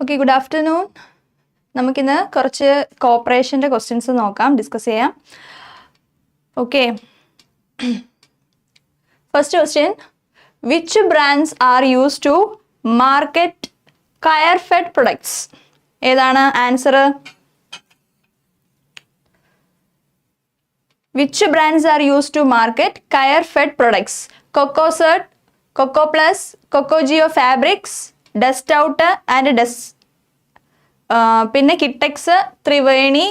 Okay, good afternoon. നമുക്കിന്ന് കുറച്ച് കോർപ്പറേഷൻ്റെ ക്വസ്റ്റ്യൻസ് നോക്കാം, ഡിസ്കസ് ചെയ്യാം. Okay. First question. Which brands are used to market CLERK products? ഏതാണ് answer? Which brands are used to market CLERK products? CocoCert, CocoPlus, CocoGeo Fabrics, Dust Out and Dust. പിന്നെ കിറ്റക്സ്, ത്രിവേണി,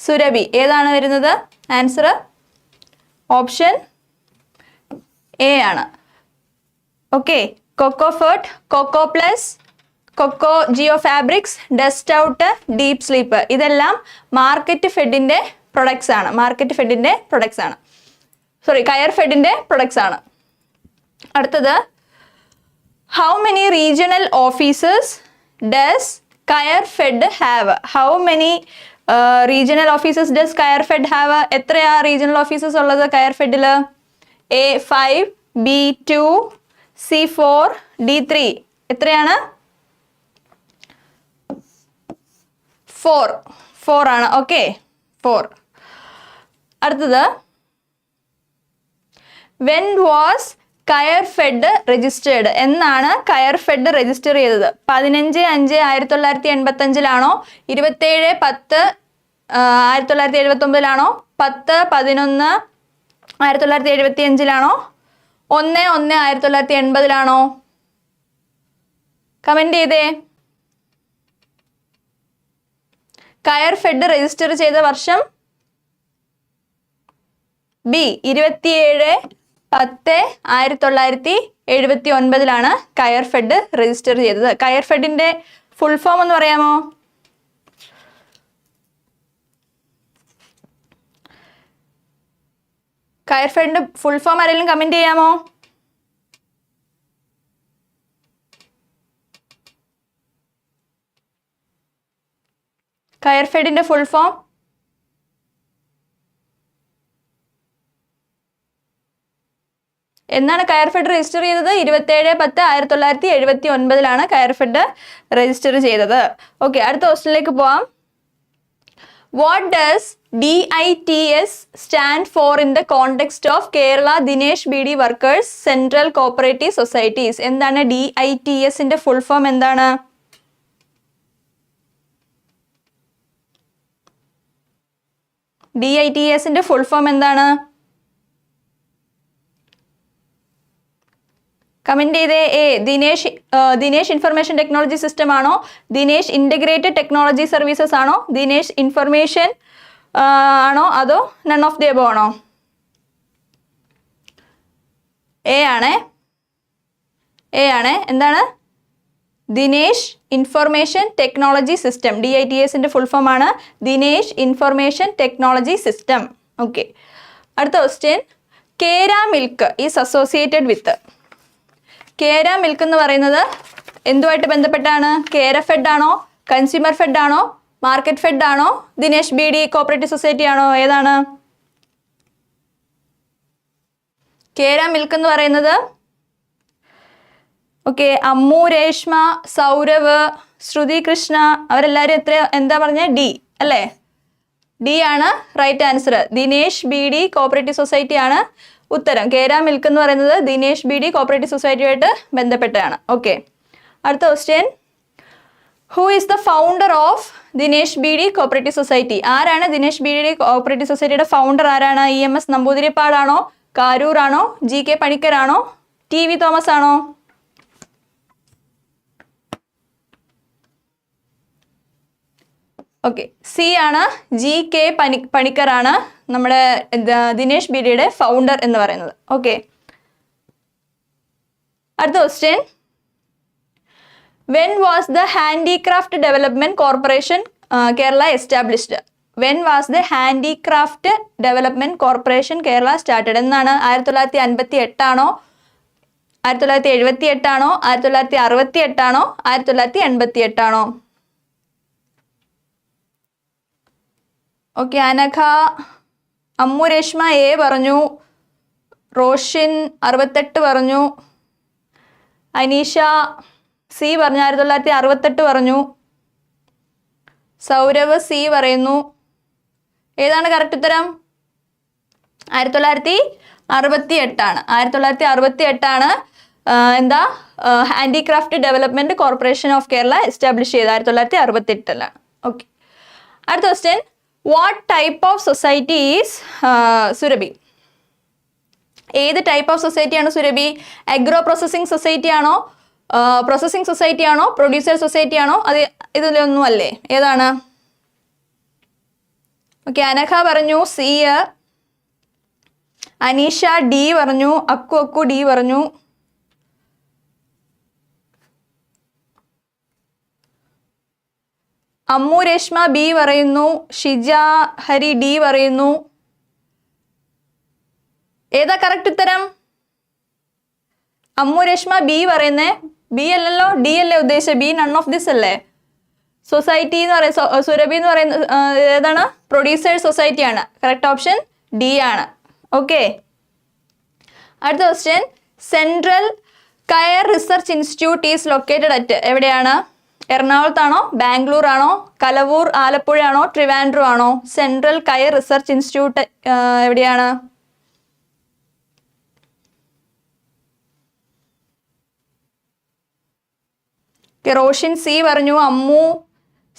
സുരഭി. ഏതാണ് വരുന്നത് answer? Option A ആണ്. Okay, കൊക്കോഫേർട്ട്, CocoPlus, CocoGeo Fabrics, Dust Out, Deep Sleep. ഇതെല്ലാം മാർക്കറ്റ്ഫെഡിൻ്റെ products ആണ്. മാർക്കറ്റ്ഫെഡിൻ്റെ products ആണ്. Sorry, CLERK products ആണ്. അടുത്തത്, how many regional offices does CLERK have? How many regional offices does CLERK have? എത്രയാ regional offices ഉള്ളത് CLERK? A 5, B 2, C 4, D 3. എത്രയാണ്? 4 ആണ്. Okay, 4. അടുത്തത്, when was CLERK രജിസ്റ്റേർഡ്? എന്നാണ് CLERK രജിസ്റ്റർ ചെയ്തത്? 15/5/1985 27/10/1979 10/11/1975 1/1/1980? Comment ചെയ്തേ. CLERK രജിസ്റ്റർ ചെയ്ത വർഷം ബി 27/10/1979 CLERK രജിസ്റ്റർ ചെയ്തത്. CLERK ഫുൾ ഫോം എന്ന് പറയാമോ? CLERK ഫുൾ ഫോം ആരെങ്കിലും കമന്റ് ചെയ്യാമോ? CLERK ഫുൾ ഫോം എന്നാണ് CLERK രജിസ്റ്റർ ചെയ്തത്? 27/10/1979 CLERK രജിസ്റ്റർ ചെയ്തത്. ഓക്കെ, അടുത്ത ക്വസ്റ്റ്യനിലേക്ക് പോവാം. What does DITS stand for in the context of Kerala Dinesh BD Workers Central Cooperative Societies? എന്താണ് DITS ഫുൾ ഫോം? എന്താണ്? DITS ഫുൾ ഫോം എന്താണ്? കമന്റ് ചെയ്തേ. A Dinesh information technology system ആണോ? ദിനേശ് ഇൻ്റഗ്രേറ്റഡ് ടെക്നോളജി സർവീസസ് ആണോ? Dinesh information ആണോ? അതോ none of the above ആണോ? A ആണ്. എന്താണ്? Dinesh information technology system. DITS full form ആണ് Dinesh information technology system. Okay, അടുത്ത question. Kera milk is associated with. കേര മിൽക്ക് എന്ന് പറയുന്നത് എന്തുമായിട്ട് ബന്ധപ്പെട്ടാണ്? CLERK ആണോ? കൺസ്യൂമർ ഫെഡ് ആണോ? മാർക്കറ്റ് ഫെഡ് ആണോ? ദിനേശ് BD കോപ്പറേറ്റീവ് സൊസൈറ്റി ആണോ? ഏതാണ്? കേര മിൽക്ക് എന്ന് പറയുന്നത് ഓക്കെ, അമ്മു, രേഷ്മ, സൗരവ്, ശ്രുതി കൃഷ്ണ അവരെല്ലാവരും എന്താ പറഞ്ഞ? ഡി അല്ലേ? ഡി ആണ് right answer. Dinesh BD cooperative society ആണ് ഉത്തരം. കേര മിൽക്ക് എന്ന് പറയുന്നത് ദിനേശ് BD കോപ്പറേറ്റീവ് സൊസൈറ്റിയായിട്ട് ബന്ധപ്പെട്ടാണ്. ഓക്കെ, അടുത്ത question. Who is the founder of Dinesh BD cooperative society? ആരാണ് ദിനേശ് BD കോപ്പറേറ്റീവ് സൊസൈറ്റിയുടെ ഫൗണ്ടർ? ആരാണ്? EMS നമ്പൂതിരിപ്പാടാണോ? കാരൂർ ആണോ? GK പണിക്കർ ആണോ? TV തോമസ് ആണോ? ഓക്കെ, സി ആണ്. GK പണിക്കർ ആണ് നമ്മുടെ ദിനേശ് BDയുടെ ഫൗണ്ടർ എന്ന് പറയുന്നത്. ഓക്കെ, അടുത്ത question. When was the handicraft development corporation Kerala established? When was the handicraft development corporation Kerala started? എന്നാണ്? 1958 ആണോ? 1978 ആണോ? 1968 ആണോ? 1988 ആണോ? ഓക്കെ, അനഘ, അമ്മു, രേഷ്മ എ പറഞ്ഞു, റോഷിൻ 68 പറഞ്ഞു, അനീഷ സി പറഞ്ഞു. 1968 പറഞ്ഞു. സൗരവ് സി പറയുന്നു. ഏതാണ് കറക്റ്റ് ഉത്തരം? 1968 ആണ്. 1968 ആണ് എന്താ handicraft development corporation of Kerala establish ചെയ്ത് 1968. ഓക്കെ. അടുത്ത question, what type of society is Surabhi? ഏത് ടൈപ്പ് ഓഫ് സൊസൈറ്റിയാണ് സുരഭി? അഗ്രോ പ്രോസസ്സിംഗ് സൊസൈറ്റി ആണോ, പ്രോസസ്സിംഗ് സൊസൈറ്റി ആണോ, പ്രൊഡ്യൂസർ സൊസൈറ്റി ആണോ, അത് ഇതിലൊന്നും അല്ലേ? ഏതാണ്? ഓക്കെ, അനഘ പറഞ്ഞു സി, അനീഷ ഡി പറഞ്ഞു, അക്കു ഡി പറഞ്ഞു. അമ്മു രേഷ്മ ബി പറയുന്നു. ഷിജ ഹരി ഡി പറയുന്നു. ഏതാ കറക്റ്റ് ഉത്തരം? അമ്മു രേഷ്മ ബി പറയുന്നേ. ബി അല്ലല്ലോ, ഡി അല്ലേ ഉദ്ദേശിച്ചത്? ബി നൺ ഓഫ് ദിസ് അല്ലേ? സൊസൈറ്റി എന്ന് പറയുന്നത്, സുരഭി എന്ന് പറയുന്നത് ഏതാണ്? പ്രൊഡ്യൂസേഴ്സ് സൊസൈറ്റി ആണ്. കറക്റ്റ് ഓപ്ഷൻ ഡി ആണ്. ഓക്കെ. അടുത്ത ക്വസ്റ്റ്യൻ, സെൻട്രൽ കയർ research institute is located at? എവിടെയാണ്? എറണാകുളത്താണോ, ബാംഗ്ലൂർ ആണോ, കലവൂർ, ആലപ്പുഴ ആണോ, ട്രിവാൻഡ്രം ആണോ? സെൻട്രൽ കയർ റിസർച്ച് ഇൻസ്റ്റിറ്റ്യൂട്ട് എവിടെയാണ്? റോഷിൻ സി പറഞ്ഞു. അമ്മു,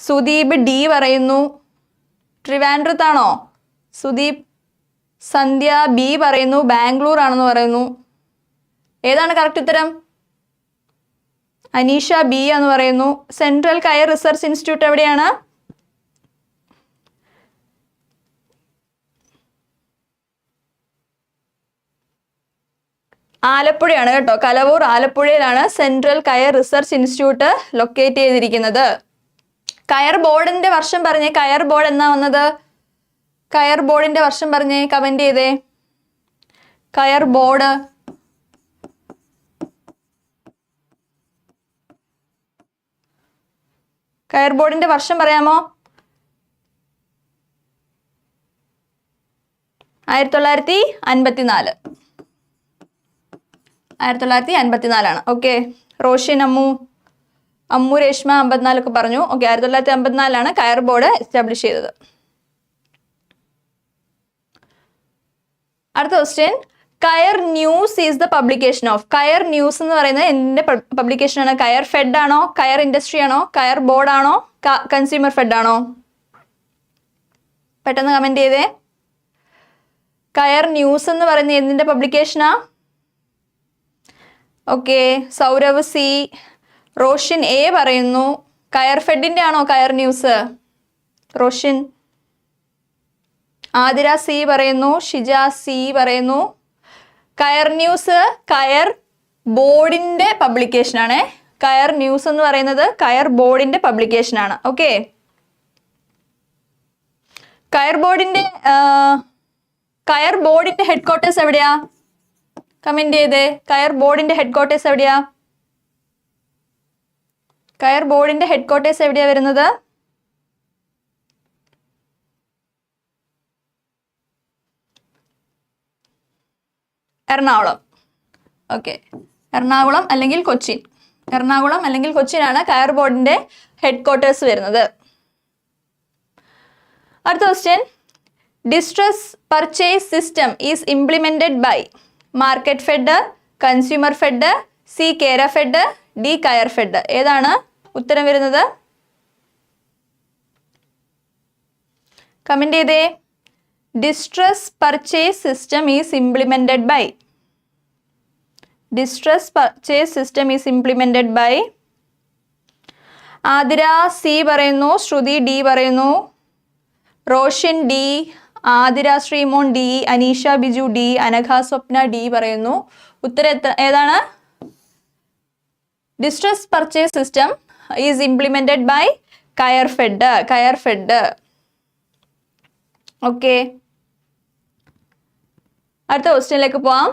സുദീപ് ഡി പറയുന്നു. ട്രിവാൻഡ്രത്താണോ? സുദീപ്. സന്ധ്യ ബി പറയുന്നു. ബാംഗ്ലൂർ ആണെന്ന് പറയുന്നു. ഏതാണ് കറക്റ്റ് ഉത്തരം? അനീഷ ബി എന്ന് പറയുന്നു. സെൻട്രൽ കയർ റിസർച്ച് ഇൻസ്റ്റിറ്റ്യൂട്ട് എവിടെയാണ്? ആലപ്പുഴയാണ് കേട്ടോ. കലവൂർ ആലപ്പുഴയിലാണ് സെൻട്രൽ കയർ റിസർച്ച് ഇൻസ്റ്റിറ്റ്യൂട്ട് ലൊക്കേറ്റ് ചെയ്തിരിക്കുന്നത്. കയർ ബോർഡിന്റെ വർഷം പറഞ്ഞേ. കയർ ബോർഡ് എന്നാ വന്നത്? കയർ ബോർഡിന്റെ വർഷം പറഞ്ഞേ, കമന്റ് ചെയ്തേ. കയർ ബോർഡ് കയർ ബോർഡിന്റെ വർഷം പറയാമോ? 1954. 1954 ആണ്. ഓക്കെ. റോഷിൻ, അമ്മു രേഷ്മ 54 പറഞ്ഞു. ഓക്കെ, 1954 കയർ ബോർഡ് എസ്റ്റാബ്ലിഷ് ചെയ്തത്. അടുത്ത ക്വസ്റ്റ്യൻ, കയർ news is the publication of? കയർ ന്യൂസ് എന്ന് പറയുന്നത് എന്തിന്റെ പബ്ലിക്കേഷൻ ആണ്? കയർ ഫെഡ് ആണോ, കയർ ഇൻഡസ്ട്രി ആണോ, കയർ ബോർഡ് ആണോ, കൺസ്യൂമർ ഫെഡ് ആണോ? പെട്ടെന്ന് കമന്റ് ചെയ്തേ. കയർ ന്യൂസ് എന്ന് പറയുന്നത് എന്തിന്റെ പബ്ലിക്കേഷനാ? Okay, Saurav C. Roshin A പറയുന്നു. കയർ ഫെഡിന്റെ ആണോ കയർ ന്യൂസ്? റോഷിൻ. ആതിര സി പറയുന്നു. ഷിജ സി പറയുന്നു. കയർ ന്യൂസ് കയർ ബോർഡിന്റെ പബ്ലിക്കേഷൻ ആണ്. കയർ ന്യൂസ് എന്ന് പറയുന്നത് കയർ ബോർഡിന്റെ പബ്ലിക്കേഷൻ ആണ്. ഓക്കെ. കയർ ബോർഡിന്റെ ഹെഡ് ക്വാർട്ടേഴ്സ് എവിടെയാ? കമന്റ് ചെയ്തേ. കയർ ബോർഡിന്റെ ഹെഡ് ക്വാർട്ടേഴ്സ് എവിടെയാ? കയർ ബോർഡിന്റെ ഹെഡ് ക്വാർട്ടേഴ്സ് എവിടെയാ വരുന്നത്? എറണാകുളം. ഓക്കെ, എറണാകുളം അല്ലെങ്കിൽ കൊച്ചിൻ. എറണാകുളം അല്ലെങ്കിൽ കൊച്ചിനാണ് കയർ ബോർഡിന്റെ ഹെഡ് ക്വാർട്ടേഴ്സ് വരുന്നത്. അടുത്ത question, distress purchase system is implemented by? Marketfed, consumer fed, C Kerafed, D കയർ ഫെഡ്. ഏതാണ് ഉത്തരം വരുന്നത്? കമന്റ് ചെയ്തേ. Distress purchase system is implemented by? Distress purchase system is implemented by? Athira C പറയുന്നു. ശ്രുതി ഡി പറയുന്നു. Roshan D, Athira Sreemon D, Aneesha Biju D, Anagha Swapna D പറയുന്നു. ഉത്തരം ഏതാണ്? Distress purchase system is implemented by Coir fed. Coir fed. Okay. അടുത്ത ക്വസ്റ്റ്യനിലേക്ക് പോവാം.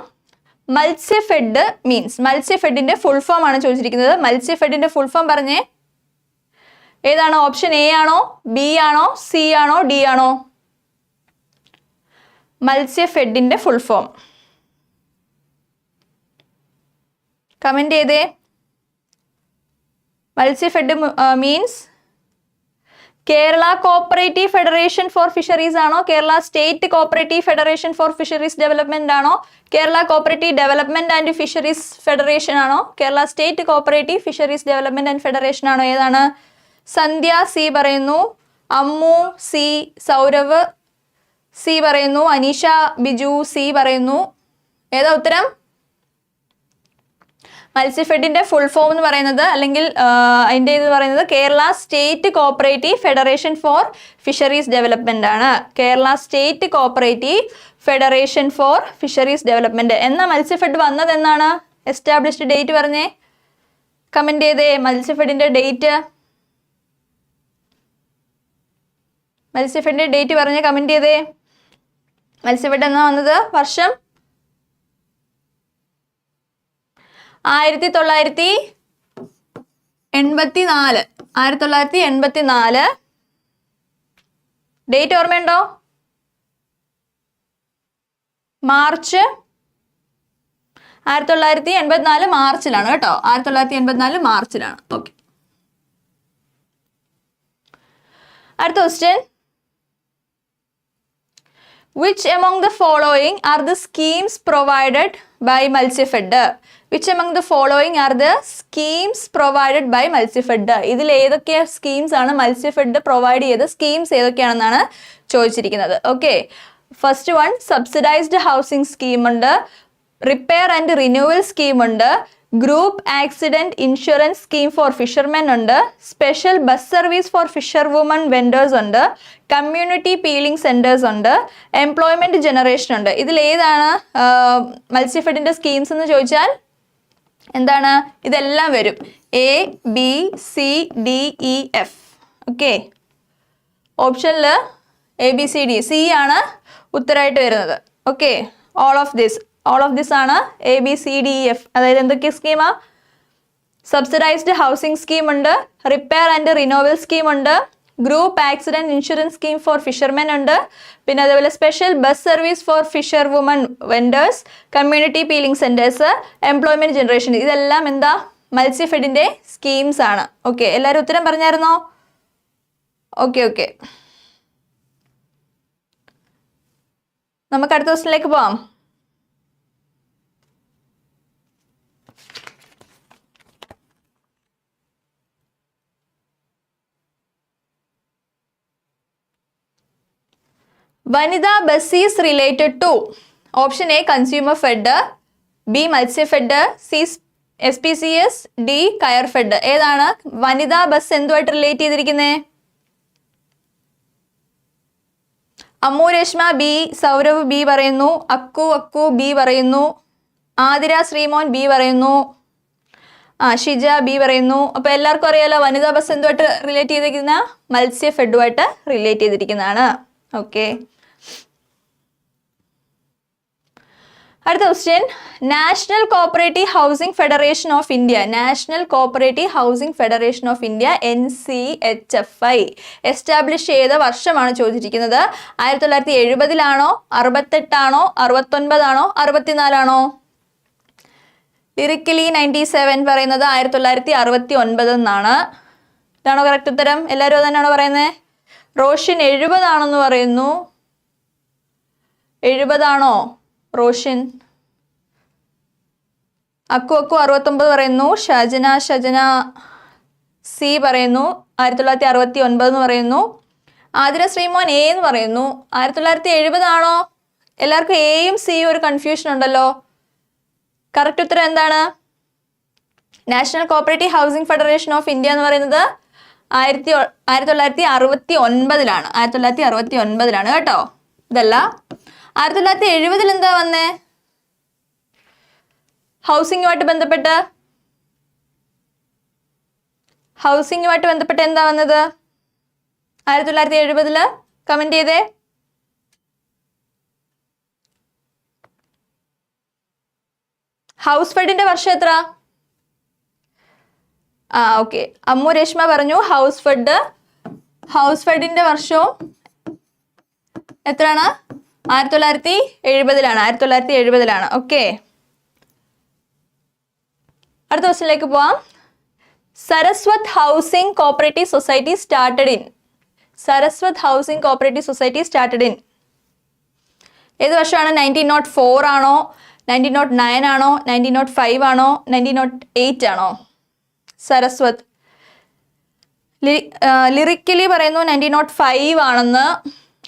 മത്സ്യഫെഡ് മീൻസ്? മത്സ്യഫെഡിന്റെ ഫുൾ ഫോം ആണ് ചോദിച്ചിരിക്കുന്നത്. മത്സ്യഫെഡിന്റെ ഫുൾ ഫോം പറഞ്ഞേ. ഏതാണ്? ഓപ്ഷൻ എ ആണോ, ബി ആണോ, സി ആണോ, ഡി ആണോ? മത്സ്യഫെഡിന്റെ ഫുൾ ഫോം കമന്റ് ചെയ്തേ. Matsyafed means Kerala cooperative federation for fisheries ആണോ, Kerala state cooperative federation for fisheries development ആണോ, Kerala cooperative development and fisheries federation ആണോ, Kerala state cooperative fisheries development and federation ആണോ? ഏതാണ്? സന്ധ്യ സി പറയുന്നു, അമ്മു സി, സൗരവ് സി പറയുന്നു, അനീഷ ബിജു സി പറയുന്നു. ഏതാ ഉത്തരം? മത്സ്യഫെഡിന്റെ ഫുൾ ഫോം എന്ന് പറയുന്നത് അല്ലെങ്കിൽ അതിൻ്റെ ഇത് പറയുന്നത് Kerala state cooperative federation for fisheries development ആണ്. Kerala state cooperative federation for fisheries development. എന്നാ മത്സ്യഫെഡ് വന്നത് എന്നാണ്? എസ്റ്റാബ്ലിഷ്ഡ് ഡേറ്റ് പറഞ്ഞേ, കമന്റ് ചെയ്തേ. മത്സ്യഫെഡിന്റെ ഡേറ്റ്, മത്സ്യഫെഡിന്റെ ഡേറ്റ് പറഞ്ഞേ, കമന്റ് ചെയ്തേ. മത്സ്യഫെഡ് എന്നാ വന്നത്? വർഷം 1984. 1984. ഡേറ്റ് ഓർമ്മയുണ്ടോ? മാർച്ച് 1984 മാർച്ചിലാണ് കേട്ടോ. 1984 മാർച്ചിലാണ്. ഓക്കെ, അടുത്ത question. Which among the following are the schemes provided by Matsyafed? Which among the following are the schemes provided by Matsyafed? ഇതിൽ ഏതൊക്കെ സ്കീംസ് ആണ് മത്സ്യഫെഡ് പ്രൊവൈഡ് ചെയ്ത സ്കീംസ് ഏതൊക്കെയാണെന്നാണ് ചോദിച്ചിരിക്കുന്നത്. Okay, first one subsidised housing scheme ഉണ്ട്, repair and renewal scheme ഉണ്ട്, group accident insurance scheme for fishermen ഉണ്ട്, special bus service for fisher woman vendors ഉണ്ട്, കമ്മ്യൂണിറ്റി പീലിംഗ് സെന്റേഴ്സ് ഉണ്ട്, എംപ്ലോയ്മെന്റ് ജനറേഷൻ ഉണ്ട്. ഇതിൽ ഏതാണ് മത്സ്യഫെഡിന്റെ സ്കീംസ് എന്ന് ചോദിച്ചാൽ എന്താണ്? ഇതെല്ലാം വരും. A B C D E F. Okay, ഓപ്ഷനിൽ A B C D, C ആണ് ഉത്തരമായിട്ട് വരുന്നത്. ഓക്കെ, ഓൾ ഓഫ് ദിസ് ആണ് A B C D E F. അതായത് എന്തൊക്കെ സ്കീമാ? സബ്സിഡൈസ്ഡ് ഹൗസിംഗ് സ്കീം ഉണ്ട്, റിപ്പയർ ആൻഡ് റിനോവൽ സ്കീം ഉണ്ട്, group accident insurance scheme for fishermen ഉണ്ട്, പിന്നെ അതേപോലെ special bus service for fisher woman vendors, community peeling centres, employment generation. ഇതെല്ലാം എന്താ? മത്സ്യഫെഡിന്റെ സ്കീംസ് ആണ്. ഓക്കെ, എല്ലാവരും ഉത്തരം പറഞ്ഞായിരുന്നോ? ഓക്കെ, നമുക്ക് അടുത്ത ക്വസ്റ്റ്യനിലേക്ക് പോവാം. Vanitha bus is related to option A consumer fed, B Matsyafed, C SPCS, D കയർ ഫെഡ്. ഏതാണ്? വനിതാ ബസ് എന്തുമായിട്ട് റിലേറ്റ് ചെയ്തിരിക്കുന്നത്? അമ്മു രേഷ്മ ബി, സൗരവ് ബി പറയുന്നു, അക്കു ബി പറയുന്നു, ആതിര ശ്രീമോൻ ബി പറയുന്നു, ഷിജ ബി പറയുന്നു. അപ്പൊ എല്ലാവർക്കും അറിയാലോ വനിതാ ബസ് എന്തുമായിട്ട് റിലേറ്റ് ചെയ്തിരിക്കുന്ന? മത്സ്യഫെഡുമായിട്ട് റിലേറ്റ് ചെയ്തിരിക്കുന്നതാണ്. ഓക്കെ, അടുത്ത question. National cooperative housing federation of India, national cooperative housing federation of India NCHFI establish ചെയ്ത വർഷമാണ് ചോദിച്ചിരിക്കുന്നത്. 1970 68 69 64 ലിറിക്കലി 97 പറയുന്നത് 1969 എന്നാണ്. ഇതാണോ കറക്റ്റ് ഉത്തരം? എല്ലാവരും തന്നെയാണോ പറയുന്നത്? റോഷൻ 70 പറയുന്നു. 70 റോഷൻ. അക്കു 69 പറയുന്നു. ഷജന സി പറയുന്നു 1969 എന്ന് പറയുന്നു. ആതിര ശ്രീമോൻ എ എന്ന് പറയുന്നു. 1970 എല്ലാവർക്കും എയും സിയും ഒരു കൺഫ്യൂഷൻ ഉണ്ടല്ലോ. കറക്റ്റ് ഉത്തരം എന്താണ്? National cooperative housing federation of India എന്ന് പറയുന്നത് 1969 1969 കേട്ടോ. ഇതല്ല 1970 എന്താ വന്നേ? ഹൗസിംഗുമായിട്ട് ബന്ധപ്പെട്ട് എന്താ വന്നത് 1970? കമന്റ് ചെയ്തേ. ഹൗസ് ഫെഡിന്റെ വർഷം എത്ര? ഓക്കെ, അമ്മു രേഷ്മ പറഞ്ഞു ഹൗസ് ഫെഡിന്റെ വർഷവും എത്രയാണ്? 1970 ഓക്കെ, അടുത്ത ക്വസ്റ്റ്യനിലേക്ക് പോവാം. Saraswat housing cooperative society started in. Saraswat housing cooperative society started in ഏത് വർഷമാണ്? 1904 ആണോ, 1909 ആണോ, 1905 ആണോ, 1908 ആണോ? സരസ്വത് ലിറിക്കലി പറയുന്നു 1905 ആണെന്ന്.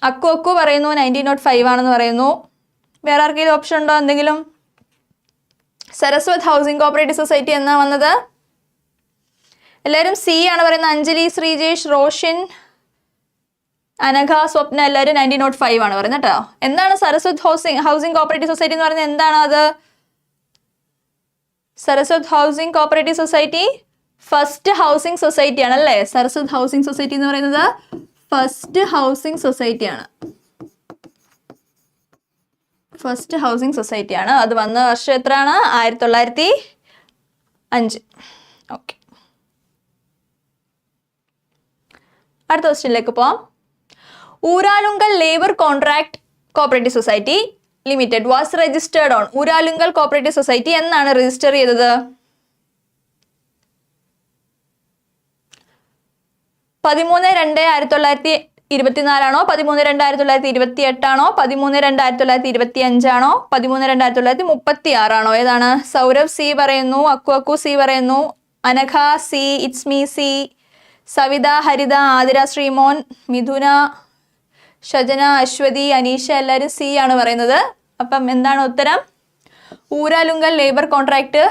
അക്കു പറയുന്നു 1905 ആണെന്ന് പറയുന്നു. വേറെ ആർക്കെങ്കിലും ഓപ്ഷൻ ഉണ്ടോ എന്തെങ്കിലും? സരസ്വത് ഹൗസിംഗ് കോപ്പറേറ്റീവ് സൊസൈറ്റി എന്നാ വന്നത്? എല്ലാവരും സി ആണ് പറയുന്നത്. അഞ്ജലി, ശ്രീജേഷ്, റോഷൻ, അനഘ, സ്വപ്ന എല്ലാവരും 1905 ആണ് പറയുന്നത് കേട്ടോ. എന്താണ് സരസ്വത് ഹൗസിംഗ് കോപ്പറേറ്റീവ് സൊസൈറ്റി എന്ന് പറയുന്നത്? എന്താണ് അത്? Saraswat housing cooperative society first housing society ആണ് അല്ലേ? സരസ്വത് ഹൗസിംഗ് സൊസൈറ്റി എന്ന് പറയുന്നത് ഫസ്റ്റ് ഹൗസിംഗ് സൊസൈറ്റി ആണ്. ഫസ്റ്റ് ഹൗസിംഗ് സൊസൈറ്റി ആണ്. അത് വന്ന വർഷം എത്രയാണ്? 1905. ഓക്കെ, അടുത്ത ക്വസ്റ്റ്യനിലേക്ക് പോവാം. Uralungal labour contract cooperative society limited was registered on. Uralungal cooperative society എന്നാണ് രജിസ്റ്റർ ചെയ്തത്? 13/2/1924 ആണോ, 13/2/1928 ആണോ, 13/2/1925 ആണോ, 13/2/1936 ആണോ? ഏതാണ്? സൗരവ് സി പറയുന്നു, അക്കു സി പറയുന്നു, Anagha C, it's me C, Savitha, Haritha, Athira, Sreemon, Mithuna, Shajana, Aswathy, Aneesha എല്ലാവരും സി ആണ് പറയുന്നത്. അപ്പം എന്താണ് ഉത്തരം? Uralungal labour contract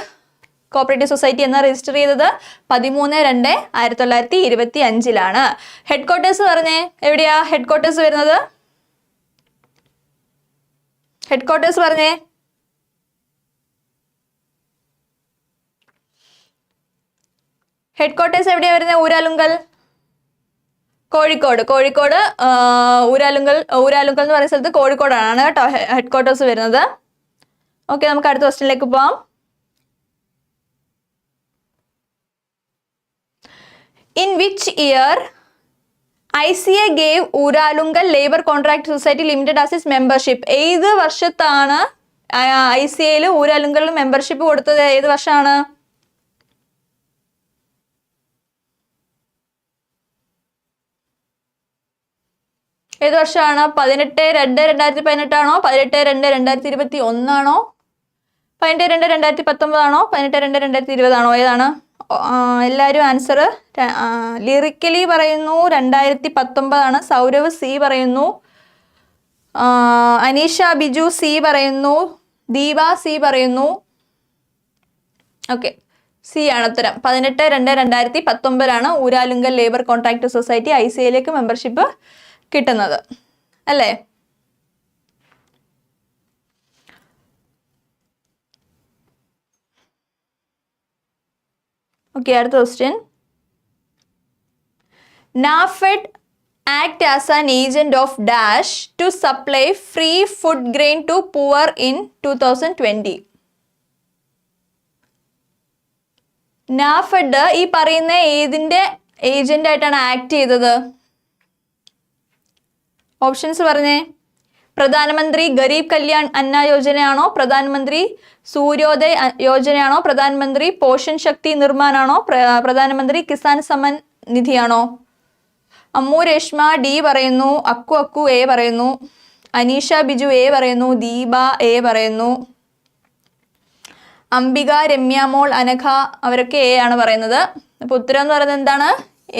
cooperative society എന്ന രജിസ്റ്റർ ചെയ്തത് 13/2/1925 ഹെഡ് ക്വാർട്ടേഴ്സ് പറഞ്ഞേ, എവിടെയാ ഹെഡ് ക്വാർട്ടേഴ്സ് വരുന്നത്? ഹെഡ് ക്വാർട്ടേഴ്സ് പറഞ്ഞേ. ഹെഡ് ക്വാർട്ടേഴ്സ് എവിടെയാ വരുന്നത്? ഊരാലുങ്കൽ, കോഴിക്കോട്. ഊരാലുങ്കൽ എന്ന് പറയുന്ന സ്ഥലത്ത് കോഴിക്കോടാണ് കേട്ടോ ഹെഡ് ക്വാർട്ടേഴ്സ് വരുന്നത്. ഓക്കെ, നമുക്ക് അടുത്ത ക്വസ്റ്റ്യനിലേക്ക് പോവാം. In which year ICA gave Uralungal labour contract society limited as its membership? ഏത് വർഷത്താണ് ICAയിൽ ഊരാലുങ്കൽ മെമ്പർഷിപ്പ് കൊടുത്തത്? ഏത് വർഷമാണ്? ഏത് വർഷമാണ്? 18/2/2018 ആണോ, 18/2/2021 ആണോ, 18/2/2019 ആണോ, 18/2/2020 ആണോ? ഏതാണ്? എല്ലാവരും ആൻസർ. ലിറിക്കലി പറയുന്നു 2019 ആണ്. സൗരവ് സി പറയുന്നു, അനീഷ ബിജു സി പറയുന്നു, ദീപ സി പറയുന്നു. ഓക്കെ, സി ആണ് ഉത്തരം. 18/2/2019 ഊരാലുങ്കൽ ലേബർ കോൺട്രാക്ട് സൊസൈറ്റി ICAയിലേക്ക് മെമ്പർഷിപ്പ് കിട്ടുന്നത് അല്ലേ? ഓക്കെ, അടുത്ത question. NAFED act as an agent of dash to supply free food grain to poor in 2020. NAFED ഈ പറയുന്ന ഏതിന്റെ ഏജന്റ് ആയിട്ടാണ് ആക്ട് ചെയ്തത്? ഓപ്ഷൻസ് പറഞ്ഞേ. പ്രധാനമന്ത്രി ഗരീബ് കല്യാൺ അന്ന യോജനയാണോ, പ്രധാനമന്ത്രി സൂര്യോദയ യോജനയാണോ, പ്രധാനമന്ത്രി പോഷൻ ശക്തി നിർമ്മാണാണോ, പ്രധാനമന്ത്രി കിസാൻ സമ്മാൻ നിധിയാണോ? അമ്മു രേഷ്മ ഡി പറയുന്നു, അക്കു എ പറയുന്നു, അനീഷ ബിജു എ പറയുന്നു, ദീപ എ പറയുന്നു, അംബിക, രമ്യ മോൾ, അനഘ അവരൊക്കെ എ ആണ് പറയുന്നത്. അപ്പൊ ഉത്തരം എന്ന് പറയുന്നത് എന്താണ്?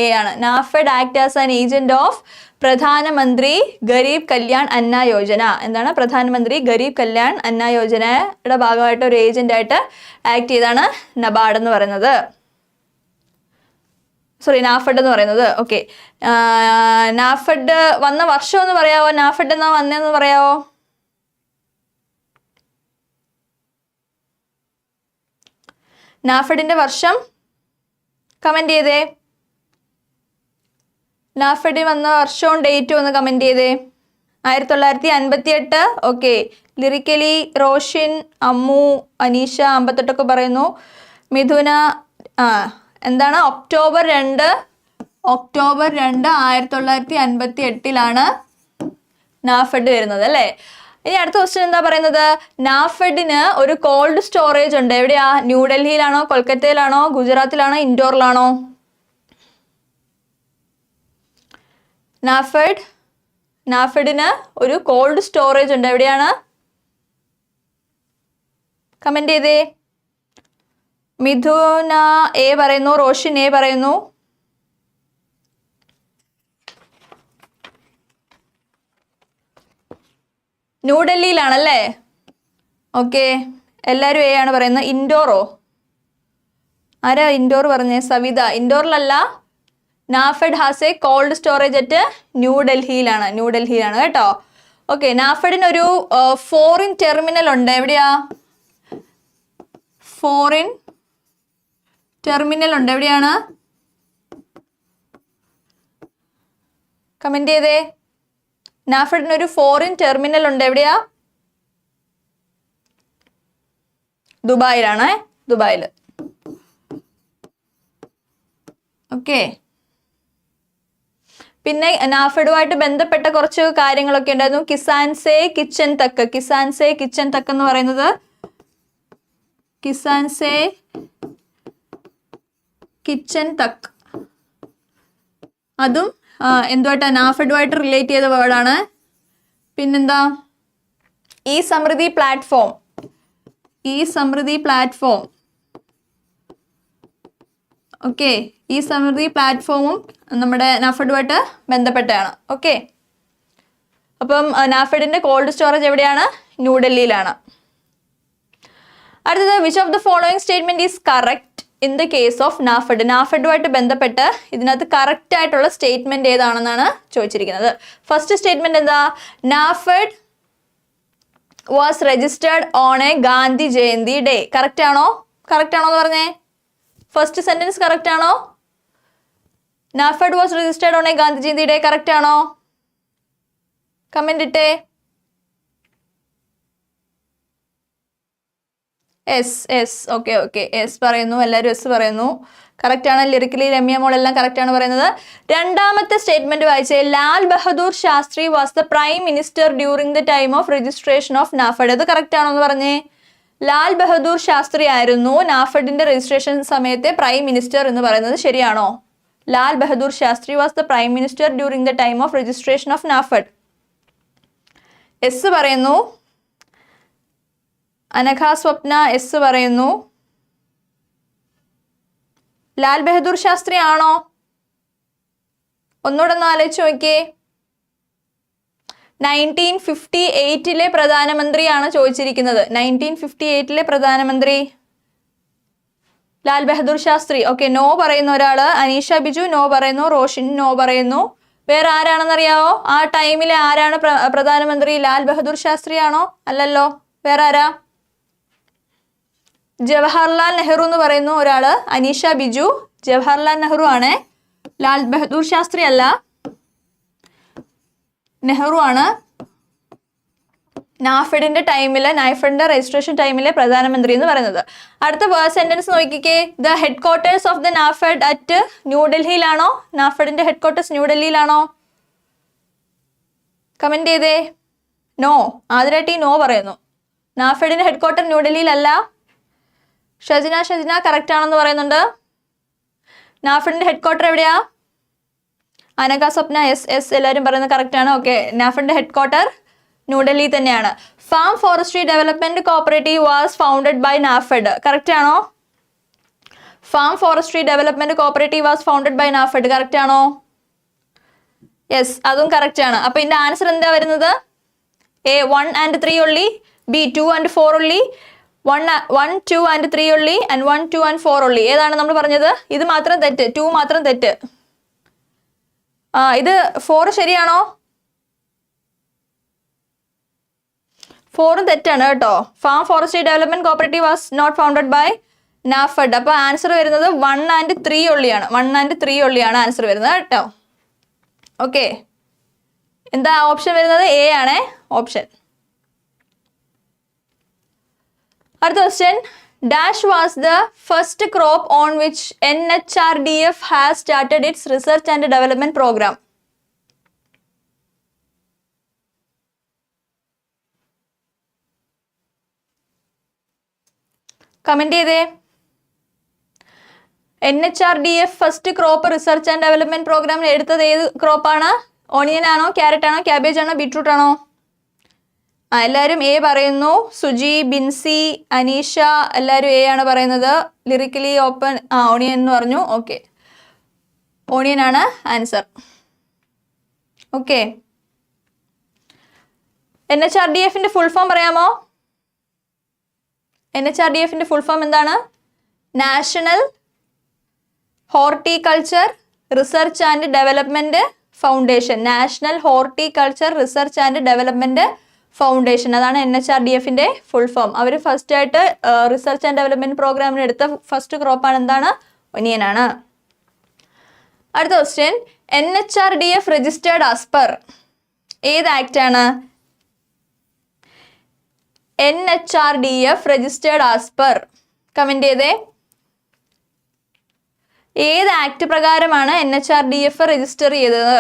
എ ആണ്. NAFED act as an agent of പ്രധാനമന്ത്രി ഗരീബ് കല്യാൺ അന്ന യോജന. എന്താണ്? പ്രധാനമന്ത്രി ഗരീബ് കല്യാൺ അന്ന യോജനയുടെ ഭാഗമായിട്ട് ഒരു ഏജന്റ് ആയിട്ട് ആക്ട് ചെയ്താണ് നബാർഡ് എന്ന് പറയുന്നത്. നാഫെഡ് എന്ന് പറയുന്നത്. ഓക്കെ, നാഫെഡ് വന്ന വർഷം ഒന്ന് പറയാവോ? നാഫെഡ് എന്നാ വന്നതെന്ന് പറയാവോ? നാഫെഡിന്റെ വർഷം കമന്റ് ചെയ്തേ. നാഫെഡ് വന്ന വർഷവും ഡേറ്റും ഒന്ന് കമന്റ് ചെയ്തേ. 1958. ഓക്കെ, ലിറിക്കലി റോഷിൻ, അമ്മു, അനീഷ 58 പറയുന്നു. മിഥുന എന്താണ്? ഒക്ടോബർ 2 1958 നാഫെഡ് വരുന്നത് അല്ലേ? ഇനി അടുത്ത ക്വസ്റ്റ്യൻ എന്താ പറയുന്നത്? നാഫെഡിന് ഒരു കോൾഡ് സ്റ്റോറേജ് ഉണ്ട്. എവിടെയാ? ന്യൂഡൽഹിയിലാണോ, കൊൽക്കത്തയിലാണോ, ഗുജറാത്തിലാണോ, ഇൻഡോറിലാണോ? നാഫെഡിന് ഒരു കോൾഡ് സ്റ്റോറേജ് ഉണ്ട്. എവിടെയാണ്? കമന്റ് ചെയ്തേ. മിഥുന എ പറയുന്നു, റോഷൻ എ പറയുന്നു. ന്യൂഡൽഹിയിലാണല്ലേ? ഓക്കെ, എല്ലാവരും എ ആണ് പറയുന്നത്. ഇൻഡോറോ? ആരാ ഇൻഡോർ പറഞ്ഞേ? സവിത. ഇൻഡോറിലല്ല. NAFED has a cold storage at ന്യൂഡൽഹിയിലാണ് കേട്ടോ. ഓക്കെ, നാഫെഡിന് ഒരു ഫോറിൻ ടെർമിനൽ ഉണ്ട്. എവിടെയാ? ഫോറിൻ ടെർമിനൽ ഉണ്ട്. എവിടെയാണ്? കമന്റ് ചെയ്തേ. നാഫെഡിന് ഒരു ഫോറിൻ ടെർമിനൽ ഉണ്ട്. എവിടെയാ? ദുബായിലാണ്. ദുബായിൽ. ഓക്കെ, പിന്നെ നാഫെഡുമായിട്ട് ബന്ധപ്പെട്ട കുറച്ച് കാര്യങ്ങളൊക്കെ ഉണ്ടായിരുന്നു. കിസാൻസേ കിച്ചൻ തക്ക് എന്ന് പറയുന്നത് കിസാൻസേ കിച്ചൻ തക്ക്, അതും എന്തുമായിട്ടാ? നാഫെഡുമായിട്ട് റിലേറ്റ് ചെയ്ത വേർഡാണ്. പിന്നെന്താ? ഈ സമൃദ്ധി പ്ലാറ്റ്ഫോം ഓക്കെ, ഈ സമൃദ്ധി പ്ലാറ്റ്ഫോമും നമ്മുടെ നാഫെഡുമായിട്ട് ബന്ധപ്പെട്ടാണ്. ഓക്കെ, അപ്പം നാഫെഡിന്റെ കോൾഡ് സ്റ്റോറേജ് എവിടെയാണ്? ന്യൂഡൽഹിയിലാണ്. അടുത്തത്, which of the following statement is correct in the case of NAFED? നാഫെഡുമായിട്ട് ബന്ധപ്പെട്ട് ഇതിനകത്ത് കറക്റ്റ് ആയിട്ടുള്ള സ്റ്റേറ്റ്മെന്റ് ഏതാണെന്നാണ് ചോദിച്ചിരിക്കുന്നത്. ഫസ്റ്റ് സ്റ്റേറ്റ്മെന്റ് എന്താ? NAFED was registered on a Gandhi Jayanti day. Correct ആണോ എന്ന് പറഞ്ഞേ. ഫസ്റ്റ് സെന്റൻസ് കറക്റ്റ് ആണോ? NAFED was registered on a Gandhi Jayanti day correct ആണോ? കമന്റ് ഇട്ടേ. ഓക്കെ, എസ് പറയുന്നു. എല്ലാവരും എസ് പറയുന്നു. കറക്റ്റ് ആണ്. ലിറിക്കലി രമ്യ മോളെല്ലാം കറക്റ്റ് ആണ് പറയുന്നത്. രണ്ടാമത്തെ സ്റ്റേറ്റ്മെന്റ് വായിച്ചേ. Lal Bahadur Shastri was the prime minister during the time of registration of NAFED. അത് കറക്റ്റ് ആണോ എന്ന് പറഞ്ഞേ. ലാൽ ബഹദൂർ ശാസ്ത്രി ആയിരുന്നു നാഫെഡിന്റെ രജിസ്ട്രേഷൻ സമയത്തെ പ്രൈം മിനിസ്റ്റർ എന്ന് പറയുന്നത് ശരിയാണോ? Lal Bahadur Shastri was the prime minister during the time of registration of NAFED. S പറയുന്നു. അനഘ സ്വപ്ന എസ് പറയുന്നു. ലാൽ ബഹദൂർ ശാസ്ത്രി ആണോ? ഒന്നുകൂടെ ഒന്ന് ആലോചിച്ച് നോക്കിയേ. 1958 പ്രധാനമന്ത്രിയാണ് ചോദിച്ചിരിക്കുന്നത്. 1958 പ്രധാനമന്ത്രി ലാൽ ബഹദൂർ ശാസ്ത്രി. ഓക്കെ, നോ പറയുന്ന ഒരാള്. അനീഷ ബിജു നോ പറയുന്നു. റോഷിൻ നോ പറയുന്നു. വേറെ ആരാണെന്നറിയാവോ? ആ ടൈമിലെ ആരാണ് പ്രധാനമന്ത്രി? ലാൽ ബഹദൂർ ശാസ്ത്രി ആണോ? അല്ലല്ലോ. വേറെ ആരാ? ജവഹർലാൽ നെഹ്റു എന്ന് പറയുന്നു ഒരാള്. അനീഷ ബിജു ജവഹർലാൽ നെഹ്റു ആണ്. ലാൽ ബഹദൂർ ശാസ്ത്രി അല്ല, നെഹ്റു ആണ്. നാഫെഡിന്റെ രജിസ്ട്രേഷൻ ടൈമിലെ പ്രധാനമന്ത്രി എന്ന് പറയുന്നത്. അടുത്ത സെന്റൻസ് നോക്കിക്കേ. The headquarters of the NAFED at ന്യൂഡൽഹിയിലാണോ? നാഫെഡിന്റെ ഹെഡ് ക്വാർട്ടേഴ്സ് ന്യൂഡൽഹിയിലാണോ? കമന്റ് ചെയ്തേ. നോ. ആതിരാട്ടി നോ പറയുന്നു. നാഫെഡിന്റെ ഹെഡ് ക്വാർട്ടർ ന്യൂഡൽഹിയിലല്ല. ഷജിന കറക്റ്റ് ആണെന്ന് പറയുന്നുണ്ട്. നാഫെഡിന്റെ ഹെഡ് ക്വാർട്ടർ എവിടെയാ? അനഘ സ്വപ്ന എസ് എല്ലാവരും പറയുന്നത് കറക്റ്റ് ആണ്. ഓക്കെ, നാഫെഡിന്റെ ഹെഡ് ക്വാർട്ടർ ന്യൂഡൽഹി തന്നെയാണ്. Farm forestry development cooperative was founded by NAFED. Correct ആണോ? Farm forestry development cooperative was founded by NAFED. Correct ആണോ? യെസ്, അതും കറക്റ്റ് ആണ്. അപ്പൊ ഇതിന്റെ ആൻസർ എന്താ വരുന്നത്? A 1 and 3 only, B 2 and 4 only, 1, 2 and 3 only, and 1, 2 and 4 only. ഏതാണ് നമ്മൾ പറഞ്ഞത്? ഇത് മാത്രം തെറ്റ്, 2 മാത്രം തെറ്റ്. ഇത് 4 ശരിയാണോ? 4 തെറ്റാണ് കേട്ടോ. Farm forestry development cooperative was not founded by NAFED. അപ്പൊ ആൻസർ വരുന്നത് 1 and 3 ഒള്ളിയാണ്. 1 and 3 ഒള്ളിയാണ് ആൻസർ വരുന്നത് കേട്ടോ. ഓക്കെ, എന്താ ഓപ്ഷൻ വരുന്നത്? എ ആണ് ഓപ്ഷൻ. അടുത്ത question. Dash was the first crop on which NHRDF has started its research and development program. Comment ചെയ്തേ. NHRDF first crop research and development പ്രോഗ്രാമിൽ എടുത്തത് ഏത് ക്രോപ്പാണ്? ഓണിയൻ ആണോ, ക്യാരറ്റ് ആണോ, ക്യാബേജ് ആണോ, ബീട്രൂട്ട് ആണോ? എല്ലാവരും എ പറയുന്നു. സുജി, ബിൻസി, അനീഷ എല്ലാവരും എ ആണ് പറയുന്നത്. ലിറിക്കലി ഓപ്പൺ ഓണിയൻ എന്ന് പറഞ്ഞു. ഓക്കെ, ഓണിയൻ ആണ് ആൻസർ. ഓക്കെ, NHRDFന്റെ ഫുൾ ഫോം പറയാമോ? NHRDFന്റെ ഫുൾ ഫോം എന്താണ്? National horticulture research and development foundation. National horticulture research and development foundation, അതാണ് NHRDFന്റെ ഫുൾ ഫോം. അവർ ഫസ്റ്റ് ആയിട്ട് റിസർച്ച് ആൻഡ് ഡെവലപ്മെന്റ് പ്രോഗ്രാമിന് എടുത്ത ഫസ്റ്റ് ക്രോപ്പാണ് എന്താണ്? ഒനിയൻ ആണ്. അടുത്ത question, NHRDF registered as per ഏത് ആക്ട് ആണ്? NHRDF registered as per comment ചെയ്തേ. ഏത് ആക്ട് പ്രകാരമാണ് NHRDF രജിസ്റ്റർ ചെയ്തത്?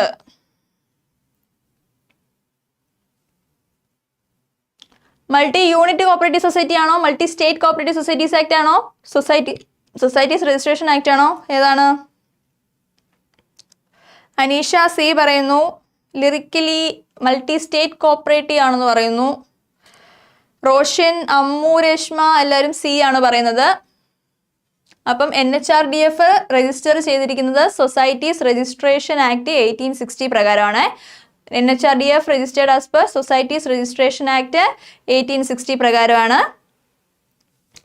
മൾട്ടി യൂണിറ്റ് കോപ്പറേറ്റീവ് സൊസൈറ്റി ആണോ, multi state cooperative societies act ആണോ, സൊസൈറ്റീസ് രജിസ്ട്രേഷൻ ആക്ട് ആണോ, ഏതാണ്? അനീഷ സി പറയുന്നു. ലിറിക്കലി മൾട്ടി സ്റ്റേറ്റ് കോപ്പറേറ്റീവ് ആണെന്ന് പറയുന്നു. റോഷൻ, അമ്മു, രേഷ്മ എല്ലാവരും സി ആണ് പറയുന്നത്. അപ്പം NHRDF രജിസ്റ്റർ ചെയ്തിരിക്കുന്നത് സൊസൈറ്റീസ് രജിസ്ട്രേഷൻ ആക്ട് 1860 പ്രകാരമാണ്. NHRDF registered as per societies registration act 1860 പ്രകാരമാണ്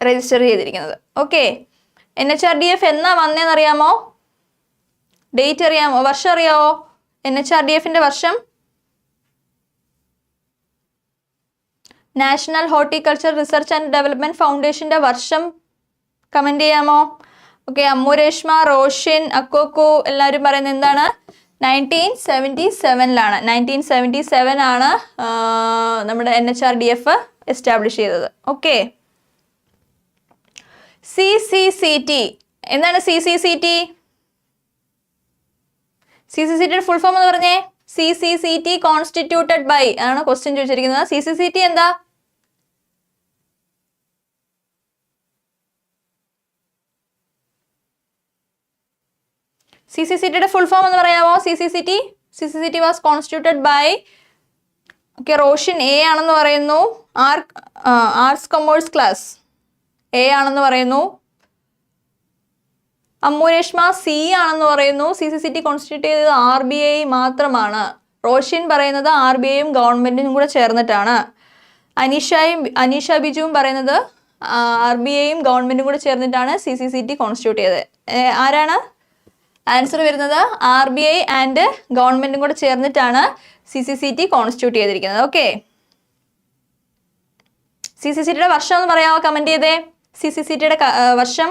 രജിസ്റ്റർ ചെയ്തിരിക്കുന്നത്. ഓക്കെ, NHRDF എന്നാ വന്നേന്ന് അറിയാമോ? ഡേറ്റ് അറിയാമോ? വർഷം അറിയാമോ? NHRDFന്റെ വർഷം? National horticulture research and development ഫൗണ്ടേഷന്റെ വർഷം കമന്റ് ചെയ്യാമോ? ഓക്കെ, അമ്മു, രേഷ്മ, റോഷൻ, അക്കോക്കു എല്ലാവരും പറയുന്നത് എന്താണ്? 1977 1977 ആണ് നമ്മുടെ NHRDF എസ്റ്റാബ്ലിഷ് ചെയ്തത്. ഓക്കെ, CCCT എന്താണ്? CCCTയുടെ ഫുൾ ഫോം എന്ന് പറഞ്ഞേ. CCCT കോൺസ്റ്റിറ്റ്യൂട്ടഡ് ബൈ ആണ് ക്വസ്റ്റ്യൻ ചോദിച്ചിരിക്കുന്നത്. CCCT എന്താ? CCCTയുടെ ഫുൾ ഫോം എന്ന് പറയാമോ? CCCT was constituted by. Okay, Roshan A ആണെന്ന് പറയുന്നു. ആർട്സ് കൊമേഴ്സ് ക്ലാസ് എ ആണെന്ന് പറയുന്നു. അമ്മു, രേഷ്മ സി ആണെന്ന് പറയുന്നു. CCCT കോൺസ്റ്റിറ്റ്യൂട്ട് ചെയ്തത് RBI മാത്രമാണ്. റോഷൻ പറയുന്നത് RBIയും ഗവൺമെന്റിനും കൂടെ ചേർന്നിട്ടാണ്. അനീഷ ബിജുവും പറയുന്നത് RBIയും ഗവൺമെന്റും കൂടെ ചേർന്നിട്ടാണ് CCCT കോൺസ്റ്റിറ്റ്യൂട്ട് ചെയ്തത്. ആരാണ് ആൻസർ വരുന്നത്? RBI ആൻഡ് ഗവൺമെന്റും കൂടെ ചേർന്നിട്ടാണ് CCCT കോൺസ്റ്റിറ്റ്യൂട്ട് ചെയ്തിരിക്കുന്നത്. ഓക്കെ, CCCTയുടെ വർഷം എന്ന് പറയാമോ? കമന്റ് ചെയ്തേ. CCCTയുടെ വർഷം.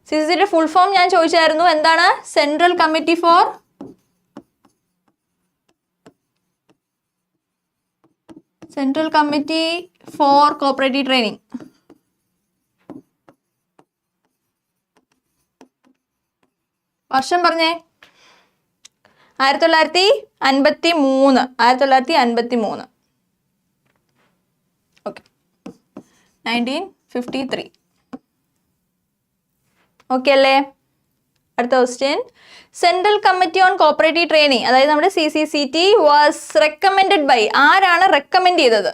CCCTയുടെ ഫുൾ ഫോം ഞാൻ ചോദിച്ചായിരുന്നു. എന്താണ്? Central committee for cooperative training. വർഷം പറഞ്ഞേ. 1953. ഓക്കെ, 1953. ഓക്കെ അല്ലേ? അടുത്ത question, central committee on cooperative training അതായത് നമ്മുടെ CCCT വാസ് റെക്കമെൻഡഡ് ബൈ. ആരാണ് റെക്കമെൻഡ് ചെയ്തത്?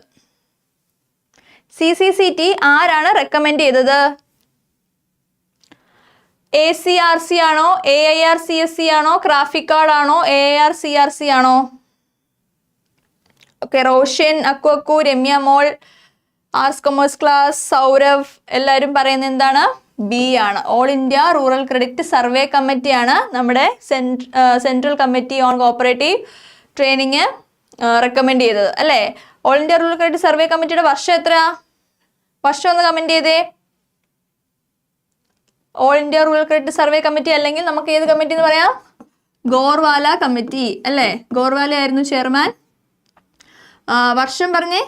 CCCT ആരാണ് റെക്കമെൻഡ് ചെയ്തത്? ACRC ആണോ, AIRCSC ആണോ, ക്രാഫിക്കാർഡ് ആണോ, AIRCRC ആണോ? ഓക്കെ, റോഷൻ, അക്കു, രമ്യ മോൾ, ആർട്സ് കൊമേഴ്സ് ക്ലാസ്, സൗരവ് എല്ലാവരും പറയുന്നത് എന്താണ്? ബി ആണ്. All India rural credit survey കമ്മിറ്റിയാണ് നമ്മുടെ central committee on cooperative training recommend ചെയ്തത് അല്ലേ? All India rural credit survey കമ്മിറ്റിയുടെ വർഷം എത്ര? വർഷം ഒന്ന് കമന്റ് ചെയ്തേ. All India rural credit survey committee അല്ലെങ്കിൽ നമുക്ക് ഏത് കമ്മിറ്റി എന്ന് പറയാം? ഗോർവാല കമ്മിറ്റി അല്ലേ? ഗോർവാല ആയിരുന്നു ചെയർമാൻ. വർഷം പറഞ്ഞേ.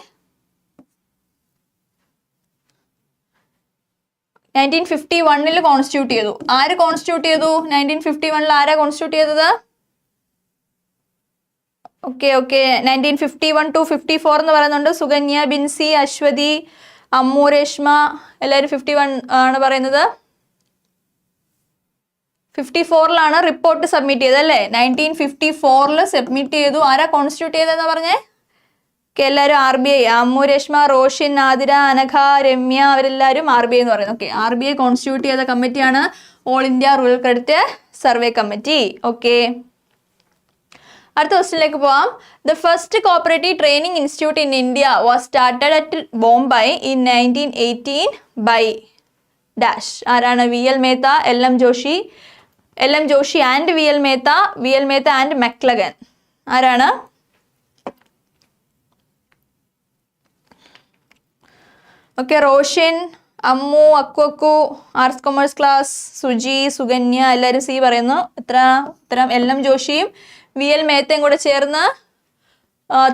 1951 കോൺസ്റ്റിറ്റ്യൂട്ട് ചെയ്തു. ആര് കോൺസ്റ്റിറ്റ്യൂട്ട് ചെയ്തു? 1951 ആരാ കോൺസ്റ്റിറ്റ്യൂട്ട് ചെയ്തത്? ഓക്കെ 1951 to 54 എന്ന് പറയുന്നുണ്ട്. സുകന്യ, ബിൻസി, അശ്വതി, അമ്മു രേഷ്മ എല്ലാവരും 51 ആണ് പറയുന്നത്. 54ലാണ് റിപ്പോർട്ട് സബ്മിറ്റ് ചെയ്തത് അല്ലേ? 1954 സബ്മിറ്റ് ചെയ്തു. ആരാ കോൺസ്റ്റിറ്റ്യൂട്ട് ചെയ്തതെന്ന് പറഞ്ഞേ? എല്ലാവരും RBI. അമ്മു രേഷ്മ, റോഷിൻ, ആതിര, അനഘ, രമ്യ അവരെല്ലാവരും RBI എന്ന് പറയുന്നത്. ഓക്കെ, RBI കോൺസ്റ്റിറ്റ്യൂട്ട് ചെയ്ത കമ്മിറ്റിയാണ് all India rural credit survey committee. Okay, അടുത്ത ക്വസ്റ്റ്യനിലേക്ക് പോവാം. The first cooperative training institute in India was started at Bombay in 1918 by dash. ആരാണ്? VL Mehta, LM Joshi and VL Mehta and Maclagan. ആരാണ്? Okay, Roshan, Ammu, Akku, arts commerce class, Suji, Sukanya എല്ലാവരും C പറയുന്നു. ഉത്തരം LM ജോഷിയും VL മേത്തയും കൂടെ ചേർന്ന്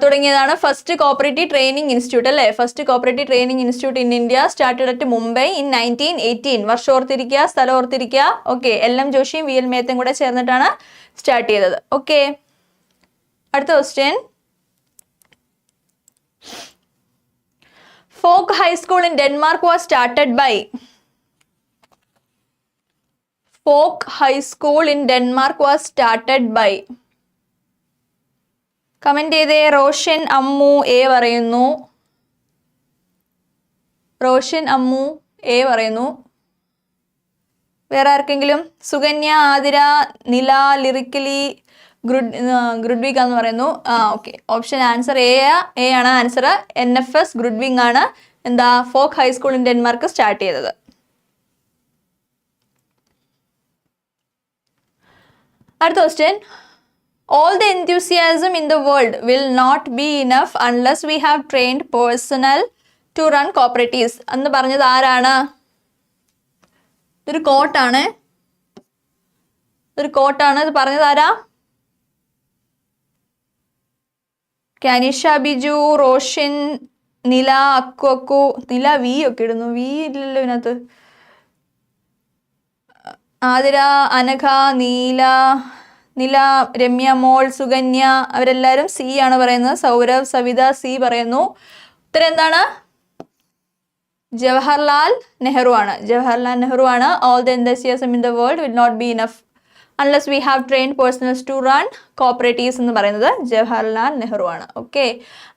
തുടങ്ങിയതാണ് ഫസ്റ്റ് കോപ്പറേറ്റീവ് ട്രെയിനിങ് ഇൻസ്റ്റിറ്റ്യൂട്ട് അല്ലേ? First cooperative training institute in India started at Mumbai in 1918. വർഷം ഓർത്തിരിക്കുക, സ്ഥലം ഓർത്തിരിക്കുക. ഓക്കെ, LM ജോഷിയും VL മേത്തയും കൂടെ ചേർന്നിട്ടാണ് സ്റ്റാർട്ട് ചെയ്തത്. ഓക്കെ, അടുത്ത question. Folk High School in Denmark was started by. Folk High School in Denmark was started by. Comment ചെയ്തേ. Roshan, Ammu, A പറയുന്നു. റോഷൻ, അമ്മു, A പറയുന്നു. വേറെ ആർക്കെങ്കിലും? സുകന്യ, ആതിര, നില, ലിറിക്കലി, ഗ്രുഡ്വിഗ് എന്ന് പറയുന്നു. ഓക്കെ, ഓപ്ഷൻ ആൻസർ എ ആണ് ആൻസർ. NFS ഗ്രുഡ്വിങ് ആണ് എന്താ folk high school in Denmark start ചെയ്തത്. അടുത്ത question. All the enthusiasm in the world will not be enough unless we have trained personnel to run cooperatives. എന്ന് പറഞ്ഞത് ആരാണ്? ഇതൊരു കോട്ടാണ്. ഇത് പറഞ്ഞത് ആരാ? അനീഷ, ബിജു, റോഷൻ, നില, അക്കു. നില വി ഒക്കെ ഇടുന്നു. വി ഇല്ലല്ലോ ഇതിനകത്ത്. ആതിര, അനഘ, നില, രമ്യ മോൾ, സുകന്യ അവരെല്ലാവരും സി ആണ് പറയുന്നത്. സൗരവ്, സവിത സി പറയുന്നു. ഉത്തരം എന്താണ്? ജവഹർലാൽ നെഹ്റു ആണ്. All the enthusiasm in the world will not be enough unless we have trained personnel to run cooperatives എന്ന് പറയുന്നത് ജവഹർലാൽ നെഹ്റു ആണ്. ഓക്കെ,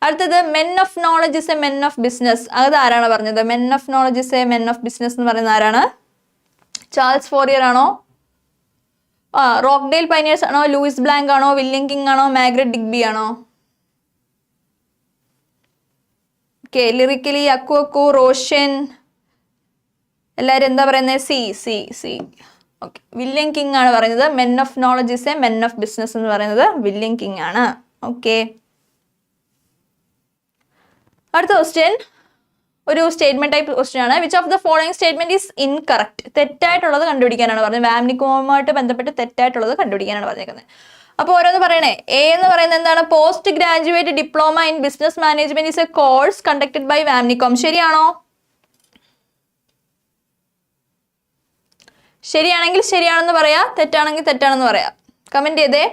അടുത്തത് men of knowledge is a men of business. അത് ആരാണ് പറഞ്ഞത്? men of knowledge is a men of business എന്ന് പറയുന്നത് ആരാണ്? ചാൾസ് ഫോറിയർ ആണോ? റോക്ക്ഡെയിൽ പൈനിയേഴ്സ് ആണോ? ലൂയിസ് ബ്ലാങ്ക് ആണോ? വില്യം കിങ് ആണോ? മാഗ്രറ്റ് ഡിഗ്ബി ആണോ? ഓക്കെ, ലിറിക്കലി, അക്കു, റോഷൻ എല്ലാവരും എന്താ പറയുന്നത്? സി. ഓക്കെ, വില്യം കിങ് ആണ് പറയുന്നത്. Men of knowledge is a men of business എന്ന് പറയുന്നത് വില്യം കിങ് ആണ്. ഓക്കെ, അടുത്ത ക്വസ്റ്റ്യൻ ഒരു സ്റ്റേറ്റ്മെന്റ് ടൈപ്പ് ക്വസ്റ്റ്യൻ ആണ്. Which of the following statement is incorrect? തെറ്റായിട്ടുള്ളത് കണ്ടുപിടിക്കാനാണ് പറഞ്ഞത്. വാംനിക്കോവുമായിട്ട് ബന്ധപ്പെട്ട് തെറ്റായിട്ടുള്ളത് കണ്ടുപിടിക്കാനാണ് പറഞ്ഞേക്കുന്നത്. അപ്പോൾ ഓരോന്ന് പറയണേ. എ എന്ന് പറയുന്നത് എന്താണ്? Post graduate diploma in business management is a course conducted by VAMNICOM. ശരിയാണോ? ശരിയാണെങ്കിൽ ശരിയാണെന്ന് പറയാ, തെറ്റാണെങ്കിൽ തെറ്റാണെന്ന് പറയാം. കമന്റ് ചെയ്തേ.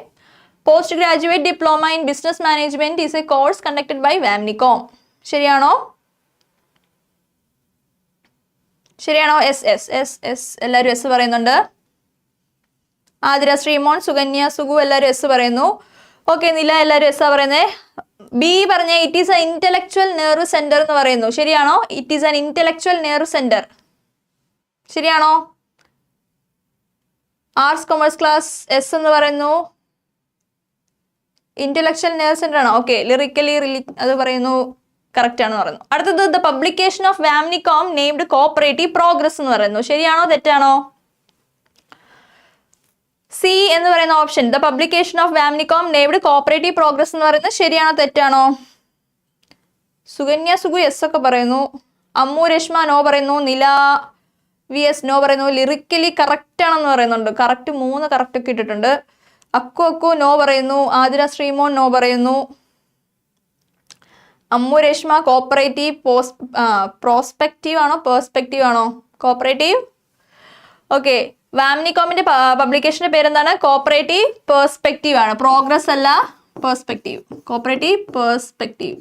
Post graduate diploma in business management is a course conducted by VAMNICOM. ശരിയാണോ? എസ് എല്ലാവരും എസ് പറയുന്നുണ്ട്. ആതിര, ശ്രീമോൻ, സുകന്യ, സുഗു എല്ലാവരും എസ് പറയുന്നു. ഓക്കെ, നില എല്ലാവരും എസ് പറയുന്നേ. ബി പറഞ്ഞ it is a intellectual nerve centre എന്ന് പറയുന്നു. ശരിയാണോ? It is an intellectual nerve centre. ശരിയാണോ? ആർട്സ് കൊമേഴ്സ് ക്ലാസ് എസ് എന്ന് പറയുന്നു. ഇന്റലക്ച്വൽ നെർവ് സെന്റർ ആണോ? ഓക്കെ, ലിറിക്കലി അത് പറയുന്നു കറക്റ്റ് ആണെന്ന് പറയുന്നു. അടുത്തത് the publication of VAMNICOM named cooperative progress എന്ന് പറയുന്നു. ശരിയാണോ തെറ്റാണോ? സി എന്ന് പറയുന്ന option the publication of VAMNICOM named cooperative progress എന്ന് പറയുന്നത് ശരിയാണോ തെറ്റാണോ? സുകന്യ, സുഗു എസ് ഒക്കെ പറയുന്നു. അമ്മു രശ്മ നോ പറയുന്നു. നില VS നോ പറയുന്നു. ലിറിക്കലി കറക്റ്റ് ആണെന്ന് പറയുന്നുണ്ട്. കറക്റ്റ് 3 കറക്റ്റ് ഒക്കെ ഇട്ടിട്ടുണ്ട്. അക്കു നോ പറയുന്നു. ആതിര, ശ്രീമോൻ നോ പറയുന്നു. അമ്മു രശ്മ കോപ്പറേറ്റീവ് പ്രോസ്പെക്റ്റീവ് ആണോ പേഴ്സ്പെക്റ്റീവ് ആണോ? കോപ്പറേറ്റീവ്. ഓക്കെ, വാംനിക്കോമിന്റെ പബ്ലിക്കേഷന്റെ പേരെന്താണ്? കോപ്പറേറ്റീവ് പേഴ്സ്പെക്റ്റീവ് ആണ്. പ്രോഗ്രസ് അല്ല, perspective. Cooperative perspective.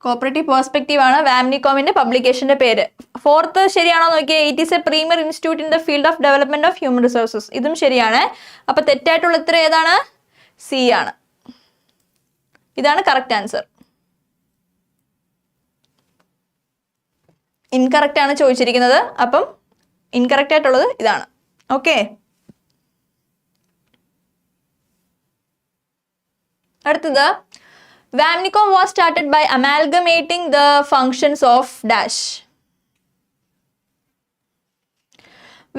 Cooperative perspective ആണ് വാംനികോമിന്റെ പബ്ലിക്കേഷന്റെ പേര്. ഫോർത്ത് ശരിയാണോ നോക്കിയേ. It is A premier institute in the field of development of human resources. ഇതും ശരിയാണ്. അപ്പൊ തെറ്റായിട്ടുള്ള ഉത്തരം ഏതാണ്? സി ആണ്. ഇതാണ് കറക്റ്റ് ആൻസർ. ഇൻകറക്റ്റ് ആണ് ചോദിച്ചിരിക്കുന്നത്. അപ്പം ഇൻകറക്റ്റ് ആയിട്ടുള്ളത് ഇതാണ്. ഓക്കെ, അടുത്തത് VAMNICOM was started by amalgamating the functions of dash.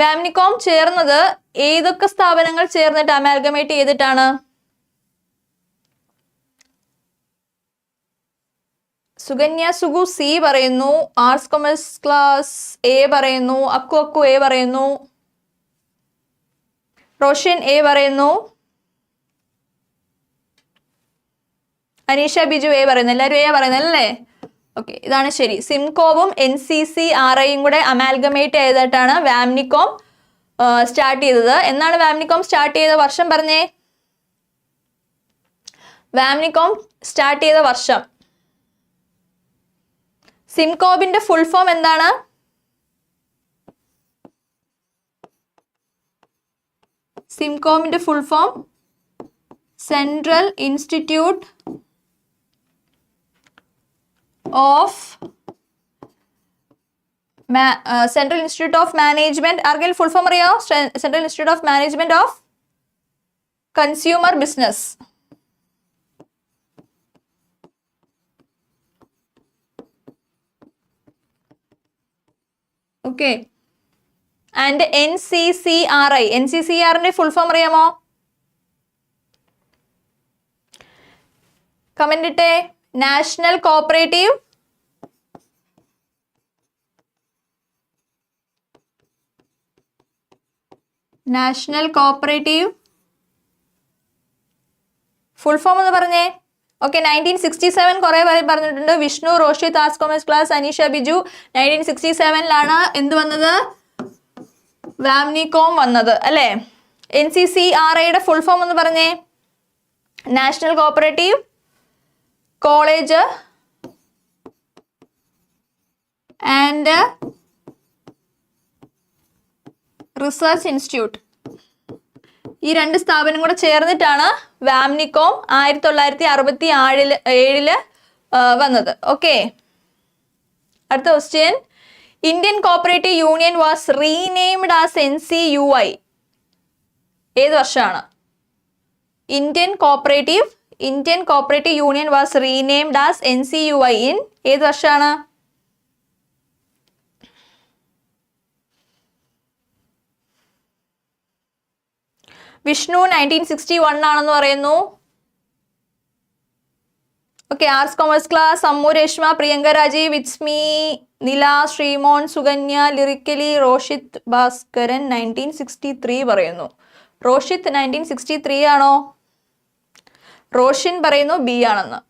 VAMNICOM ചേർന്നത് ഏതൊക്കെ സ്ഥാപനങ്ങൾ ചേർന്നിട്ട് അമാൽഗമേറ്റ് ചെയ്തിട്ടാണ്? സുകന്യ സുഗു സി പറയുന്നു, ആർട്സ് കൊമേഴ്സ് ക്ലാസ് എ പറയുന്നു, അക്കു എ പറയുന്നു, റോഷൻ എ പറയുന്നു, അനീഷ ബിജു എ പറയുന്നു. എല്ലാവരും എ പറയുന്നത് അല്ലേ? ഓക്കെ, ഇതാണ് ശരി. സിംകോവും NCCRIയും കൂടെ അമാൽഗമേറ്റ് ചെയ്തിട്ടാണ് വാംനികോം സ്റ്റാർട്ട് ചെയ്തത്. എന്നാണ് വാംനികോം സ്റ്റാർട്ട് ചെയ്ത വർഷം പറഞ്ഞേ? വാംനികോം സ്റ്റാർട്ട് ചെയ്ത വർഷം. സിംകോബിന്റെ ഫുൾ ഫോം എന്താണ്? സിംകോമിന്റെ full form central institute of management. ആർക്കെങ്കിലും ഫുൾ ഫോം അറിയോ? Central institute of management of consumer business. Okay, and NCCRI. NCCRന്റെ ഫുൾ ഫോം അറിയാമോ? കമന്റ് ഇട്ടേ. നാഷണൽ കോപ്പറേറ്റീവ് ഫുൾ ഫോം എന്ന് പറഞ്ഞേ. ഓക്കെ, 1967 കുറെ പേര് പറഞ്ഞിട്ടുണ്ട്. Vishnu, Roshith, arts commerce class, Aneesha Biju. 1967 എന്ത് വന്നത്? വാംനികോം വന്നത് അല്ലേ? NCCRIയുടെ ഫുൾ ഫോം എന്ന് പറഞ്ഞേ. National cooperative college and research institute. ഈ രണ്ട് സ്ഥാപനം കൂടെ ചേർന്നിട്ടാണ് വാംനികോം 1967 വന്നത്. ഓക്കെ, അടുത്ത question. Indian cooperative union was renamed as NCUI. ഏത് വർഷമാണ്? Indian cooperative union was renamed as NCUI in ഏത് വർഷമാണ്? വിഷ്ണു 1961 ആണെന്ന് പറയുന്നു. Okay, arts commerce class Ammu, Reshma, Priyanka, Rajeev, വിറ്റ്സ്മി, നില, ശ്രീമോൻ, സുകന്യ, ലിറിക്കലി, റോഷിത്, ഭാസ്കരൻ 1963 പറയുന്നു. റോഷിത് 1963 ആണോ? റോഷിൻ പറയുന്നു ബി ആണെന്ന്.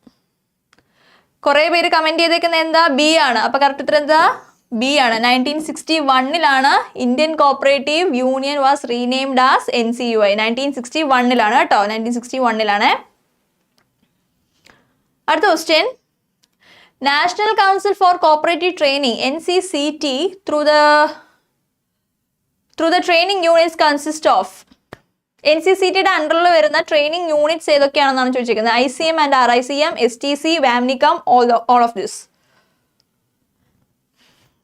കുറെ പേര് കമന്റ് ചെയ്തേക്കുന്നത് എന്താ? ബി ആണ്. അപ്പൊ കറക്റ്റ് ഉത്തരം എന്താ? ബി ആണ്. 1961 Indian cooperative union was renamed as NCUI. 1961 കേട്ടോ, 1961. അടുത്ത question. National council for cooperative training NCCT through the training units consist of. NCCTയുടെ അണ്ടറിൽ വരുന്ന ട്രെയിനിങ് യൂണിറ്റ്സ് ഏതൊക്കെയാണെന്നാണ് ചോദിച്ചിരിക്കുന്നത്. ICM and RICM, STC, VAMNICOM, all of this.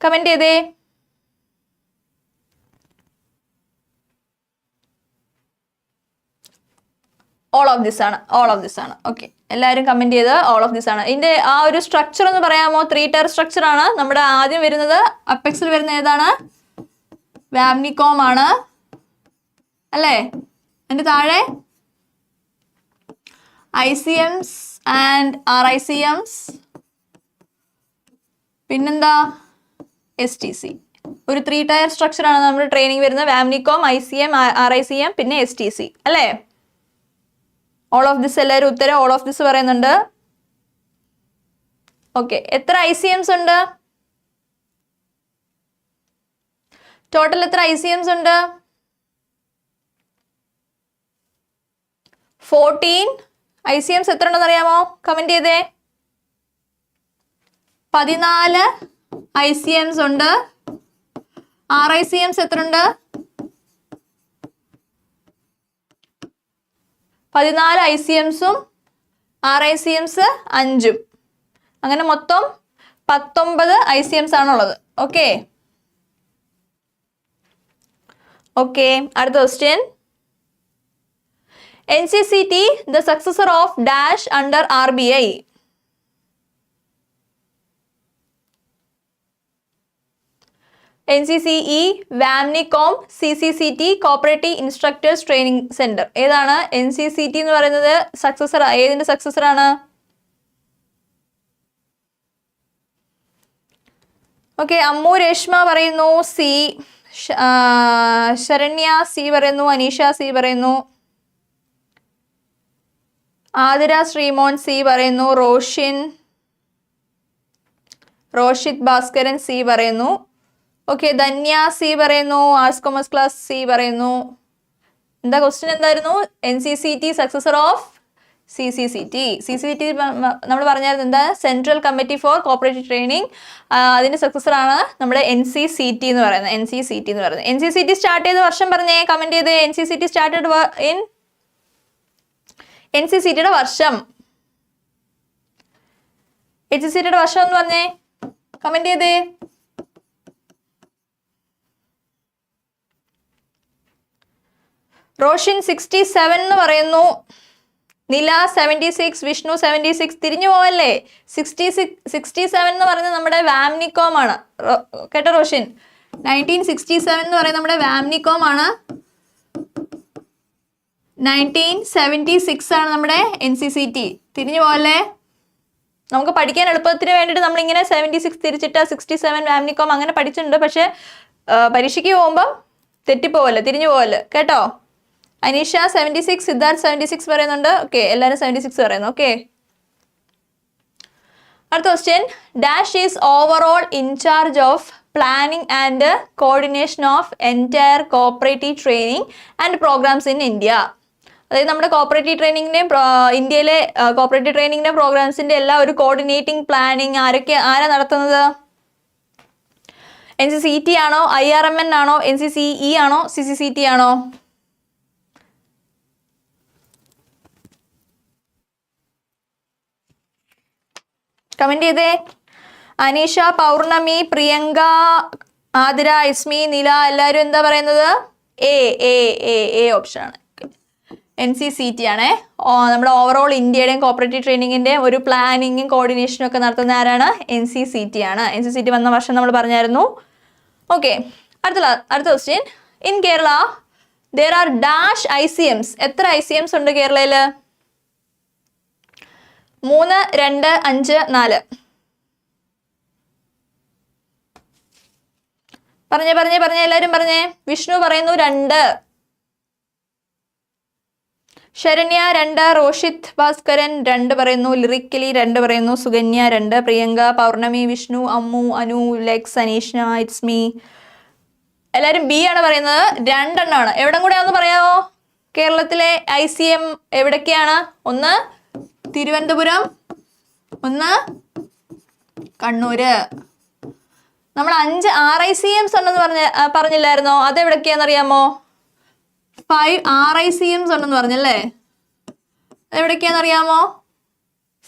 Comment ചെയ്തേ. all of this ആണ്. Okay, എല്ലാവരും കമന്റ് ചെയ്ത് all of this ആണ്. ഇതിന്റെ ആ ഒരു സ്ട്രക്ചർ ഒന്ന് പറയാമോ? 3 tier സ്ട്രക്ചർ ആണ്. നമ്മുടെ ആദ്യം വരുന്നത് അപ്പെക്സിൽ വരുന്ന ഏതാണ്? വാംനികോം ആണ് അല്ലേ? അതിന്റെ താഴെ ICMs ആൻഡ് RICMs, പിന്നെന്താ? STC. ഒരു 3 tier സ്ട്രക്ചർ ആണ് നമ്മുടെ ട്രെയിനിങ് വരുന്നത്. വാംനികോം, ICM, RICM, പിന്നെ STC അല്ലേ? all of this എല്ലാവരും ഉത്തരം all of this പറയുന്നുണ്ട്. ഓക്കെ, എത്ര ICMs ഉണ്ട്? ടോട്ടൽ എത്ര ICMs ഉണ്ട്? 14 ICMs എത്ര ഉണ്ടെന്ന് അറിയാമോ? കമന്റ് ചെയ്തേ. 14 ICMs ഉണ്ട്. RICMs എത്ര ഉണ്ട്? 14 ICMസും RICMs 5. അങ്ങനെ മൊത്തം 19 ICMs ആണുള്ളത്. Okay okay. അടുത്ത question. NCCT the successor of dash under RBI. NCCE, VAMNICOM, CCCT, Cooperative Instructors Training Center. ഏതാണ് NCCT എന്ന് പറയുന്നത്? സക്സസർ. ഏതിന്റെ സക്സസർ ആണ്? ഓക്കെ. അമ്മു രേഷ്മ പറയുന്നു സി. ശരണ്യ സി പറയുന്നു. അനീഷ സി പറയുന്നു. ആതിര ശ്രീമോൻ സി പറയുന്നു. റോഷിത് ഭാസ്കരൻ സി പറയുന്നു. ഓക്കെ. ധന്യ സി പറയുന്നു. ആർട്സ് കൊമേഴ്സ് ക്ലാസ് സി പറയുന്നു. എന്താ ക്വസ്റ്റ്യൻ എന്തായിരുന്നു? NCCT successor of CCCT. CCCT നമ്മൾ പറഞ്ഞായിരുന്നു എന്താ? Central committee for cooperative training. അതിന്റെ സക്സസർ ആണ് നമ്മുടെ NCCT എന്ന് പറയുന്നത്. NCCT സ്റ്റാർട്ട് ചെയ്ത വർഷം പറഞ്ഞേ, കമന്റ് ചെയ്തേ. NCCT സ്റ്റാർട്ടഡ് ഇൻ NCCTയുടെ വർഷം. NCCTയുടെ വർഷം എന്ന് പറഞ്ഞേ, കമന്റ് ചെയ്തേ. റോഷൻ 67 എന്ന് പറയുന്നു. നില 76, വിഷ്ണു 76. തിരിഞ്ഞു പോവല്ലേ? 67 എന്ന് പറയുന്നത് നമ്മുടെ വാംനികോം ആണ് കേട്ടോ റോഷൻ. 1967 എന്ന് പറയുന്നത് നമ്മുടെ വാംനികോം ആണ്. 1976 ആണ് നമ്മുടെ NCCT. തിരിഞ്ഞു പോവല്ലേ? നമുക്ക് പഠിക്കാൻ എളുപ്പത്തിന് വേണ്ടിയിട്ട് നമ്മളിങ്ങനെ 76 തിരിച്ചിട്ട് 67 വാംനികോം അങ്ങനെ പഠിച്ചിട്ടുണ്ട്. പക്ഷെ പരീക്ഷയ്ക്ക് പോകുമ്പം തെറ്റിപ്പോവല്ലേ, തിരിഞ്ഞു പോവല്ലേ കേട്ടോ. അനീഷ 76, സിദ്ധാർത്ഥ് 76 പറയുന്നുണ്ട്. ഓക്കെ, എല്ലാവരും 76 പറയുന്നു. ഓക്കെ. അടുത്ത question. Dash is overall incharge of planning and coordination of entire cooperative training and programs in India. അതായത് നമ്മുടെ കോപ്പറേറ്റീവ് ട്രെയിനിങ്ങിൻ്റെയും ഇന്ത്യയിലെ കോപ്പറേറ്റീവ് ട്രെയിനിങ്ങിൻ്റെ പ്രോഗ്രാംസിൻ്റെ എല്ലാം ഒരു കോർഡിനേറ്റിംഗ് പ്ലാനിങ് ആരാ നടത്തുന്നത്? NCCT ആണോ? IRMN ആണോ? NCCE ആണോ? CCCT ആണോ? കമന്റ് ചെയ്തേ. അനീഷ, പൗർണമി, പ്രിയങ്ക, ആതിര, ഇസ്മി, നില എല്ലാവരും എന്താ പറയുന്നത്? എ ഓപ്ഷൻ ആണ്. NCCT ആണേ. നമ്മുടെ ഓവറോൾ ഇന്ത്യയുടെയും കോപ്പറേറ്റീവ് ട്രെയിനിങ്ങിൻ്റെയും ഒരു പ്ലാനിങ്ങും കോർഡിനേഷനും ഒക്കെ നടത്തുന്ന ആരാണ്? NCCT ആണ്. NCCT വന്ന വർഷം നമ്മൾ പറഞ്ഞായിരുന്നു. ഓക്കെ. അടുത്ത question. In Kerala there are dash ICMs. എത്ര ICMs ഉണ്ട് കേരളയിൽ? 3, 2, 5, 4. പറഞ്ഞേ എല്ലാവരും പറഞ്ഞേ. വിഷ്ണു പറയുന്നു 2. ശരണ്യ 2, റോഷിത് ഭാസ്കരൻ 2 പറയുന്നു. ലിറിക്കലി 2 പറയുന്നു. സുകന്യ 2, പ്രിയങ്ക, പൗർണമി, വിഷ്ണു, അമ്മു, അനു, ലെക്സ്, അനീഷ, ഇറ്റ്സ്മി. എല്ലാവരും B ആണ് പറയുന്നത്. 2 എണ്ണമാണ്. എവിടെ കൂടെയാണെന്ന് പറയാമോ? കേരളത്തിലെ ICM എവിടൊക്കെയാണ്? 1 തിരുവനന്തപുരം, 1 കണ്ണൂര്. നമ്മൾ 5 RICMs ഉണ്ടെന്ന് പറഞ്ഞില്ലായിരുന്നോ? അതെവിടൊക്കെയാണെന്നറിയാമോ? 5 RICMs ഉണ്ടെന്ന് പറഞ്ഞല്ലേ? എവിടൊക്കെയാണെന്നറിയാമോ?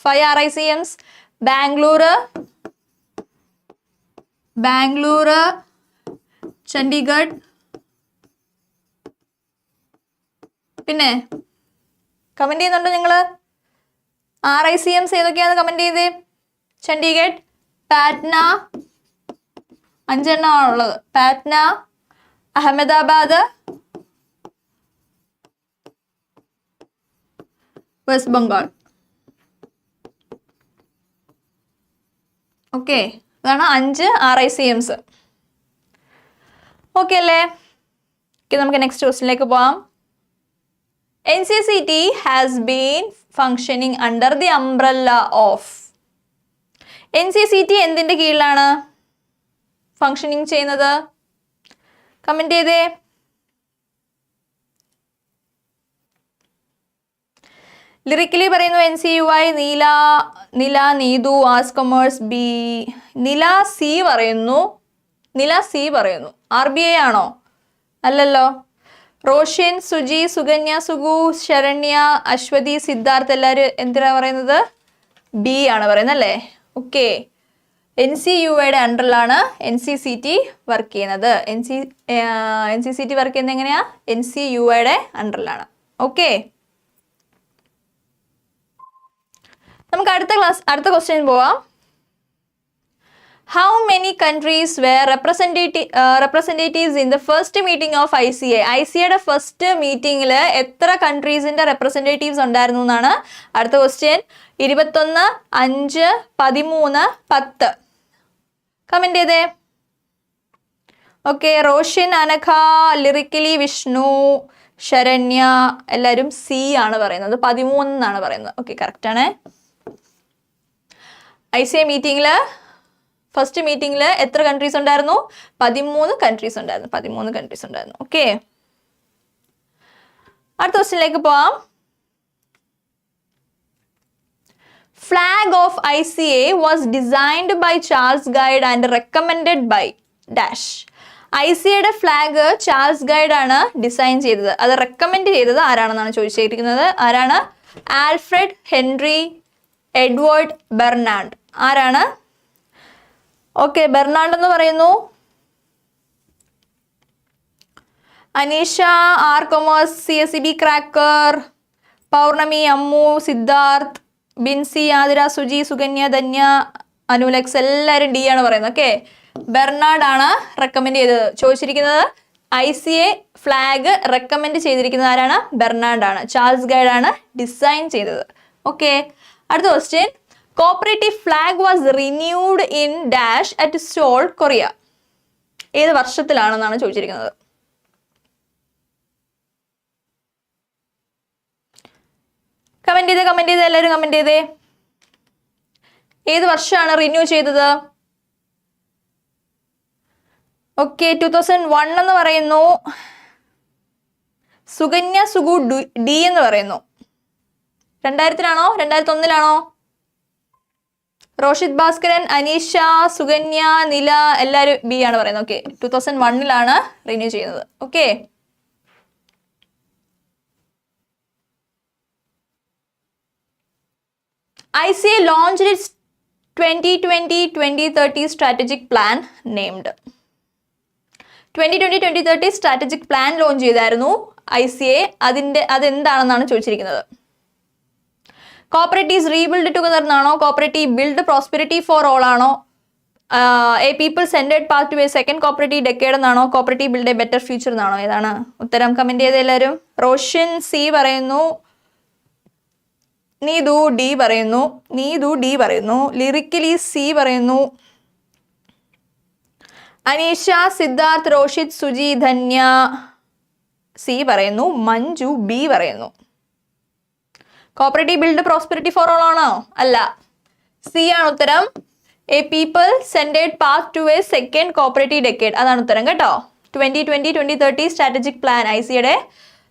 5 RICMs. ബാംഗ്ലൂർ, ചണ്ഡീഗഡ്, പിന്നെ കമന്റ് ചെയ്യുന്നുണ്ടോ നിങ്ങള്? RICMs ഏതൊക്കെയാന്ന് കമന്റ് ചെയ്തേ. ചണ്ഡീഗഡ്, പാറ്റ്ന, 5 എണ്ണമാണുള്ളത്. പാറ്റ്ന, അഹമ്മദാബാദ്, വെസ്റ്റ് ബംഗാൾ. ഓക്കെ, അതാണ് 5 RICMs. ഓക്കെ അല്ലേ? നമുക്ക് നെക്സ്റ്റ് ക്വസ്റ്റ്യനിലേക്ക് പോവാം. NCCT has been functioning under the umbrella of. NCCT എന്തിന്റെ കീഴിലാണ് ഫങ്ഷനിങ് ചെയ്യുന്നത്? കമന്റ് ചെയ്തേ. ലിറിക്കലി പറയുന്നു NCUI, നില നീതു, ആസ് കൊമേഴ്സ് ബി. നില സി പറയുന്നു. RBI ആണോ? അല്ലല്ലോ. റോഷൻ, സുജി, സുകന്യ, സുഗു, ശരണ്യ, അശ്വതി, സിദ്ധാർത്ഥ് എല്ലാവരും എന്തിനാ പറയുന്നത്? ബി ആണ് പറയുന്നത് അല്ലേ? ഓക്കെ. NCUIയുടെ അണ്ടറിലാണ് NCCT വർക്ക് ചെയ്യുന്നത്. NCCT വർക്ക് ചെയ്യുന്നത് എങ്ങനെയാ? NCUIയുടെ അണ്ടറിലാണ്. ഓക്കെ. നമുക്ക് അടുത്ത ക്വസ്റ്റ്യൻ പോവാം. How many countries were representatives in the first meeting of ICA? ICAയുടെ ഫസ്റ്റ് മീറ്റിംഗിൽ എത്ര കൺട്രീസിന്റെ റെപ്രസെന്റേറ്റീവ്സ് ഉണ്ടായിരുന്നു എന്നാണ് അടുത്ത ക്വസ്റ്റ്യൻ. 21, 5, 13, 10. കമന്റ് ചെയ്തേ. ഓക്കെ. റോഷൻ, അനഘ, ലിറിക്കലി, വിഷ്ണു, ശരണ്യ എല്ലാവരും സി ആണ് പറയുന്നത്. 13 എന്നാണ് പറയുന്നത്. ഓക്കെ, കറക്റ്റ് ആണ്. ICA മീറ്റിംഗില് ഫസ്റ്റ് മീറ്റിംഗിൽ എത്ര കൺട്രീസ് ഉണ്ടായിരുന്നു? 13 കൺട്രീസ് ഉണ്ടായിരുന്നു. ഓക്കെ. അടുത്ത ക്വസ്റ്റ്യനിലേക്ക് പോവാം. Flag of ICA was designed by Charles Gide and recommended by dash. ICAയുടെ ഫ്ലാഗ് ചാൾസ് ഗൈഡ് ആണ് ഡിസൈൻ ചെയ്തത്. അത് റെക്കമെൻഡ് ചെയ്തത് ആരാണെന്നാണ് ചോദിച്ചിരിക്കുന്നത്. ആരാണ്? Alfred Henry Edward Bernard. ആരാണ്? ഓക്കെ, ബെർനാഡ് എന്ന് പറയുന്നു. അനീഷ, ആർ commerce, CSEB cracker, Pournami, Ammu, Siddharth, Binsy, Athira, Suji, Sukanya, Dhanya, അനുലക്സ് എല്ലാവരും ഡി ആണ് പറയുന്നത്. ഓക്കെ, ബെർനാഡ് ആണ് റെക്കമെൻഡ് ചെയ്തത്. ചോദിച്ചിരിക്കുന്നത് ICA ഫ്ലാഗ് റെക്കമെൻഡ് ചെയ്തിരിക്കുന്നത് ആരാണ്? ബെർനാഡ് ആണ്. ചാൾസ് ഗൈഡ് ആണ് ഡിസൈൻ ചെയ്തത്. ഓക്കെ. അടുത്ത question. Cooperative flag was renewed in dash at Seoul, Korea. ഏത് വർഷത്തിലാണെന്നാണ് ചോദിച്ചിരിക്കുന്നത്. കമന്റ് ചെയ്തേ എല്ലാവരും കമന്റ് ചെയ്തേ. ഏത് വർഷമാണ് റിന്യൂ ചെയ്തത്? ഓക്കെ, 2001 എന്ന് പറയുന്നു. സുകന്യ, സുഗു ഡി എന്ന് പറയുന്നു. 2000-ലാണോ 2001-ലാണോ? റോഷിത് ഭാസ്കരൻ, അനീഷ, സുകന്യ, നില എല്ലാവരും ബി ആണ് പറയുന്നത്. ഓക്കെ, 2001-ലാണ് റിന്യൂ ചെയ്യുന്നത്. Okay. ICA launched its 2020-2030 strategic plan named. 2020-2030 strategic plan launch ചെയ്തായിരുന്നു ICA. അതെന്താണെന്നാണ് ചോദിച്ചിരിക്കുന്നത്. കോപ്പറേറ്റീവ്സ് റീബിൽഡ് ടുഗദർ എന്നാണോ? Cooperative build prosperity for all ആണോ? A people centred path to a second cooperative decade എന്നാണോ? Cooperative build a better future എന്നാണോ? ഏതാണ് ഉത്തരം? Comment ചെയ്ത് എല്ലാവരും. റോഷൻ സി പറയുന്നു. നീതു ഡി പറയുന്നു. ലിറിക്കലി സി പറയുന്നു. അനീഷ, സിദ്ധാർത്ഥ്, റോഷിത്, സുജി, ധന്യ സി പറയുന്നു. മഞ്ജു ബി പറയുന്നു. Cooperative build prosperity for all ആണോ? അല്ല, സി ആണ് ഉത്തരം. A people centred path to a second cooperative decade അതാണ് ഉത്തരം കേട്ടോ. 2020-2030 സ്ട്രാറ്റജിക് പ്ലാൻ ICAയുടെ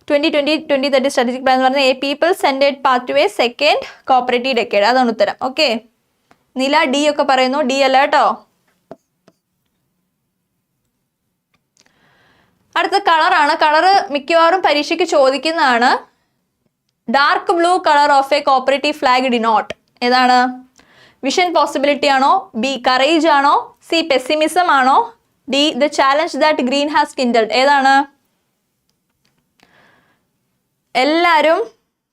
2020-2030 സ്ട്രാറ്റജിക് പ്ലാൻ എന്ന് പറഞ്ഞാൽ a people centred path to a second cooperative decade അതാണ് ഉത്തരം. ഓക്കെ. നില ഡി ഒക്കെ പറയുന്നു. ഡി അല്ല കേട്ടോ. അടുത്ത കളറാണ്. കളറ് മിക്കവാറും പരീക്ഷയ്ക്ക് ചോദിക്കുന്നതാണ്. Dark blue colour of a cooperative flag denote. ഏതാണ്? വിഷൻ പോസിബിലിറ്റി ആണോ? ബി കറേജ് ആണോ? സി പെസിമിസം ആണോ? D the challenge that green has kindled. ഏതാണ്? എല്ലാവരും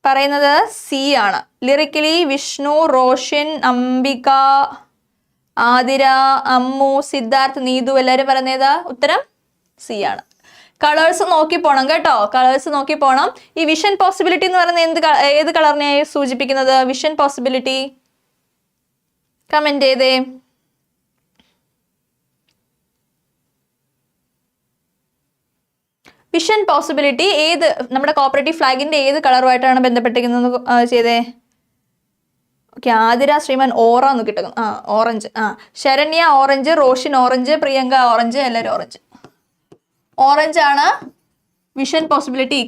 പറയുന്നത് സി ആണ്. ലിറിക്കലി വിഷ്ണു, റോഷൻ, അംബിക, ആതിര, അമ്മു, സിദ്ധാർത്ഥ്, നീതു എല്ലാവരും പറയുന്നത് ഉത്തരം സി ആണ്. കളേഴ്സ് നോക്കി പോണം കേട്ടോ. കളേഴ്സ് നോക്കി പോണം. ഈ വിഷൻ പോസിബിലിറ്റി എന്ന് പറയുന്നത് ഏത് കളറിനെ സൂചിപ്പിക്കുന്നത്? വിഷൻ പോസിബിലിറ്റി കമന്റ് ചെയ്തേ. വിഷൻ പോസിബിലിറ്റി ഏത് നമ്മുടെ കോപ്പറേറ്റീവ് ഫ്ലാഗിന്റെ ഏത് കളറുമായിട്ടാണ് ബന്ധപ്പെട്ടിരിക്കുന്നത് ചെയ്തേ? ഓക്കെ, ആതിര ശ്രീമാൻ ഓറാന്ന് കിട്ടുന്നു. Orange. Saranya orange, Roshin orange, Priyanka orange, എല്ലാവരും ഓറഞ്ച്. ഓറഞ്ച് ആണ് വിഷൻ പോസിബിലിറ്റി.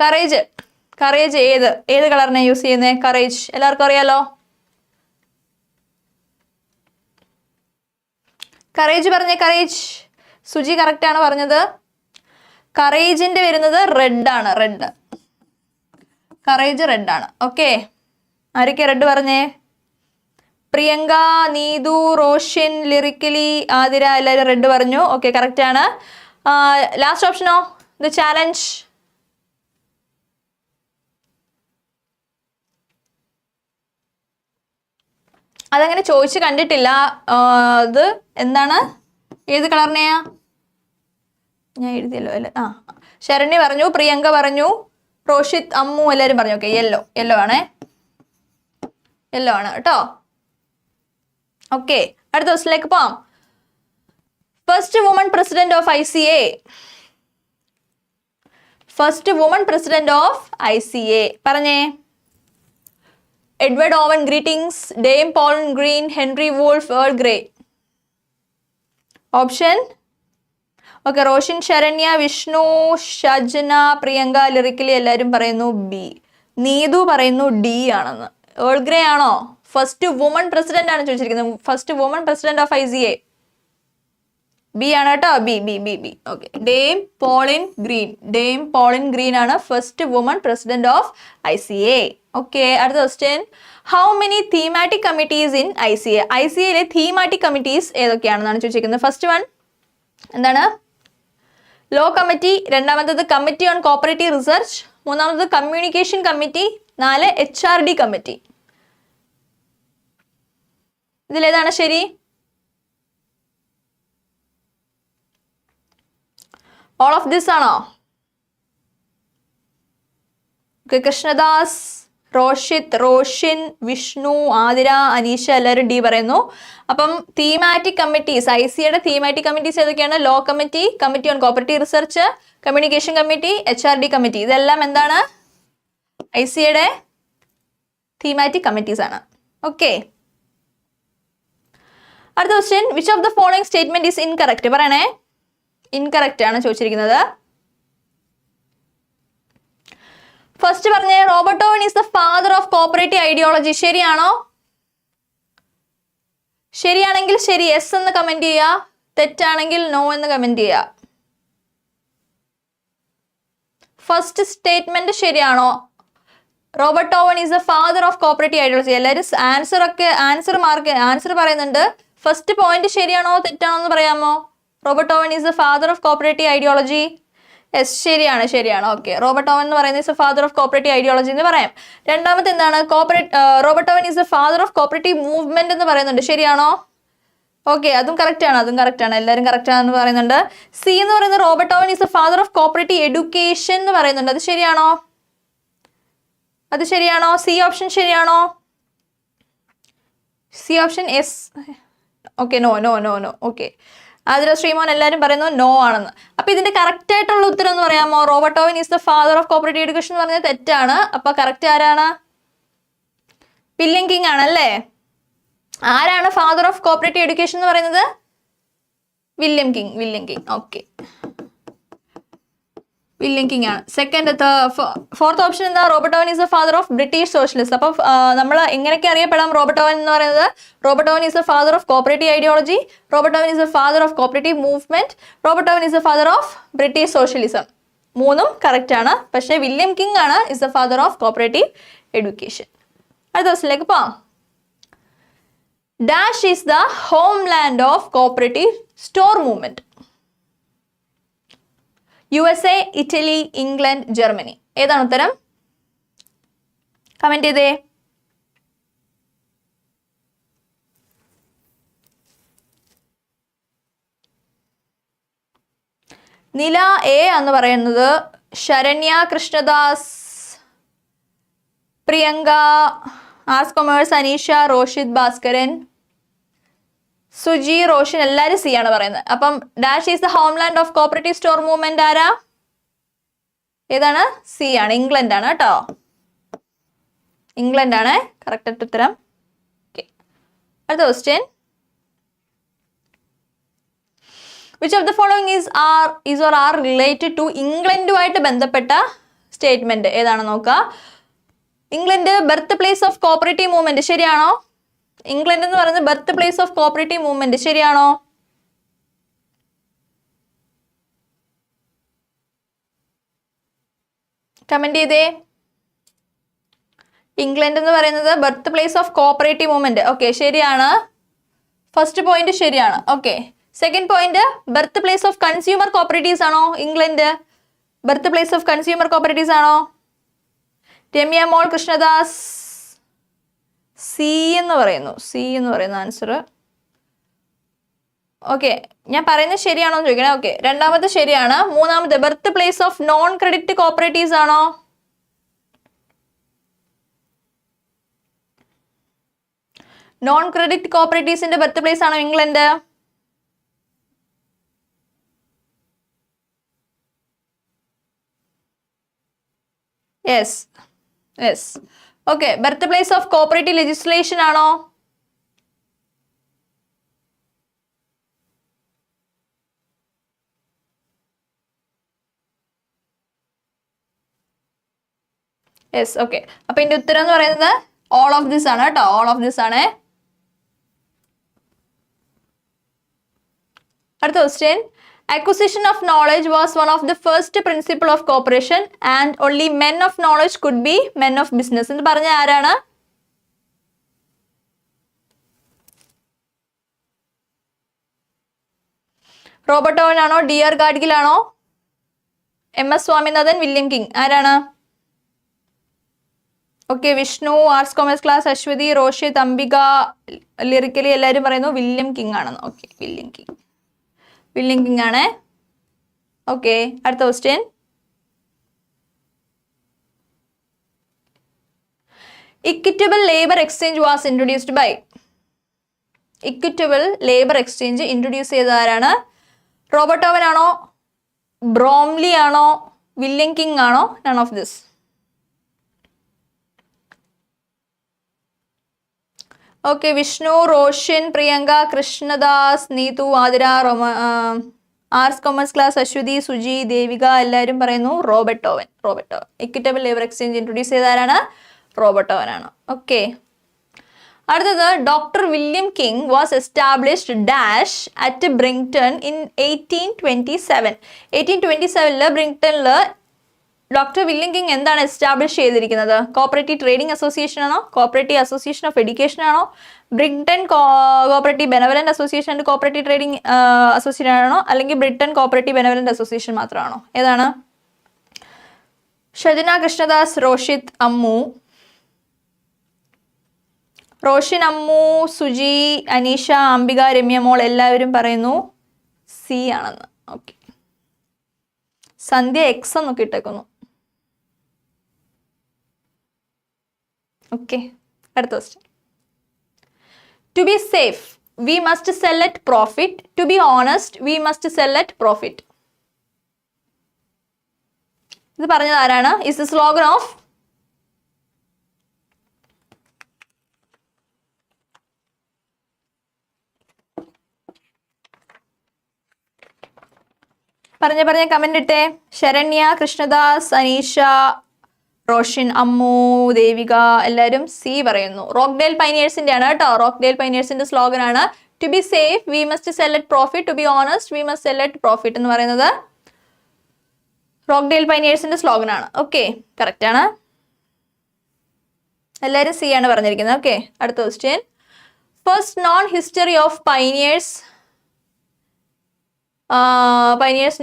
കറേജ് കറേജ് ഏത് കളറിനെ യൂസ് ചെയ്യുന്നത്? കറേജ് എല്ലാവർക്കും അറിയാലോ. കറേജ് പറഞ്ഞേ, കറേജ്. സുജി കറക്റ്റ് ആണ് പറഞ്ഞത്. കറേജിന്റെ വരുന്നത് റെഡ് ആണ്, റെഡ്. കറേജ് റെഡ് ആണ്. ഓക്കെ, ആരൊക്കെ റെഡ് പറഞ്ഞേ? പ്രിയങ്ക, നീതു, റോഷൻ, ലിറിക്കലി, ആതിര എല്ലാവരും റെഡ് പറഞ്ഞു. ഓക്കെ, കറക്റ്റ് ആണ്. ലാസ്റ്റ് ഓപ്ഷനോ? The challenge. അതങ്ങനെ ചോദിച്ച് കണ്ടിട്ടില്ല. ഇത് എന്താണ്, ഏത് കളറിനെയാ? ഞാൻ എഴുതിയല്ലോ അല്ലേ. ശരണ്യ പറഞ്ഞു, പ്രിയങ്ക പറഞ്ഞു, റോഷിത്, അമ്മു എല്ലാവരും പറഞ്ഞു. ഓക്കെ, യെല്ലോ ആണേ, യെല്ലോ ആണ് കേട്ടോ. ഓക്കെ, അടുത്ത ദിവസത്തിലേക്ക് പോവാം. First woman president of ICA. First woman president of ICA പറഞ്ഞേ. Edward Owen Greening, Dame Pauline Green, Henry Wolff, Earl Grey. Option. Okay, Roshan, Saranya, Vishnu, Shajana, Priyanka, lyrically എല്ലാവരും പറയുന്നു ബി. നീതു പറയുന്നു ഡി ആണെന്ന്. ഏൾ ഗ്രേ ആണോ? ഫസ്റ്റ് വുമൺ പ്രസിഡന്റ് ആണ് ചോദിച്ചിരിക്കുന്നത്. First woman president of ICA B ആണ് കേട്ടോ. B. Okay, Dame Pauline Green ആണ് first woman president of ICA. Okay, അടുത്ത question. How many thematic committees in ICA? ICAയിലെ തീമാറ്റിക് കമ്മിറ്റീസ് ഏതൊക്കെയാണെന്നാണ് ചോദിച്ചിരിക്കുന്നത്. ഫസ്റ്റ് വൺ എന്താണ്? Law committee. രണ്ടാമത്തത് കമ്മിറ്റി ഓൺ കോപ്പറേറ്റീവ് റിസർച്ച്. മൂന്നാമത്തത് കമ്മ്യൂണിക്കേഷൻ കമ്മിറ്റി. 4 HRD committee. ഇതിലേതാണ് ശരി? ഓൾ ഓഫ് ദിസ് ആണോ? കൃഷ്ണദാസ്, റോഷിത്, റോഷിൻ, വിഷ്ണു, ആതിര, അനീഷ എല്ലാവരും ഡി പറയുന്നു. അപ്പം തീമാറ്റിക് കമ്മിറ്റീസ്, ICAയുടെ തീമാറ്റിക് കമ്മിറ്റീസ് ഏതൊക്കെയാണ്? Law committee, committee on cooperative research, communication committee, HRD committee. ഇതെല്ലാം എന്താണ്? ICAയുടെ തീമാറ്റിക് കമ്മിറ്റീസ് ആണ്. ഓക്കെ, അടുത്ത question. Which of the following statement is incorrect? പറയണേ. ഇൻകറക്റ്റ് ആണ് ചോദിച്ചിരിക്കുന്നത്. ഫസ്റ്റ് പറഞ്ഞേ, Robert Owen is the father of cooperative ideology. ശരിയാണോ? ശരിയാണെങ്കിൽ ശരി യെസ് എന്ന് കമന്റ് ചെയ്യുക. തെറ്റാണെങ്കിൽ നോ എന്ന് കമന്റ് ചെയ്യുക. ഫസ്റ്റ് സ്റ്റേറ്റ്മെന്റ് ശരിയാണോ? Robert Owen is the father of cooperative ideology. എല്ലാവരും ആൻസർ പറയുന്നുണ്ട്. ഫസ്റ്റ് പോയിന്റ് ശരിയാണോ തെറ്റാണോ എന്ന് പറയാമോ? Robert Owen is the father of cooperative ideology. Yes, ശരിയാണ്. ഓക്കെ, റോബർട്ട് ഓവൻ എന്ന് പറയുന്നത് is father of cooperative ideology എന്ന് പറയാം. രണ്ടാമത്തെ എന്താണ്? Robert Owen is the father of cooperative movement എന്ന് പറയുന്നുണ്ട്. ശരിയാണോ? ഓക്കെ, അതും കറക്റ്റ് ആണ്. എല്ലാവരും കറക്റ്റ് ആണെന്ന് പറയുന്നുണ്ട്. സി എന്ന് പറയുന്നത് Robert Owen is the father of cooperative education എന്ന് പറയുന്നുണ്ട്. അത് ശരിയാണോ? സി ഓപ്ഷൻ ശരിയാണോ? C option yes. Okay, no. Okay, Athira, Sreemon എല്ലാവരും പറയുന്നു നോ ആണെന്ന്. അപ്പൊ ഇതിന്റെ കറക്റ്റ് ആയിട്ടുള്ള ഉത്തരം എന്ന് പറയാമോ? Robert Owen is the father of cooperative education എന്ന് പറഞ്ഞത് തെറ്റാണ്. അപ്പൊ കറക്റ്റ് ആരാണ്? വില്യം കിങ് ആണല്ലേ. ആരാണ് ഫാദർ ഓഫ് കോപ്പറേറ്റീവ് എഡ്യൂക്കേഷൻ എന്ന് പറയുന്നത്? William king. Okay, William King ആണ്. ഫോർത്ത് ഓപ്ഷൻ എന്താ? Robert Owen is the father of British socialist. അപ്പൊ നമ്മൾ എങ്ങനെയൊക്കെ അറിയപ്പെടാം റോബർട്ട് ഓവൻ എന്ന് പറയുന്നത്? Robert Owen is the father of cooperative ideology, Robert Owen is the father of cooperative movement, Robert Owen is the father of British socialism. മൂന്നും correct ആണ്. പക്ഷേ William King ആണ് is the father of cooperative education. അടുത്ത ദിവസത്തിലേക്ക് പോവാം. Dash is the home land of cooperative store movement. USA, Italy, England, Germany. ഏതാണ് ഉത്തരം? Comment ചെയ്തേ. നില എ എന്ന് പറയുന്നത് ശരണ്യ, കൃഷ്ണദാസ്, പ്രിയങ്ക, ആർട്സ് കൊമേഴ്സ്, അനീഷ, റോഷിത്, ഭാസ്കരൻ, സുജി, റോഷൻ എല്ലാവരും സി ആണ് പറയുന്നത്. അപ്പം dash is the homeland of cooperative store movement ആരാ? ഏതാണ്? സി ആണ്. ഇംഗ്ലണ്ട് ആണ് കേട്ടോ. ഇംഗ്ലണ്ട് ആണ് കറക്റ്റ് ആയിട്ട് ഉത്തരം. അടുത്ത question. Which of the following is or are related to ഇംഗ്ലണ്ടുമായിട്ട് ബന്ധപ്പെട്ട സ്റ്റേറ്റ്മെന്റ് ഏതാണ് നോക്കുക. England birth place of cooperative movement ശരിയാണോ? ഇംഗ്ലണ്ട് എന്ന് പറയുന്നത് birth place of cooperative movement ശരിയാണോ? കമന്റ് ചെയ്തേ. ഇംഗ്ലണ്ട് എന്ന് പറയുന്നത് birth place of cooperative movement. Okay, ശരിയാണ്. ഫസ്റ്റ് പോയിന്റ് ശരിയാണ്. Okay, second point birth place of consumer cooperatives ആണോ England? Birth place of consumer cooperatives ആണോ? രമ്യ മോൾ കൃഷ്ണദാസ് സി എന്ന് പറയുന്നു ആൻസർ. ഓക്കെ, ഞാൻ പറയുന്നത് ശരിയാണോ എന്ന് ചോദിക്കണേ. ഓക്കെ, രണ്ടാമത് ശരിയാണ്. മൂന്നാമത് birth place of non credit cooperatives ആണോ? നോൺ ക്രെഡിറ്റ് കോപ്പറേറ്റീവ്സിന്റെ ബർത്ത് പ്ലേസ് ആണോ England? Yes. Okay, birth place of cooperative legislation ആണോ? യെസ്. ഓക്കെ, അപ്പൊ ഇതിന്റെ ഉത്തരം എന്ന് പറയുന്നത് ഓൾ ഓഫ് ദിസ് ആണ് കേട്ടോ. ഓൾ ഓഫ് ദിസ് ആണ്. അടുത്ത question. Acquisition of knowledge was one of the first principle of cooperation and only men of knowledge could be men of business എന്ന് പറഞ്ഞ ആരാണ്? റോബർട്ട് ഓവൻ ആണോ? ഡി.ആർ. ഗാഡ്ഗിൽ ആണോ? M S. Swaminathan? William King? ആരാണ്? Okay, Vishnu arts commerce class, Aswathy, Roshith, Ambika, lyrically എല്ലാവരും പറയുന്നു William King ആണെന്ന്. Okay, William King ആണ്. ഓക്കെ, അടുത്ത question. Equitable labour exchange was introduced by. Equitable labour exchange introduce ചെയ്ത ആരാണ്? റോബർട്ട് ഓവൻ ആണോ? ബ്രോംലി ആണോ? വില്യം കിങ് ആണോ? None of this. Okay, Vishnu, Roshan, Priyanka, Krishnadas, Neethu, Athira, arts commerce class, Aswathy, Suji, Devika എല്ലാവരും പറയുന്നു Robert oven. Equitable labour exchange introduce ചെയ്ത ആരാണ്? റോബർട്ട് ഓവൻ ആണ്. ഓക്കെ, അടുത്തത് doctor William King was established dash at Brighton in 1827. 1827 ബ്രിങ്ടണിൽ ഡോക്ടർ വില്യം കിങ് എന്താണ് എസ്റ്റാബ്ലിഷ് ചെയ്തിരിക്കുന്നത്? കോപ്പറേറ്റീവ് ട്രേഡിംഗ് അസോസിയേഷൻ ആണോ? കോപ്പറേറ്റീവ് അസോസിയേഷൻ ഓഫ് എഡ്യൂക്കേഷൻ ആണോ? Britain cooperative benevolent association and cooperative trading association ആണോ? അല്ലെങ്കിൽ Britain cooperative benevolent association മാത്രമാണോ? ഏതാണ്? ഷജന, കൃഷ്ണദാസ്, റോഷിത്, അമ്മു. റോഷിൻ, അമ്മു, സുജി, അനീഷ, അംബിക, രമ്യ മോൾ എല്ലാവരും പറയുന്നു സി ആണെന്ന്. ഓക്കെ, സന്ധ്യ എക്സ് എന്നൊക്കെ ഇട്ടേക്കുന്നു. ഓക്കെ, അടുത്ത question. To be safe we must sell at profit. To be honest we must sell at profit. ഇത് പറഞ്ഞത് ആരാണ്? ഇസ് ദ സ്ലോഗൻ ഓഫ് പറഞ്ഞ കമന്റ് ഇട്ടേ. ശരണ്യ, കൃഷ്ണദാസ്, അനീഷ, റോഷൻ, അമ്മു, ദേവിക എല്ലാവരും സി പറയുന്നു. റോക്ക്ഡെയിൽ പൈനിയേഴ്സിന്റെ ആണ് കേട്ടോ. റോക്ക്ഡെയിൽ പൈനിയേഴ്സിന്റെ സ്ലോഗൻ ആണ് to be safe we must sell at profit. To be honest we must sell at profit എന്ന് പറയുന്നത് റോക്ക്ഡെയിൽ പൈനിയേഴ്സിന്റെ സ്ലോഗൻ ആണ്. ഓക്കെ, കറക്റ്റ് ആണ്. എല്ലാവരും സി ആണ് പറഞ്ഞിരിക്കുന്നത്. ഓക്കെ, അടുത്ത question. First known history of pioneers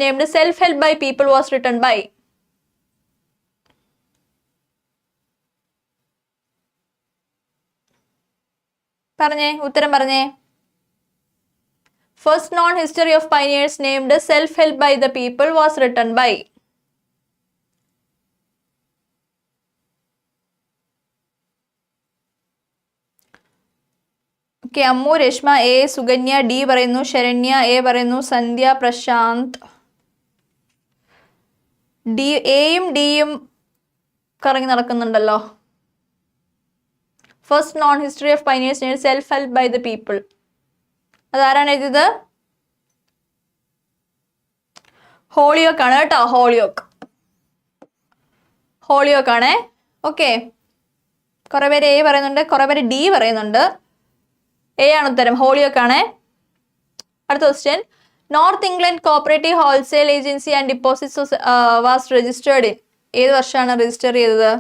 named self-help by people was written by. ഉത്തരം പറഞ്ഞേ. First known history of pioneers named self-help by the people was written by. Okay, Ammu, Reshma A, Sukanya D പറയുന്നു, Saranya A പറയുന്നു, സന്ധ്യ, Prashant D. എയും ഡിയും കറങ്ങി നടക്കുന്നുണ്ടല്ലോ. First known history of pioneers self help by the people. അതാരാണ് എഴുതിയത്? ഹോളിയോക്ക് ആണ് കേട്ടോ. ഹോളിയോക്ക്. ഹോളിയോക്ക് ആണേ. ഓക്കെ, കുറെ പേര് എ പറയുന്നുണ്ട്, കുറെ പേര് ഡി പറയുന്നുണ്ട്. എ ആണ് ഉത്തരം, ഹോളിയോക്ക് ആണേ. അടുത്ത question, north England cooperative wholesale agency and deposits was registered in, ഏത് വർഷമാണ് രജിസ്റ്റർ ചെയ്തത്?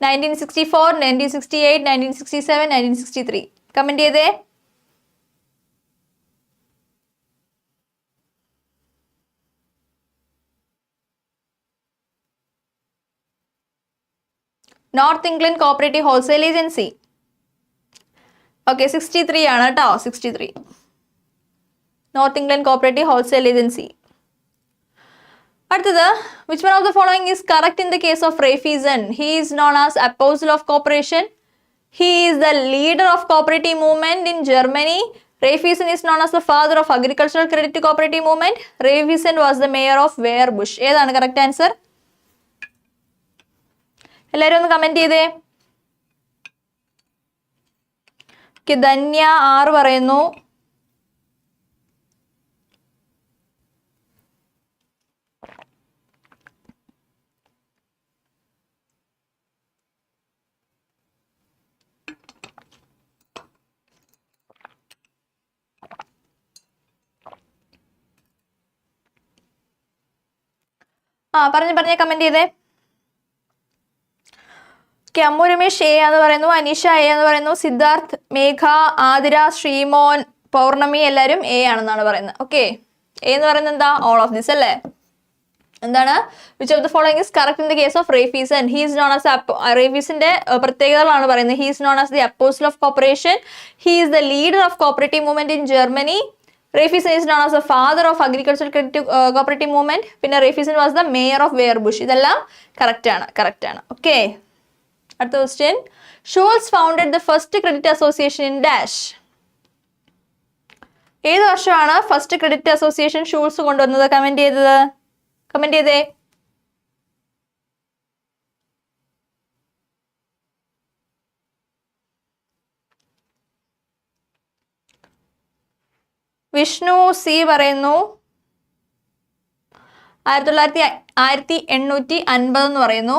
1964, 1968, 1967, 1963. കമന്റ് ചെയ്തേ. North England cooperative wholesale agency. Okay, 63 ആണ് കേട്ടോ, 63. North England cooperative wholesale agency. അടുത്തത്, which one of the following is correct in the case of Raiffeisen? He is known as apostle of cooperation. He is the leader of cooperative movement in Germany. Raiffeisen is known as the father of agricultural credit cooperative movement. Raiffeisen was the mayor of Wehrbusch. ഏതാണ് correct answer? എല്ലാവരും ഒന്ന് comment ചെയ്തേ. ധന്യ 6 പറയുന്നു. പറഞ്ഞേ comment ചെയ്തേ. Ammu Ramesh A എന്ന് പറയുന്നു, Aneesha A എന്ന് പറയുന്നു, സിദ്ധാർത്ഥ്, മേഘ, ആതിര, ശ്രീമോൻ, പൗർണമി എല്ലാവരും എ ആണെന്നാണ് പറയുന്നത്. ഓക്കെ, എ എന്ന് പറയുന്നത് എന്താ? ഓൾ ഓഫ് ദിസ് അല്ലേ? എന്താണ്? Which of the following is correct in the case of Raiffeisen? He is known as റേഫീസിന്റെ പ്രത്യേകതകളാണ് പറയുന്നത്. He is known as the apostle of cooperation. He is the leader of cooperative movement in Germany. Raiffeisen is known as the father of agricultural cooperative movement. പിന്നെ Raiffeisen was the mayor of Wehrbusch. ഇതെല്ലാം correct ആണ്. Okay, അടുത്ത question, Schulze founded the first credit association in dash. ഏത് വർഷമാണ് first credit association Schulze കൊണ്ടുവന്നത്? Comment ചെയ്തേ. Vishnu C പറയുന്നു 1850 എന്ന് പറയുന്നു.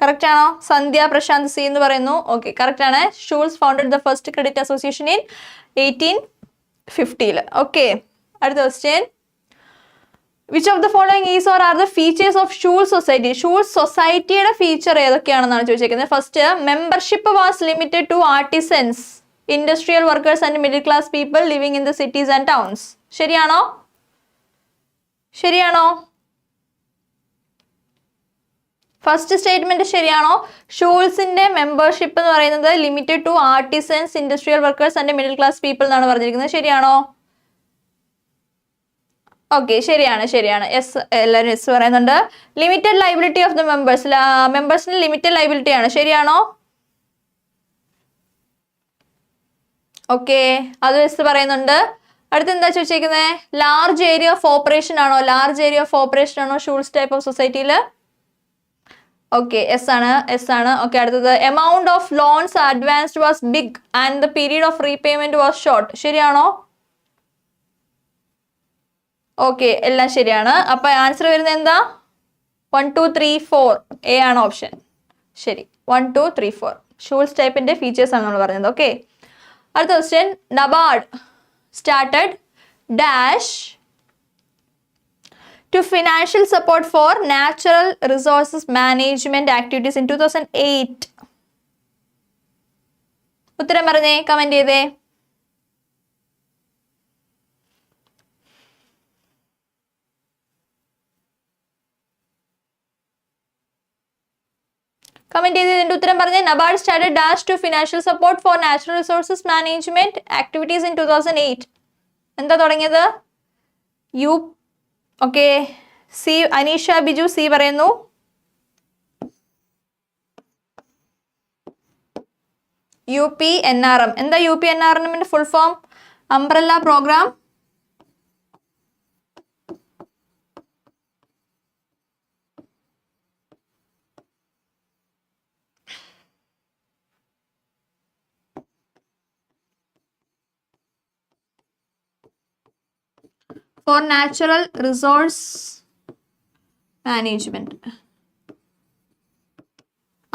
കറക്റ്റ് ആണോ? സന്ധ്യ പ്രശാന്ത് സി എന്ന് പറയുന്നു. ഓക്കെ, കറക്റ്റ് ആണ്. Schulze founded the first credit association in 1850. Okay, അടുത്ത question, which of the following is or are the features of Schulze society? Schulze സൊസൈറ്റിയുടെ ഫീച്ചർ ഏതൊക്കെയാണെന്നാണ് ചോദിച്ചിരിക്കുന്നത്. First, membership was limited to artisans, industrial workers and middle class people living in the cities and towns. ശരിയാണോ? First statement ശരിയാണോ? ഷൂൾസിന്റെ membership എന്ന് പറയുന്നത് limited to artisans, industrial workers and middle class people എന്നാണ് പറഞ്ഞിരിക്കുന്നത്. ശരിയാണോ? ഓക്കെ, ശരിയാണ്. Yes, എല്ലാവരും എസ് പറയുന്നുണ്ട്. ലിമിറ്റഡ് ലൈബിലിറ്റി ഓഫ് ദ മെമ്പേഴ്സിന് ലിമിറ്റഡ് ലൈബിലിറ്റി ആണ്. ശരിയാണോ? ഓക്കെ, അത് എസ് പറയുന്നുണ്ട്. അടുത്ത് എന്താ ചോദിച്ചേക്കുന്നത്? ലാർജ് ഏരിയ ഓഫ് ഓപ്പറേഷൻ ആണോ ഷൂൾസ് ടൈപ്പ് ഓഫ് സൊസൈറ്റിയിൽ? ഓക്കെ, എസ് ആണ്. ഓക്കെ, അടുത്തത്, amount of loans advanced was big and the period of repayment was short. ശരിയാണോ? ഓക്കെ, എല്ലാം ശരിയാണ്. അപ്പൊ ആൻസർ വരുന്നത് എന്താ? 1 2 3 4 എ ആണ് ഓപ്ഷൻ. ശരി, 1 2 3 4 ഷൂൾസ് ടൈപ്പിന്റെ ഫീച്ചേഴ്സ് ആണ് നമ്മൾ പറഞ്ഞത്. ഓക്കെ, അടുത്ത question, NABARD started dash to financial support for natural resources management activities in 2008. ഉത്തരം പറഞ്ഞേ, കമന്റ് ചെയ്തേ. കമന്റ് ചെയ്തതിന്റെ ഉത്തരം പറഞ്ഞേ. NABARD started dash to financial support for natural resources management activities in 2008. എന്താ തുടങ്ങിയത്? Okay, C, Aneesha Biju C പറയുന്നു. UPNRM. എന്താ UPNRMന്റെ full form? Umbrella programme for natural resource management.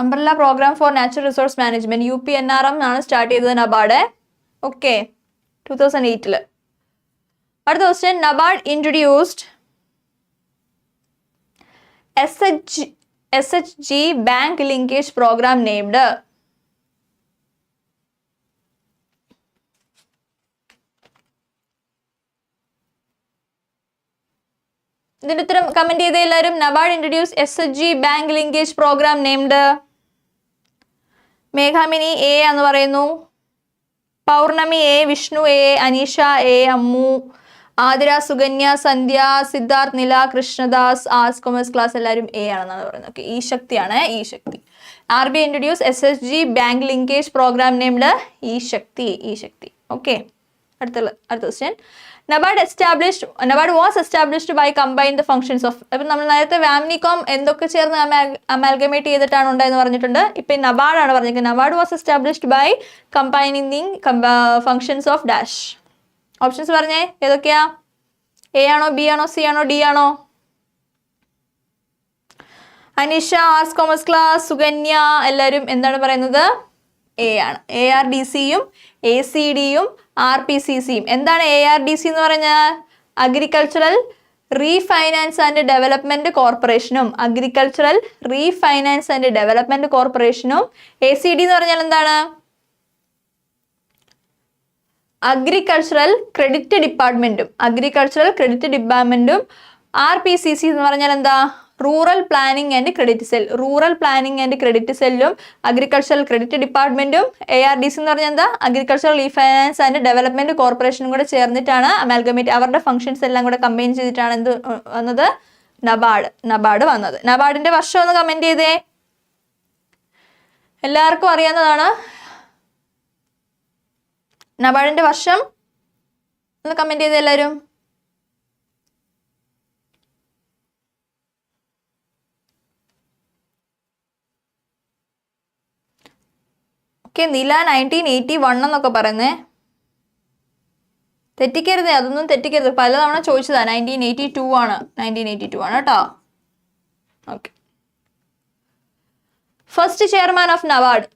Umbrella programme for natural resource management UPNRM ആണ് start ചെയ്തത് NABARD. Okay, 2008. അടുത്ത question, NABARD introduced SHG bank linkage programme named. ഇതിന്റെ ഉത്തരം കമന്റ് ചെയ്ത എല്ലാവരും. NABARD introduce SHG bank linkage programme named. മേഘാമിനി A എന്ന് പറയുന്നു, പൗർണമി A, Vishnu A, Aneesha A, Ammu, Athira, Sukanya, Sandhya, Siddharth, Nila, Krishnadas, arts commerce class എല്ലാവരും A ആണെന്നാണ് പറയുന്നത്. ഓക്കെ, ഈ ശക്തിയാണ് E Shakti. RBI introduce SHG bank linkage programme named E Shakti. Okay, അടുത്ത question, NABARD was established by combine the functions of. അപ്പം നമ്മൾ നേരത്തെ വാംനികോം എന്തൊക്കെ ചേർന്ന് അമാൽഗമേറ്റ് ചെയ്തിട്ടാണ് ഉണ്ടായെന്ന് പറഞ്ഞിട്ടുണ്ട്. ഇപ്പം നബാർഡാണ് പറഞ്ഞിരിക്കുന്നത്. NABARD was established by combining functions of dash. Options പറഞ്ഞേ ഏതൊക്കെയാ? A ആണോ, B ആണോ, C ആണോ, D ആണോ? Anisha, arts commerce class, Sukanya എല്ലാവരും എന്താണ് പറയുന്നത്? A ആണ്. ARDCയും ACDയും RPCCയും. എന്താണ് ARDC എന്ന് പറഞ്ഞാൽ? അഗ്രികൾച്ചറൽ റീഫൈനാൻസ് ആൻഡ് ഡെവലപ്മെന്റ് കോർപ്പറേഷനും അഗ്രികൾച്ചറൽ റീഫൈനാൻസ് ആൻഡ് ഡെവലപ്മെന്റ് കോർപ്പറേഷനും. ACD എന്ന് പറഞ്ഞാൽ എന്താണ്? അഗ്രികൾച്ചറൽ ക്രെഡിറ്റ് ഡിപ്പാർട്ട്മെന്റും RPCC എന്ന് പറഞ്ഞാൽ എന്താ? റൂറൽ പ്ലാനിംഗ് ആൻഡ് ക്രെഡിറ്റ് സെല്ലും അഗ്രികൾച്ചറൽ ക്രെഡിറ്റ് ഡിപ്പാർട്ട്മെന്റും. ARDC എന്ന് പറഞ്ഞാൽ എന്താ? അഗ്രികൾച്ചറൽ റീഫൈനാൻസ് ആൻഡ് ഡെവലപ്മെന്റ് കോർപ്പറേഷനും കൂടെ ചേർന്നിട്ടാണ് അമാൽഗമേറ്റ്, അവരുടെ ഫംഗ്ഷൻസ് എല്ലാം കൂടെ കമ്പൈൻ ചെയ്തിട്ടാണ് എന്ത് വന്നത്? നബാർഡ് വന്നത്. നബാർഡിന്റെ വർഷം ഒന്ന് കമന്റ് ചെയ്തേ. എല്ലാവർക്കും അറിയാവുന്നതാണ്. നബാർഡിന്റെ വർഷം ഒന്ന് കമന്റ് ചെയ്തേ എല്ലാവരും. നില 1981 എന്നൊക്കെ പറയുന്നേ, തെറ്റിക്കരുതേ, അതൊന്നും തെറ്റിക്കരുത്. പലതവണ ചോദിച്ചതാ. 1982 ആണ് കേട്ടോ. Okay, first chairman of NABARD.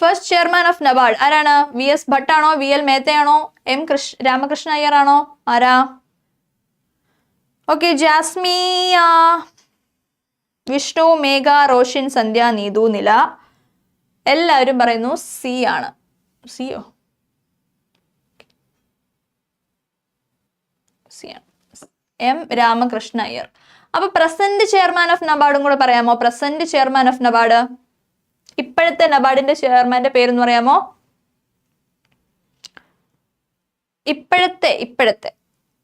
First chairman of NABARD ആരാണ്? VS ഭട്ടാണോ, VL മേത്തയാണോ, M Ramakrishna Iyer ആണോ, ആരാ? ഓക്കെ, ജാസ്മിയ, വിഷ്ണു, മേഘ, റോഷൻ, സന്ധ്യ, നീതു, നില എല്ലാവരും പറയുന്നു C ആണ്. സിയോ? C ആണ്. M രാമകൃഷ്ണ അയ്യർ. അപ്പൊ പ്രസന്റ് ചെയർമാൻ ഓഫ് നബാർഡും കൂടെ പറയാമോ? പ്രസന്റ് ചെയർമാൻ ഓഫ് നബാർഡ്, ഇപ്പോഴത്തെ നബാർഡിന്റെ ചെയർമാന്റെ പേരെന്ന് പറയാമോ? ഇപ്പോഴത്തെ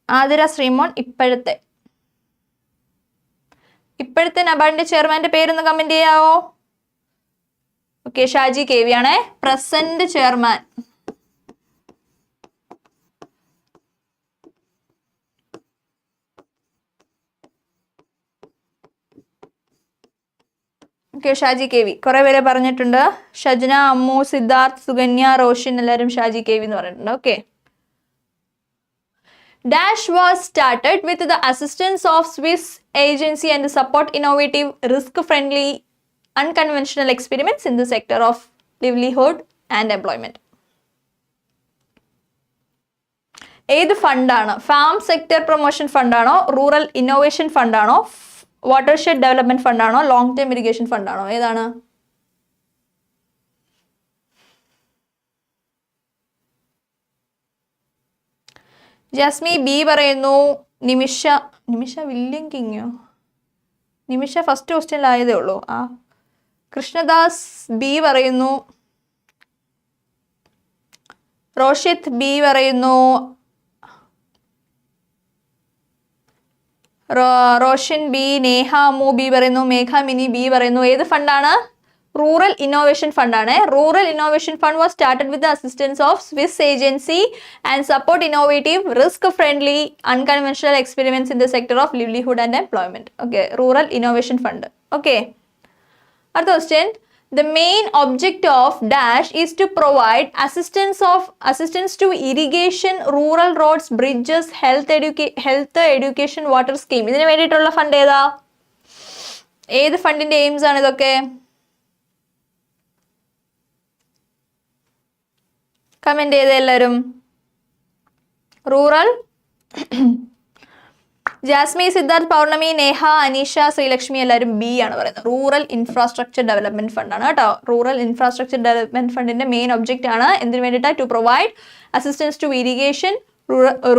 ആതിര ശ്രീമോൻ. ഇപ്പോഴത്തെ നബാർഡിന്റെ ചെയർമാന്റെ പേരൊന്ന് കമന്റ് ചെയ്യാവോ? ഓക്കെ, ഷാജി KV ആണേ present chairman. Okay, Shaji KV കുറെ പേരെ പറഞ്ഞിട്ടുണ്ട്. ഷജ്ന, അമ്മു, സിദ്ധാർത്ഥ്, സുകന്യ, റോഷൻ എല്ലാവരും ഷാജി KV എന്ന് പറഞ്ഞിട്ടുണ്ട്. Okay, Dash was started with the assistance of Swiss agency and support innovative, risk-friendly, unconventional experiments in the sector of livelihood and employment. ഏത് ഫണ്ടാണ്? Farm sector promotion ഫണ്ടാണോ, rural innovation ഫണ്ടാണോ, വാട്ടർഷെഡ് ഡെവലപ്മെന്റ് ഫണ്ടാണോ, long term irrigation ഫണ്ടാണോ? ഏതാണ്? Jasmi B പറയുന്നു. നിമിഷ William കിങ്ങോ? നിമിഷ first ക്വസ്റ്റ്യനിലായതേ ഉള്ളൂ. Krishnadas B പറയുന്നു. റോഷിത് B പറയുന്നു. റോഷൻ B, നേഹ അമ്മു B പറയുന്നു. മേഘ മിനി B പറയുന്നു. ഏത് ഫണ്ടാണ്? റൂറൽ ഇന്നോവേഷൻ ഫണ്ടാണ്. Rural innovation fund was started with the assistance of Swiss agency and support innovative, risk friendly, unconventional experiments in the sector of livelihood and employment. Okay, rural innovation fund. Okay, അടുത്ത question, The main object of dash is to provide assistance to irrigation, rural roads, bridges, health education, water scheme. ഇതിനു വേണ്ടിയിട്ടുള്ള fund ഏതാ? ഏത് ഫണ്ടിന്റെ AIIMS ആണ് ഇതൊക്കെ? Comment ചെയ്ത എല്ലാവരും. റൂറൽ ജാസ്മി, സിദ്ധാർത്ഥ്, പൗർണമി, നേഹ, അനീഷ, ശ്രീലക്ഷ്മി എല്ലാവരും ബി ആണ് പറയുന്നത്. റൂറൽ ഇൻഫ്രാസ്ട്രക്ചർ ഡെവലപ്മെന്റ് ഫണ്ട് ആണ് കേട്ടോ. റൂറൽ ഇൻഫ്രാസ്ട്രക്ചർ ഡെവലപ്മെന്റ് ഫണ്ടിന്റെ മെയിൻ ഒബ്ജക്റ്റ് ആണ് എന്തിനു വേണ്ടിയിട്ട്? To provide assistance to irrigation,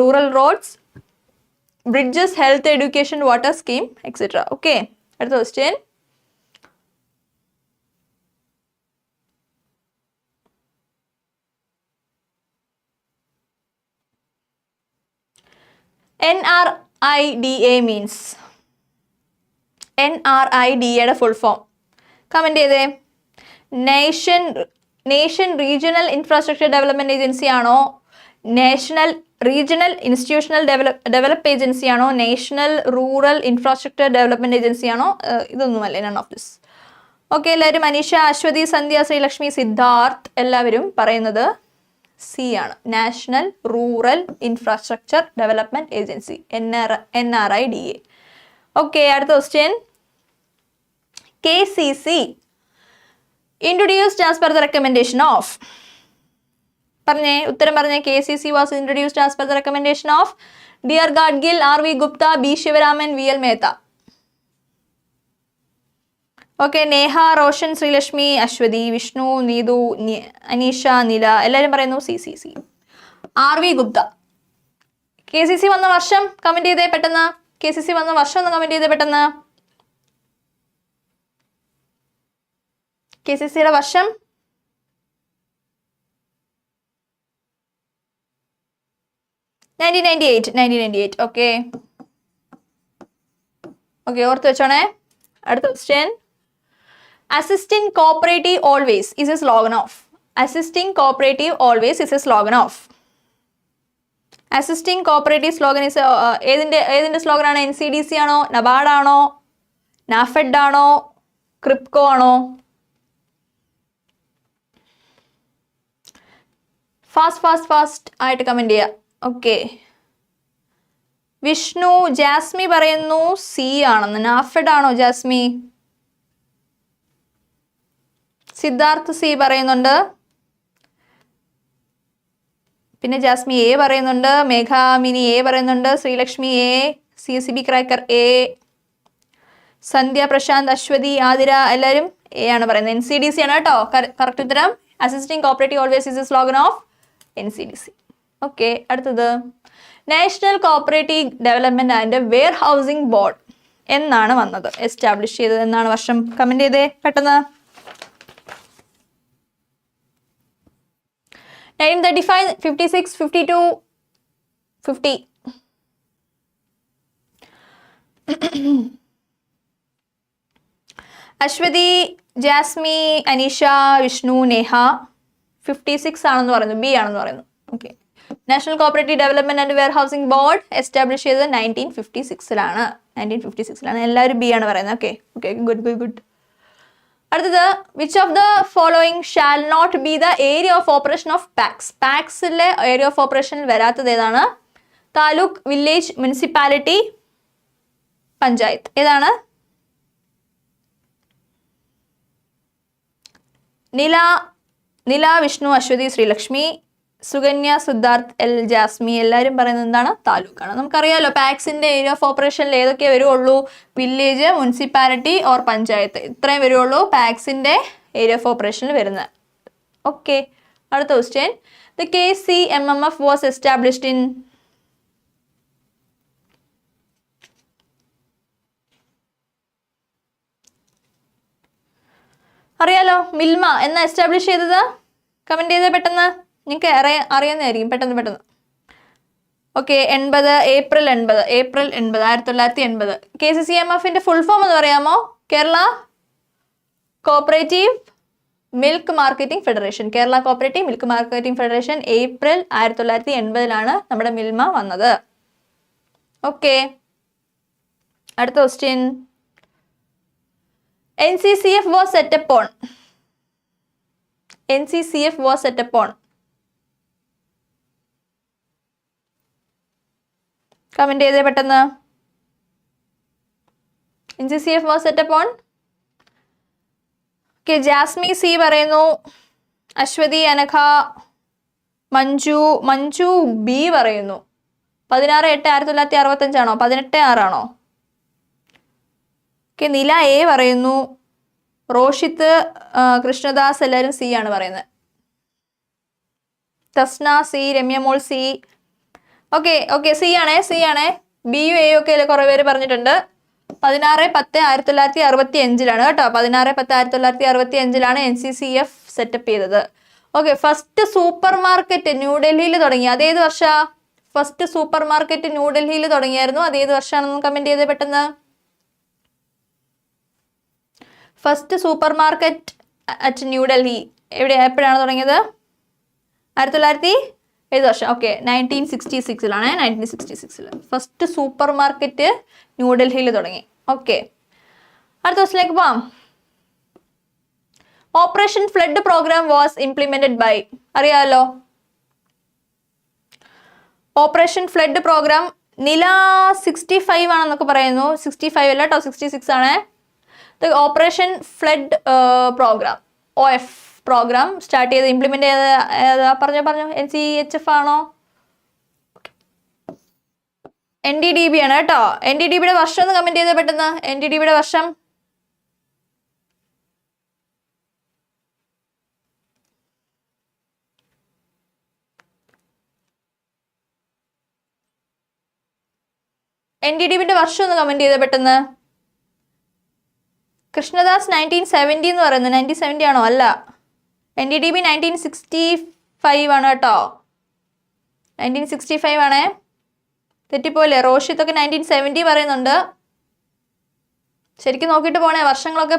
rural roads, bridges, health education, water scheme etcetera. Okay, അടുത്ത question. NRIDA means NRIDA full form. Comment ചെയ്തേ. Nation regional infrastructure development agency ആണോ? National regional institutional develop agency ആണോ? National rural infrastructure development agency ആണോ? ഇതൊന്നുമല്ല, none of this. Okay, എല്ലാവരും അനീഷ, അശ്വതി, സന്ധ്യ, ശ്രീലക്ഷ്മി, സിദ്ധാർത്ഥ് എല്ലാവരും പറയുന്നത് C ആണ്. National rural infrastructure development agency, NRIDA. Okay, അടുത്ത question. KCC introduced as per the recommendation of. പറഞ്ഞേ, ഉത്തരം പറഞ്ഞേ. KCC was introduced as per the recommendation of D.R. Gadgil, R.V. Gupta, B. Shivaraman, V.L. Mehta. Okay, Neha, Roshan, Sreelakshmi, Aswathy, Vishnu, Neethu, Aneesha, Nila എല്ലാവരും പറയുന്നു CCC. R.V. Gupta. KCC വന്ന വർഷം comment ചെയ്തേ പെട്ടെന്ന്. KCC വന്ന വർഷം ഒന്ന് കമന്റ് ചെയ്തേ പെട്ടെന്ന്. KCCയുടെ വർഷം 1998. ഓക്കെ, ഓർത്ത് വെച്ചോണേ. അടുത്ത question. Assisting cooperative always is a slogan of. Assisting cooperative always is a slogan of. Assisting cooperative slogan is ഏതിന്റെ സ്ലോഗൻ ആണ്? NCDC ആണോ? നബാർഡ് ആണോ? NAFED ആണോ? ക്രിപ്കോ ആണോ? ഫാസ്റ്റ് ആയിട്ട് കമന്റ് ചെയ്യുക. ഓക്കെ, വിഷ്ണു, ജാസ്മി പറയുന്നു സി ആണെന്ന്. നാഫെഡ് ആണോ ജാസ്മി? സിദ്ധാർത്ഥ് സി പറയുന്നുണ്ട്. പിന്നെ ജാസ്മി എ പറയുന്നുണ്ട്. മേഘാമിനി എ പറയുന്നുണ്ട്. Sreelakshmi A. CSB cracker A. Sandhya, Prashanth, Aswathy, Athira എല്ലാവരും എ ആണ് പറയുന്നത്. NCDC ആണ് കേട്ടോ കറക്റ്റ് ഉത്തരം. Assisting cooperative always is a slogan of NCDC. Okay, അടുത്തത്. National cooperative development and warehousing board എന്നാണ് വന്നത്? എസ്റ്റാബ്ലിഷ് ചെയ്തത് എന്നാണ് വർഷം? കമന്റ് ചെയ്തേ പെട്ടെന്ന്. 1935, 56, 52, 50. അശ്വതി, ജാസ്മി, അനീഷ, വിഷ്ണു, നേഹ 56 ആണെന്ന് പറയുന്നു. ബി ആണെന്ന് പറയുന്നു. Okay, national cooperative development and warehousing board establish ചെയ്തത് 1956ലാണ്. എല്ലാവരും ബി ആണ് പറയുന്നത്. Okay, good. അടുത്തത്. Which of the following shall not be the area of operation of PACS? പാക്സിലെ ഏരിയ ഓഫ് ഓപ്പറേഷനിൽ വരാത്തത് ഏതാണ്? Taluk, village, municipality, panchayat. ഏതാണ്? നില, വിഷ്ണു, അശ്വതി, ശ്രീലക്ഷ്മി, സുകന്യ, സിദ്ധാർത്ഥ്, ജാസ്മി എല്ലാവരും പറയുന്നത് എന്താണ്? താലൂക്കാണ്. നമുക്കറിയാലോ പാക്സിന്റെ ഏരിയ ഓഫ് ഓപ്പറേഷനിൽ ഏതൊക്കെ വരുള്ളൂ? വില്ലേജ്, മുനിസിപ്പാലിറ്റി ഓർ പഞ്ചായത്ത്, ഇത്രയും വരുള്ളൂ പാക്സിന്റെ ഏരിയ ഓഫ് ഓപ്പറേഷനിൽ വരുന്നത്. ഓക്കെ, അടുത്ത question. The KCMMF was established in. അറിയാലോ, മിൽമ എന്നാ എസ്റ്റാബ്ലിഷ് ചെയ്തത്? കമന്റ് ചെയ്തേ പെട്ടെന്ന്. നിങ്ങൾക്ക് അറിയാവുന്നതായിരിക്കും. പെട്ടെന്ന്. Okay, April 80, 1980. KCCMFന്റെ ഫുൾ ഫോം എന്ന് പറയാമോ? Kerala cooperative milk marketing federation. Kerala cooperative milk marketing federation. April 1980 നമ്മുടെ മിൽമ വന്നത്. ഓക്കെ, അടുത്ത question. NCCF was set upon. NCCF was set upon? Comment ചെയ്തേ പെട്ടെന്ന്. NCCF was set upon. Okay, Jasmi C പറയുന്നു. അശ്വതി, അനഘ, മഞ്ജു ബി പറയുന്നു. 16/8/1965 ആണോ? 18/6 ആണോ? ഓക്കെ, നില എ പറയുന്നു. റോഷിത്ത്, കൃഷ്ണദാസ് എല്ലാവരും സി ആണ് പറയുന്നത്. Thasna C, Ramyamol C. Okay C ആണേ. ബിയും എയും ഒക്കെ കുറെ പേര് പറഞ്ഞിട്ടുണ്ട്. 16/10/1965 കേട്ടോ. 16/10/1965 NCCF സെറ്റപ്പ് ചെയ്തത്. ഓക്കെ, ഫസ്റ്റ് സൂപ്പർ മാർക്കറ്റ് ന്യൂഡൽഹിയിൽ തുടങ്ങി. അതേത് വർഷ? ഫസ്റ്റ് സൂപ്പർ മാർക്കറ്റ് ന്യൂഡൽഹിയിൽ തുടങ്ങിയായിരുന്നു. അതേത് വർഷമാണെന്ന് കമന്റ് ചെയ്തേ പെട്ടെന്ന്. First super market at New Delhi എപ്പോഴാണ് തുടങ്ങിയത്? 1900 ഏത് വർഷം? ഓക്കെ, 1966 1966 ഫസ്റ്റ് സൂപ്പർ മാർക്കറ്റ് ന്യൂഡൽഹിയിൽ തുടങ്ങി. ഓക്കെ, അടുത്ത ദിവസത്തിലേക്ക് പോവാം. Operation flood program was implemented by, അറിയാമല്ലോ. ഓപ്പറേഷൻ ഫ്ലഡ് പ്രോഗ്രാം നില 65 ആണെന്നൊക്കെ പറയുന്നു. 65 അല്ല കേട്ടോ, 66 ആണ്. Operation flood program OF program start ചെയ്ത് ഇംപ്ലിമെന്റ് ചെയ്ത് പറഞ്ഞോ NCHF ആണോ? NDDB ആണ് കേട്ടോ. NDDBയുടെ വർഷം ഒന്ന് കമന്റ് ചെയ്തേ പെട്ടെന്ന്. NDDBയുടെ വർഷം NDDBയുടെ വർഷം ഒന്ന് കമന്റ് ചെയ്തേ പെട്ടെന്ന്. കൃഷ്ണദാസ് 1970 എന്ന് പറയുന്നത്. 1970 ആണോ? അല്ല, NDDB 1965 ആണ് കേട്ടോ. 1965 ആണേ, തെറ്റിപ്പോലെ. റോഷിത്തൊക്കെ 1970 പറയുന്നുണ്ട്. ശരിക്കും നോക്കിയിട്ട് പോണേ. വർഷങ്ങളൊക്കെ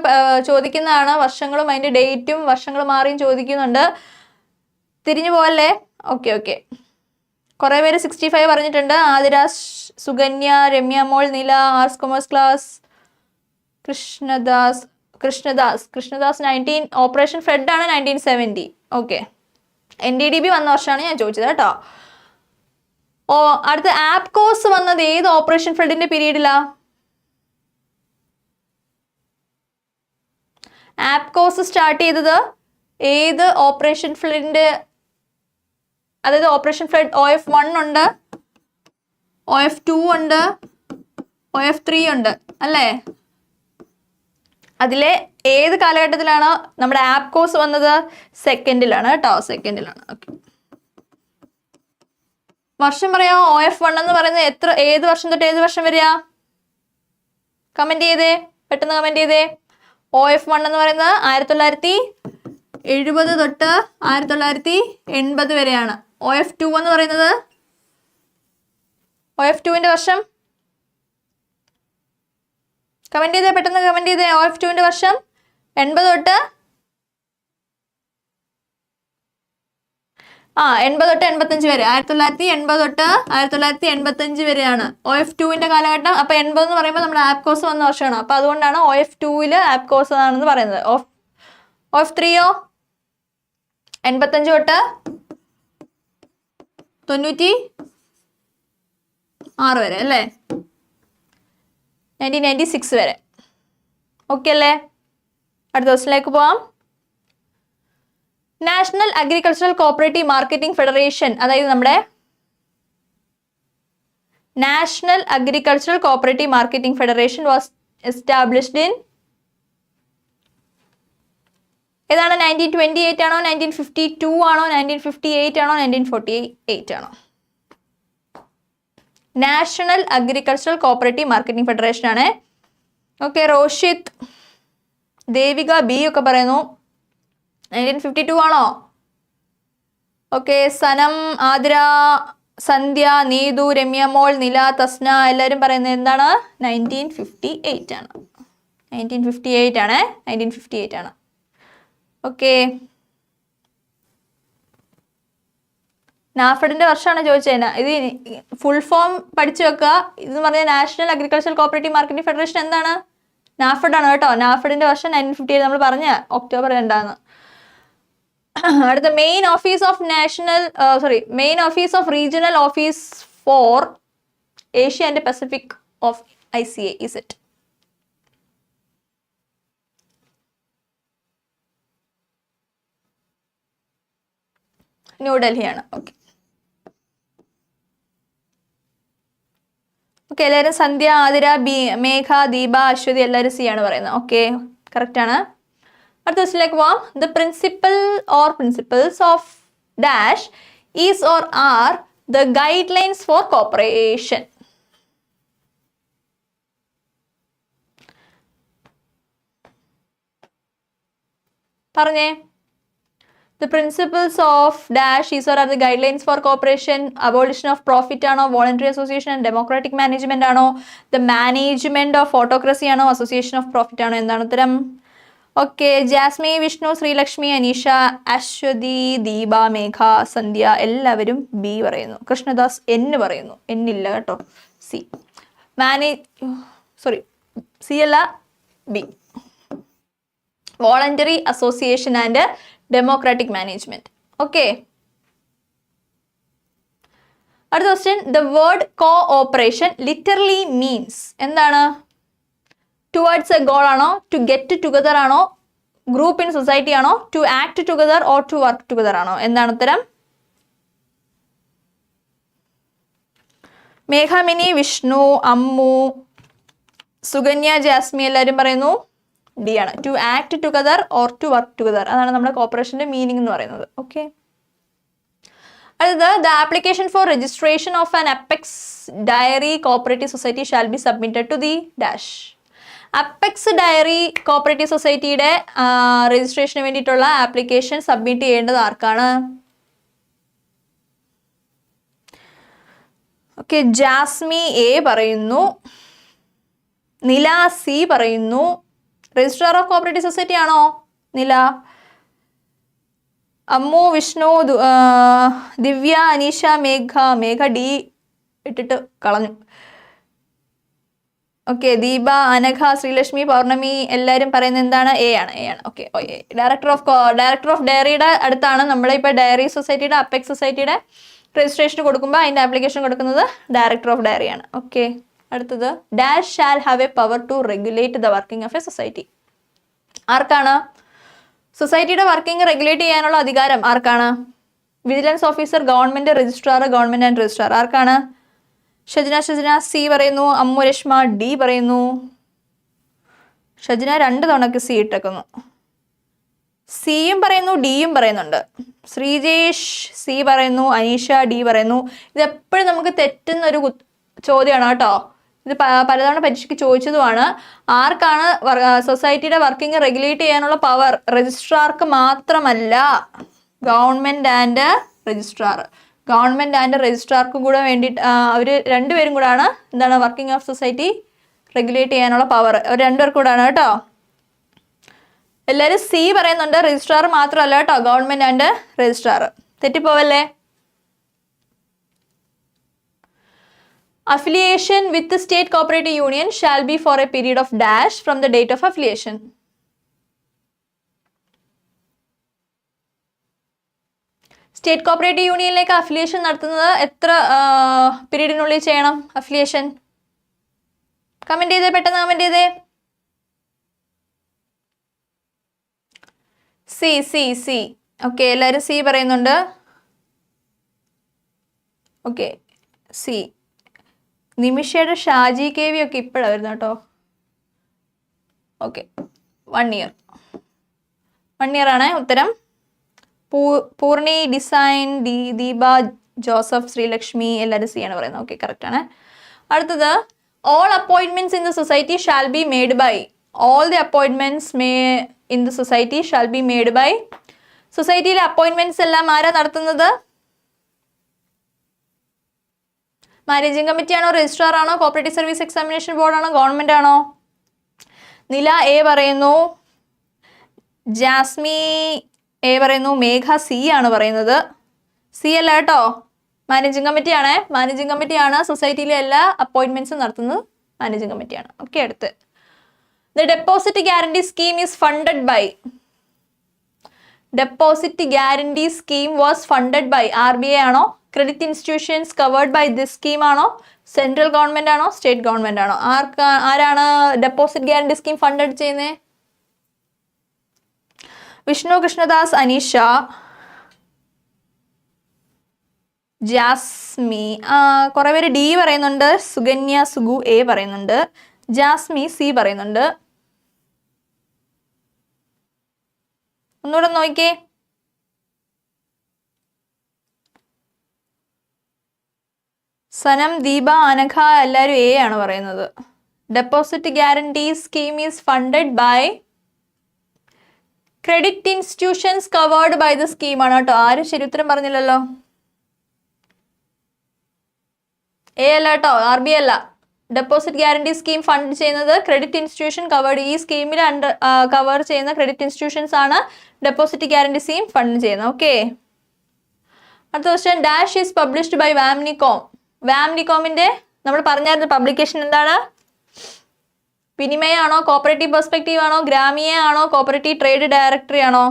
ചോദിക്കുന്നതാണ്. വർഷങ്ങളും അതിൻ്റെ ഡേറ്റും വർഷങ്ങൾ മാറിയും ചോദിക്കുന്നുണ്ട്. തിരിഞ്ഞു പോകല്ലേ. ഓക്കെ കുറേ പേര് 65 പറഞ്ഞിട്ടുണ്ട്. ആതിരാജ്, സുകന്യ, രമ്യ മോൾ, നില, arts commerce class, Krishnadas 19 operation flood ആണ് 1970. ഓക്കെ, NDDB വന്ന വർഷമാണ് ഞാൻ ചോദിച്ചത് കേട്ടോ. അടുത്ത ആപ്കോസ് വന്നത് ഏത് ഓപ്പറേഷൻ ഫ്ലഡിന്റെ പീരീഡിലാ? ആപ്കോസ് സ്റ്റാർട്ട് ചെയ്തത് ഏത് ഓപ്പറേഷൻ ഫ്ലഡിന്റെ? അതായത് ഓപ്പറേഷൻ ഫ്ലഡ് OF1 ഉണ്ട്, OF2 ഉണ്ട്, OF3 ഉണ്ട് അല്ലേ? അതിലെ ഏത് കാലഘട്ടത്തിലാണ് നമ്മുടെ ആപ്കോസ് വന്നത്? സെക്കൻഡിലാണ് കേട്ടോ, സെക്കൻഡിലാണ്. ഓക്കെ, വർഷം പറയാമോ? OF1 എന്ന് പറയുന്നത് ഏത് വർഷം തൊട്ട് ഏത് വർഷം വരിക? കമന്റ് ചെയ്തേ പെട്ടെന്ന്, കമന്റ് ചെയ്തേ. OF1 എന്ന് പറയുന്നത് 1970 തൊട്ട് 1980 വരെയാണ്. OF2 എന്ന് പറയുന്നത് OF2ന്റെ വർഷം കമന്റ് ചെയ്തേ പെട്ടെന്ന്, കമന്റ് ചെയ്തേ. OF2ന്റെ വർഷം 80 തൊട്ട് 85 വരെ. 1980 തൊട്ട് 1985 വരെയാണ് OF2ന്റെ കാലഘട്ടം. അപ്പൊ 80 എന്ന് പറയുമ്പോൾ നമ്മുടെ ആപ്കോസ് വന്ന വർഷമാണ്. അപ്പൊ അതുകൊണ്ടാണ് OF2 ആപ്കോസ് ആണെന്ന് പറയുന്നത്. OF3യോ 85 തൊട്ട് 96 വരെ അല്ലേ? 1996 വരെ. ഓക്കെ അല്ലേ? അടുത്ത ദിവസത്തിലേക്ക് പോവാം. National agricultural cooperative marketing federation, അതായത് നമ്മുടെ national agricultural cooperative marketing federation was established in ഏതാണ്? 1928 ആണോ, 1952 ആണോ, 1958 ആണോ, 1948 ആണോ? National agricultural cooperative marketing federation ആണ്. ഓക്കെ, റോഷിത്, ദേവിക ബി ഒക്കെ പറയുന്നു 1952 ആണോ? ഓക്കെ, സനം, ആതിര, സന്ധ്യ, നീതു, രമ്യ മോൾ, നില, തസ്ന എല്ലാവരും പറയുന്നത് എന്താണ്? 1958 ആണ്. 1958 ആണ്. 1958 ആണ്. ഓക്കെ, നാഫഡിന്റെ വർഷമാണ് ചോദിച്ചത്. ഇത് ഫുൾ ഫോം പഠിച്ചു വെക്കുക. ഇതെന്ന് പറഞ്ഞാൽ national agricultural cooperative marketing federation എന്താണ്? നാഫഡ് ആണ് കേട്ടോ. നാഫഡിന്റെ വർഷം 1958 നമ്മൾ പറഞ്ഞ ഒക്ടോബർ 2. അടുത്ത main office of main office of regional office four Asia and Pacific of ICA is it? New Delhi ആണ്. ഓക്കെ ഓക്കെ എല്ലാവരും സന്ധ്യ, ആതിര, മേഘ, ദീപ, അശ്വതി എല്ലാവരും സി ആണ് പറയുന്നത്. ഓക്കെ കറക്റ്റ് ആണ്. അടുത്ത ക്വസ്റ്റിലേക്ക് പോവാം. The principal or principles of dash is or are the guidelines for cooperation. പറഞ്ഞേ. The principles of dash is or are the guidelines for cooperation. Abolition of profit ആണോ, voluntary association and democratic management ആണോ, the management of autocracy ആണോ, association of profit ആണോ? എന്താണ് ഉത്തരം? Okay Jasmi, Vishnu, Sreelakshmi, Aneesha, Aswathy, Deepa, Megha, Sandhya എല്ലാവരും B പറയുന്നു. Krishnadas N പറയുന്നു. N ഇല്ല കേട്ടോ. സി സി അല്ല B. Voluntary association and democratic management. Okay അടുത്ത question. The word cooperation literally means എന്താണ്? ടുവേർഡ്സ് എ ഗോൾ ആണോ, ടു ഗെറ്റ് ടുഗദർ ആണോ, ഗ്രൂപ്പ് ഇൻ സൊസൈറ്റി ആണോ, to act together or to work together ആണോ? എന്താണ് ഉത്തരം? മേഘാമിനി, വിഷ്ണു, അമ്മു, സുകന്യ, ജാസ്മി എല്ലാവരും പറയുന്നു ഡി ആണ്. To act together or to work together, അതാണ് നമ്മുടെ കോപ്പറേഷന്റെ മീനിങ് എന്ന് പറയുന്നത്. ഓക്കെ അടുത്തത്. The application for registration of an apex dairy cooperative society shall be submitted to the dash. Apex dairy cooperative സൊസൈറ്റിയുടെ രജിസ്ട്രേഷന് വേണ്ടിയിട്ടുള്ള ആപ്ലിക്കേഷൻ സബ്മിറ്റ് ചെയ്യേണ്ടത് ആർക്കാണ്? ഓക്കെ ജാസ്മി എ പറയുന്നു, നില സി പറയുന്നു. രജിസ്ട്രാർ ഓഫ് കോപ്പറേറ്റീവ് സൊസൈറ്റി ആണോ നില? അമ്മു, വിഷ്ണു, ദിവ്യ, അനീഷ, മേഘ ഡി ഇട്ടിട്ട് കളഞ്ഞു. ഓക്കെ ദീപ, അനഘ, ശ്രീലക്ഷ്മി, പൗർണമി എല്ലാവരും പറയുന്നത് എന്താണ്? എ ആണ്. ഓക്കെ ഡയറക്ടർ ഓഫ് ഡയറിയുടെ അടുത്താണ് നമ്മളിപ്പോൾ ഡയറി സൊസൈറ്റിയുടെ അപ്പെക്സ് സൊസൈറ്റിയുടെ രജിസ്ട്രേഷൻ കൊടുക്കുമ്പോൾ അതിൻ്റെ ആപ്ലിക്കേഷൻ കൊടുക്കുന്നത് ഡയറക്ടർ ഓഫ് ഡയറി ആണ്. ഓക്കെ അടുത്തത്. Dash shall have a power to regulate the working of a society. ആർക്കാണ് സൊസൈറ്റിയുടെ വർക്കിംഗ് റെഗുലേറ്റ് ചെയ്യാനുള്ള അധികാരം? ആർക്കാണ്? Vigilance officer, government registrar, government and registrar. ആർക്കാണ്? ഷജ്ന സി പറയുന്നു. അമ്മു രശ്മ ഡി പറയുന്നു. ഷജ്ന 2 തവണക്ക് സി ഇട്ടേക്കുന്നു. സിയും പറയുന്നു, ഡിയും പറയുന്നുണ്ട്. ശ്രീജേഷ് സി പറയുന്നു, അനീഷ ഡി പറയുന്നു. ഇതെപ്പോഴും നമുക്ക് തെറ്റുന്ന ഒരു ചോദ്യമാണ് കേട്ടോ. ഇത് പലതവണ പരീക്ഷയ്ക്ക് ചോദിച്ചതുമാണ്. ആർക്കാണ് സൊസൈറ്റിയുടെ വർക്കിംഗ് റെഗുലേറ്റ് ചെയ്യാനുള്ള പവർ? രജിസ്ട്രാർക്ക് മാത്രമല്ല, ഗവൺമെന്റ് ആൻഡ് രജിസ്ട്രാർക്കും കൂടെ വേണ്ടിയിട്ട് അവർ രണ്ടുപേരും കൂടാണ് എന്താണ് വർക്കിംഗ് ഓഫ് സൊസൈറ്റി റെഗുലേറ്റ് ചെയ്യാനുള്ള പവർ. അവർ രണ്ടുപേർക്കും കൂടാണ് കേട്ടോ. എല്ലാവരും സി പറയുന്നുണ്ട്. രജിസ്ട്രാർ മാത്രമല്ല കേട്ടോ, ഗവൺമെന്റ് ആൻഡ് രജിസ്ട്രാർ. തെറ്റിപ്പോവല്ലേ? Affiliation with the state cooperative union shall be for a period of dash from the date of affiliation. State cooperative യൂണിയനിലേക്ക് അഫിലിയേഷൻ നടത്തുന്നത് എത്ര പീരീഡിനുള്ളിൽ ചെയ്യണം അഫിലിയേഷൻ? കമന്റ് ചെയ്തേ, പെട്ടെന്ന് കമന്റ് ചെയ്തേ. സി. ഓക്കെ എല്ലാവരും സി പറയുന്നുണ്ട്. Okay C. നിമിഷയുടെ ഷാജി KV ഒക്കെ ഇപ്പോഴാണ് വരുന്നത് കേട്ടോ. ഓക്കെ 1 year ആണ് ഉത്തരം. പൂർണി, ഡിസൈൻ, ദീപ, ജോസഫ്, ശ്രീലക്ഷ്മി എല്ലാവരും സി ആണ് പറയുന്നത്. ഓക്കെ കറക്റ്റ് ആണ്. അടുത്തത്. All appointments in the society shall be made by. All the appointments in the society shall be made by. സൊസൈറ്റിയിലെ അപ്പോയിന്റ്മെന്റ്സ് എല്ലാം ആരാ നടത്തുന്നത്? മാനേജിംഗ് കമ്മിറ്റി ആണോ, രജിസ്ട്രാർ ആണോ, കോപ്പറേറ്റീവ് സർവീസ് എക്സാമിനേഷൻ ബോർഡ് ആണോ, ഗവൺമെന്റ് ആണോ? നില എ പറയുന്നു, ജാസ്മി എ പറയുന്നു, മേഘ സി ആണ് പറയുന്നത്. സി അല്ല കേട്ടോ, മാനേജിംഗ് കമ്മിറ്റി ആണ്. മാനേജിംഗ് കമ്മിറ്റിയാണ് സൊസൈറ്റിയിലെ എല്ലാ അപ്പോയിന്റ്മെന്റ്സും നടത്തുന്നത്. മാനേജിംഗ് കമ്മിറ്റിയാണ്. ഓക്കെ അടുത്ത്. The deposit guarantee scheme is funded by. Deposit guarantee scheme was funded by RBI ആണോ? Credit institutions covered by this scheme ആണോ? സെൻട്രൽ ഗവൺമെന്റ് ആണോ? സ്റ്റേറ്റ് ഗവൺമെന്റ് ആണോ? ആരാണ് ഡെപ്പോസിറ്റ് ഗ്യാരണ്ടി സ്കീം ഫണ്ടഡ് ചെയ്യുന്നത്? വിഷ്ണു കൃഷ്ണദാസ്, അനീഷ, ജാസ്മി, കുറെ പേര് D പറയുന്നുണ്ട്. സുകന്യ, സുഗു A പറയുന്നുണ്ട്. ജാസ്മി C പറയുന്നുണ്ട്. ഒന്നുകൂടെ നോക്കിക്കേ. സനം, ദീപ, അനഘ എല്ലാവരും A ആണ് പറയുന്നത്. Deposit guarantee scheme is funded by credit institutions covered by the scheme ആണ് കേട്ടോ. ആരും ശരി ഉത്തരം പറഞ്ഞില്ലല്ലോ. A അല്ല കേട്ടോ, RBI അല്ല. ഡെപ്പോസിറ്റ് ഗ്യാരണ്ടി സ്കീം ഫണ്ട് ചെയ്യുന്നത് ക്രെഡിറ്റ് ഇൻസ്റ്റിറ്റ്യൂഷൻ കവേർഡ്. ഈ സ്കീമിൽ കവർ ചെയ്യുന്ന ക്രെഡിറ്റ് ഇൻസ്റ്റിറ്റ്യൂഷൻസ് ആണ് ഡെപ്പോസിറ്റ് ഗ്യാരണ്ടി സ്കീം ഫണ്ട് ചെയ്യുന്നത്. ഓക്കെ, അടുത്ത question. Dash is published by VAMNICOM. വാംനികോമിന്റെ നമ്മൾ പറഞ്ഞായിരുന്നു പബ്ലിക്കേഷൻ എന്താണ്? വിനിമയ ആണോ? കോപ്പറേറ്റീവ് പെർസ്പെക്റ്റീവ് ആണോ? ഗ്രാമീയ ആണോ? കോപ്പറേറ്റീവ് ട്രേഡ് ഡയറക്ടറി ആണോ?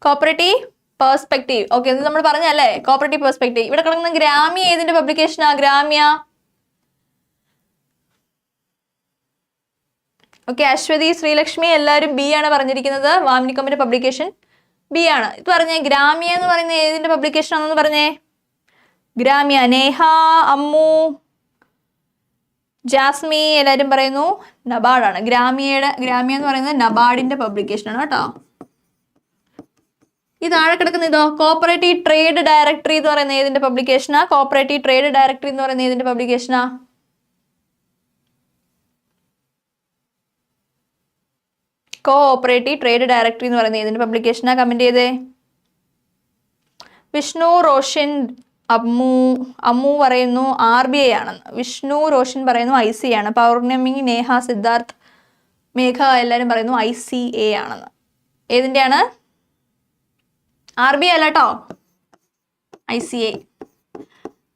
Cooperative perspective. ഓക്കെ, ഇത് നമ്മൾ പറഞ്ഞല്ലേ കോപ്പറേറ്റീവ് പെർസ്പെക്റ്റീവ്. ഇവിടെ കിടക്കുന്ന ഗ്രാമ്യ ഏതിന്റെ പബ്ലിക്കേഷനാ? ഗ്രാമ്യ. ഓക്കെ, അശ്വതി, ശ്രീലക്ഷ്മി എല്ലാവരും B ആണ് പറഞ്ഞിരിക്കുന്നത്. വാംനികോമിന്റെ പബ്ലിക്കേഷൻ B ആണ്. ഇത് പറഞ്ഞേ ഗ്രാമ്യ എന്ന് പറയുന്ന ഏതിന്റെ പബ്ലിക്കേഷൻ ആണെന്ന് പറഞ്ഞേ. ഗ്രാമ്യ. നേഹ, അമ്മു, ജാസ്മി എല്ലാവരും പറയുന്നു നബാർഡാണ്. ഗ്രാമ്യ എന്ന് പറയുന്നത് നബാർഡിന്റെ പബ്ലിക്കേഷൻ ആണ് കേട്ടോ. ഈ താഴെ കിടക്കുന്ന ഇതോ കോപ്പറേറ്റീവ് ട്രേഡ് ഡയറക്ടറി എന്ന് പറയുന്ന ഏതിന്റെ പബ്ലിക്കേഷനാ? കോപ്പറേറ്റീവ് ട്രേഡ് ഡയറക്ടറി എന്ന് പറയുന്ന ഏതിന്റെ പബ്ലിക്കേഷനാ? കോഓപ്പറേറ്റീവ് ട്രേഡ് ഡയറക്ടറി എന്ന് പറയുന്ന ഏതിന്റെ പബ്ലിക്കേഷനാ? കമന്റ് ചെയ്തേ. വിഷ്ണു, റോഷൻ, അമ്മു പറയുന്നു RBI ആണെന്ന്. വിഷ്ണു, റോഷൻ പറയുന്നു IC ആണ്. പൗർണമി, നേഹ, സിദ്ധാർത്ഥ്, മേഘ എല്ലാവരും പറയുന്നു ICA ആണെന്ന്. ഏതിന്റെയാണ്? RBI അല്ല കേട്ടോ, ICA.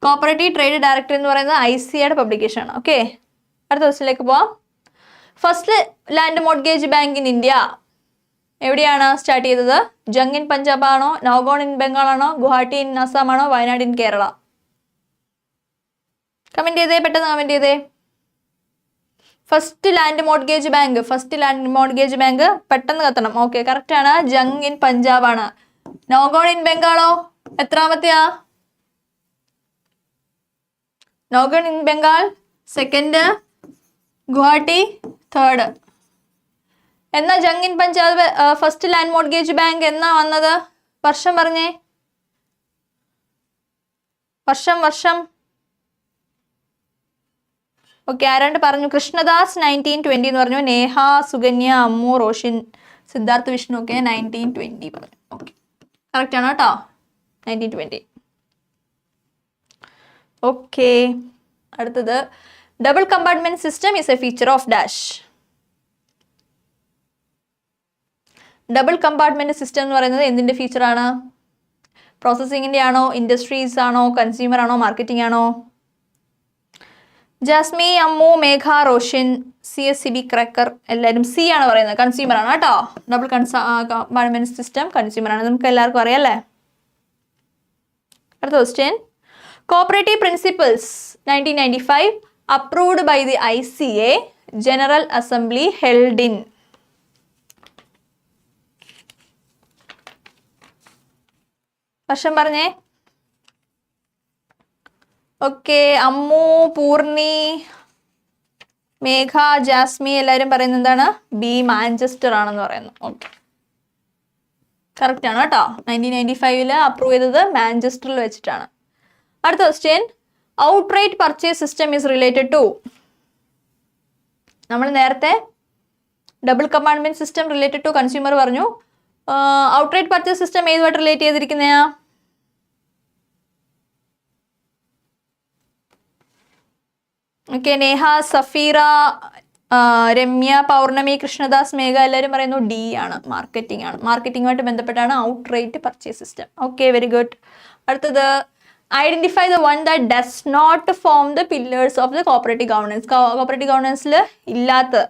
കോപ്പറേറ്റീവ് ട്രേഡ് ഡയറക്ടറി എന്ന് പറയുന്നത് ICAയുടെ പബ്ലിക്കേഷൻ ആണ്. ഓക്കെ, അടുത്ത ക്വസ്റ്റ്യനിലേക്ക് പോവാം. First land mortgage bank in India എവിടെയാണ് സ്റ്റാർട്ട് ചെയ്തത്? ജങ് ഇൻ പഞ്ചാബ് ആണോ? നൗഗോൺ ഇൻ ബംഗാൾ ആണോ? ഗുവാഹട്ടി ഇൻ അസം ആണോ? വയനാട് ഇൻ കേരള? കമന്റ് ചെയ്തേ, പെട്ടെന്ന് കമന്റ് ചെയ്തേ. ഫസ്റ്റ് ലാൻഡ് മോർട്ട്ഗേജ് ബാങ്ക് പെട്ടെന്ന് കത്തണം. ഓക്കെ, കറക്റ്റ് ആണ്. ജങ് ഇൻ പഞ്ചാബ് ആണ്. നൗഗോൺ ഇൻ ബംഗാളോ? എത്രാമത്തെയാ? Naogaon in Bengal second, Guwahati third. എന്നാ Jhang in Punjab first land mortgage bank എന്നാ വന്നത്? വർഷം പറഞ്ഞേ. വർഷം. ഓക്കെ, ആരാണ്ട് പറഞ്ഞു? കൃഷ്ണദാസ് 1920 എന്ന് പറഞ്ഞു. നേഹ, സുകന്യ, അമ്മു, റോഷിൻ, സിദ്ധാർത്ഥ്, വിഷ്ണു ഒക്കെ 1920 പറഞ്ഞു. ഓക്കെ, കറക്റ്റ് ആണ് കേട്ടോ, 1920. ഓക്കെ, അടുത്തത്. Double compartment system is A feature of dash. Double compartment system എന്ന് പറയുന്നത് എന്തിന്റെ ഫീച്ചർ ആണ്? പ്രോസസ്സിങ്ങിന്റെ ആണോ? ഇൻഡസ്ട്രീസ് ആണോ? കൺസ്യൂമർ ആണോ? മാർക്കറ്റിംഗ് ആണോ? ജാസ്മി, അമ്മു, മേഘ, റോഷൻ, CSCB, ക്രക്കർ എല്ലാവരും C ആണ് പറയുന്നത്. കൺസ്യൂമർ ആണ് കേട്ടോ. ഡബിൾ കമ്പാർട്ട്മെന്റ് സിസ്റ്റം കൺസ്യൂമർ ആണ്, നമുക്ക് എല്ലാവർക്കും അറിയാം അല്ലേ. അടുത്ത question. Cooperative principles 1995 approved by the ICA General Assembly held in. വർഷം പറഞ്ഞേ. ഓക്കെ, അമ്മു, പൂർണി, മേഘ, ജാസ്മി എല്ലാവരും പറയുന്നത് എന്താണ്? B മാഞ്ചസ്റ്റർ ആണെന്ന് പറയുന്നു. ഓക്കെ, കറക്റ്റ് ആണ് കേട്ടോ. 1995 അപ്രൂവ് ചെയ്തത് മാഞ്ചസ്റ്ററിൽ വെച്ചിട്ടാണ്. അടുത്ത question. Outright purchase system is related to. നമ്മൾ നേരത്തെ double compartment system related to consumer പറഞ്ഞു. ഔട്ട്റൈറ്റ് പർച്ചേസ് സിസ്റ്റം ഏതുമായിട്ട് റിലേറ്റ് ചെയ്തിരിക്കുന്നയാ? ഓക്കെ, നേഹ, സഫീറ, രമ്യ, പൗർണമി, കൃഷ്ണദാസ്, മേഘ എല്ലാവരും പറയുന്നു D ആണ്, മാർക്കറ്റിംഗ് ആണ്. മാർക്കറ്റിംഗുമായിട്ട് ബന്ധപ്പെട്ടാണ് outright purchase system. Okay, very good. അടുത്തത്. Identify the one that does not form the pillars of the cooperative governance. Cooperative ഗവർണൻസിൽ ഇല്ലാത്ത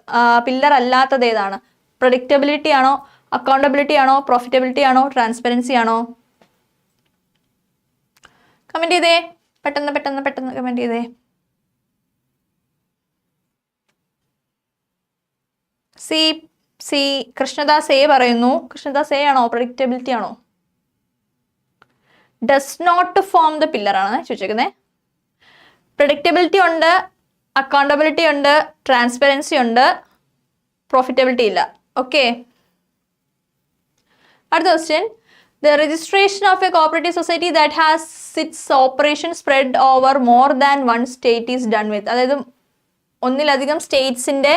പില്ലർ അല്ലാത്തത് ഏതാണ്? പ്രഡിക്റ്റബിലിറ്റി ആണോ, അക്കൗണ്ടബിലിറ്റി ആണോ, പ്രോഫിറ്റബിലിറ്റി ആണോ, ട്രാൻസ്പെറൻസി ആണോ? കമന്റ് ചെയ്തേ, പെട്ടെന്ന് പെട്ടെന്ന് പെട്ടെന്ന് കമന്റ് ചെയ്തേ. സി കൃഷ്ണദാസ് എ പറയുന്നു. കൃഷ്ണദാസ് എ ആണോ, പ്രഡിക്റ്റബിലിറ്റി ആണോ? Does not form the pillar ആണ് ചോദിച്ചേക്കുന്നത്. പ്രഡിക്റ്റബിലിറ്റി ഉണ്ട്, അക്കൗണ്ടബിലിറ്റി ഉണ്ട്, ട്രാൻസ്പെറൻസി ഉണ്ട്, പ്രോഫിറ്റബിലിറ്റി ഇല്ല. ഓക്കെ, അടുത്ത question. The registration of a cooperative society that has its operation spread over more than one state is done with. അതായത് ഒന്നിലധികം സ്റ്റേറ്റ്സിന്റെ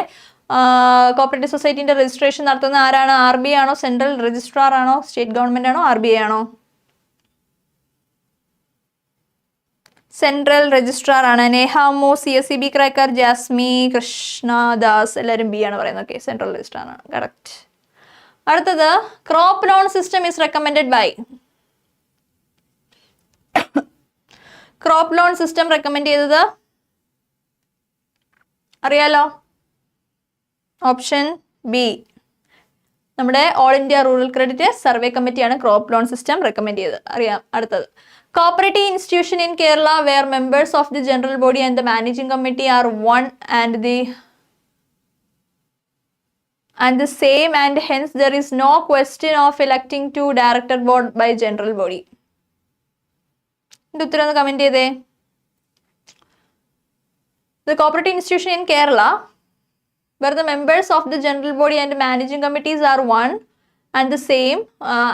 കോപ്പറേറ്റീവ് സൊസൈറ്റിന്റെ രജിസ്ട്രേഷൻ നടത്തുന്ന ആരാണ്? RBI ആണോ, സെൻട്രൽ രജിസ്ട്രാർ ആണോ, സ്റ്റേറ്റ് ഗവൺമെന്റ് ആണോ, RBI ആണോ? സെൻട്രൽ രജിസ്ട്രാർ ആണ്. നേഹാമു, CSEB ക്രാക്കർ, ജാസ്മി, കൃഷ്ണദാസ് എല്ലാവരും ബി ആണ് പറയുന്നത്. ഓക്കെ, സെൻട്രൽ രജിസ്ട്രാർ ആണ് കറക്റ്റ്. അടുത്തത്, crop loan system is recommended by. Crop loan system recommend ചെയ്തത് അറിയാലോ, ഓപ്ഷൻ ബി, നമ്മുടെ all India rural credit survey കമ്മിറ്റിയാണ് ക്രോപ്പ് ലോൺ സിസ്റ്റം റെക്കമെൻഡ് ചെയ്തത്. അറിയാം. അടുത്തത്, cooperative institution in Kerala where members of the general body and the managing committee are one and the same, and hence there is no question of electing to director board by general body. ഇതിന്റെ ഉത്തരം ഒന്ന് comment ചെയ്തേ. The cooperative institution in Kerala where the members of the general body and managing committees are one and the same,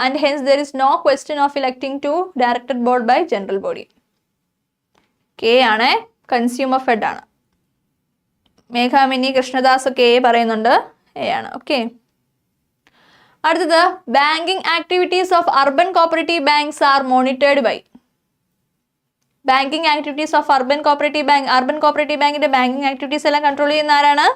and hence there is no question of electing to director board by general body. K ആണ്, consumer fed ആണ്. മേഘാമിനി, കൃഷ്ണദാസ് ഒക്കെ പറയുന്നുണ്ട്, A ആണ്. Okay, അടുത്തത്, banking activities of urban cooperative banks are monitored by. Banking activities of urban cooperative bank, urban cooperative ബാങ്കിന്റെ banking activities എല്ലാം control ചെയ്യുന്ന ആരാണ്?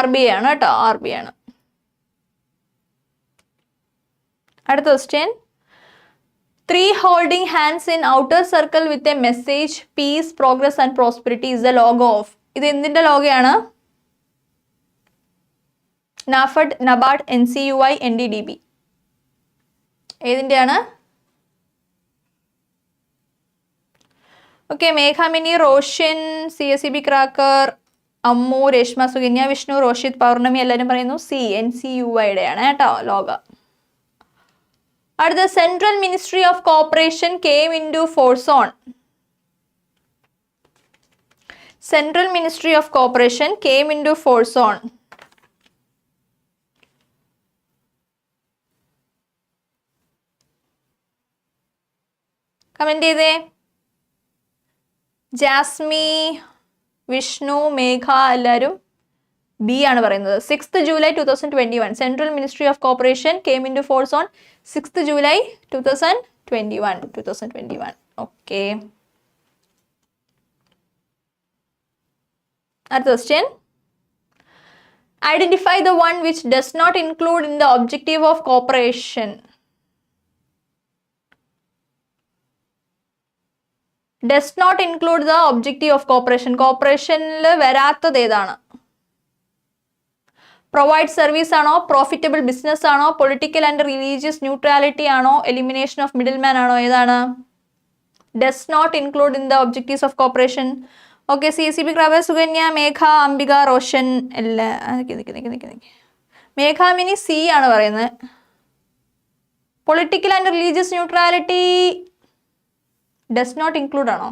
RBI ആണ് കേട്ടോ, RBI ആണ്. അടുത്ത question, 3 holding hands in outer circle with a message peace, progress and prosperity is the logo of. ഇത് എന്തിന്റെ ലോഗോയാണ്? NAFED, NABARD, NCUI, NDDB. ഏതിന്റെയാണ്? ഓക്കെ, മേഘാമിനി, റോഷൻ, CSEB ക്രാക്കർ, അമ്മു, രേഷ്മ, സുകന്യ, വിഷ്ണു, റോഷിത്, പൗർണമി എല്ലാവരും പറയുന്നു സി, NCUI ആണ് കേട്ടോ ലോഗോ. അടുത്ത, central ministry of corporation came into force on. Central ministry of corporation came into force on. Comment ചെയ്തേ. ജാസ്മി, വിഷ്ണു, മേഘ എല്ലാവരും ബി ആണ് പറയുന്നത്. 6th July 2021 central ministry of corporation came into force on 6th July 2021. Okay, അടുത്ത question, identify the one which does not include in the objective of corporation. Does not include the objective of corporation. കോർപ്പറേഷനിൽ വരാത്തത് ഏതാണ്? Provide service ആണോ, profitable business ആണോ, political and religious neutrality ആണോ, elimination of middle man ആണോ, ഏതാണ്? Does not include in the objectives of corporation. Okay, CSEB cracker, Sukanya, മേഘ, അംബിക, റോഷൻ എല്ലാ. മേഘാമിനി സി ആണ് പറയുന്നത്. Political and religious neutrality does not include ആണോ?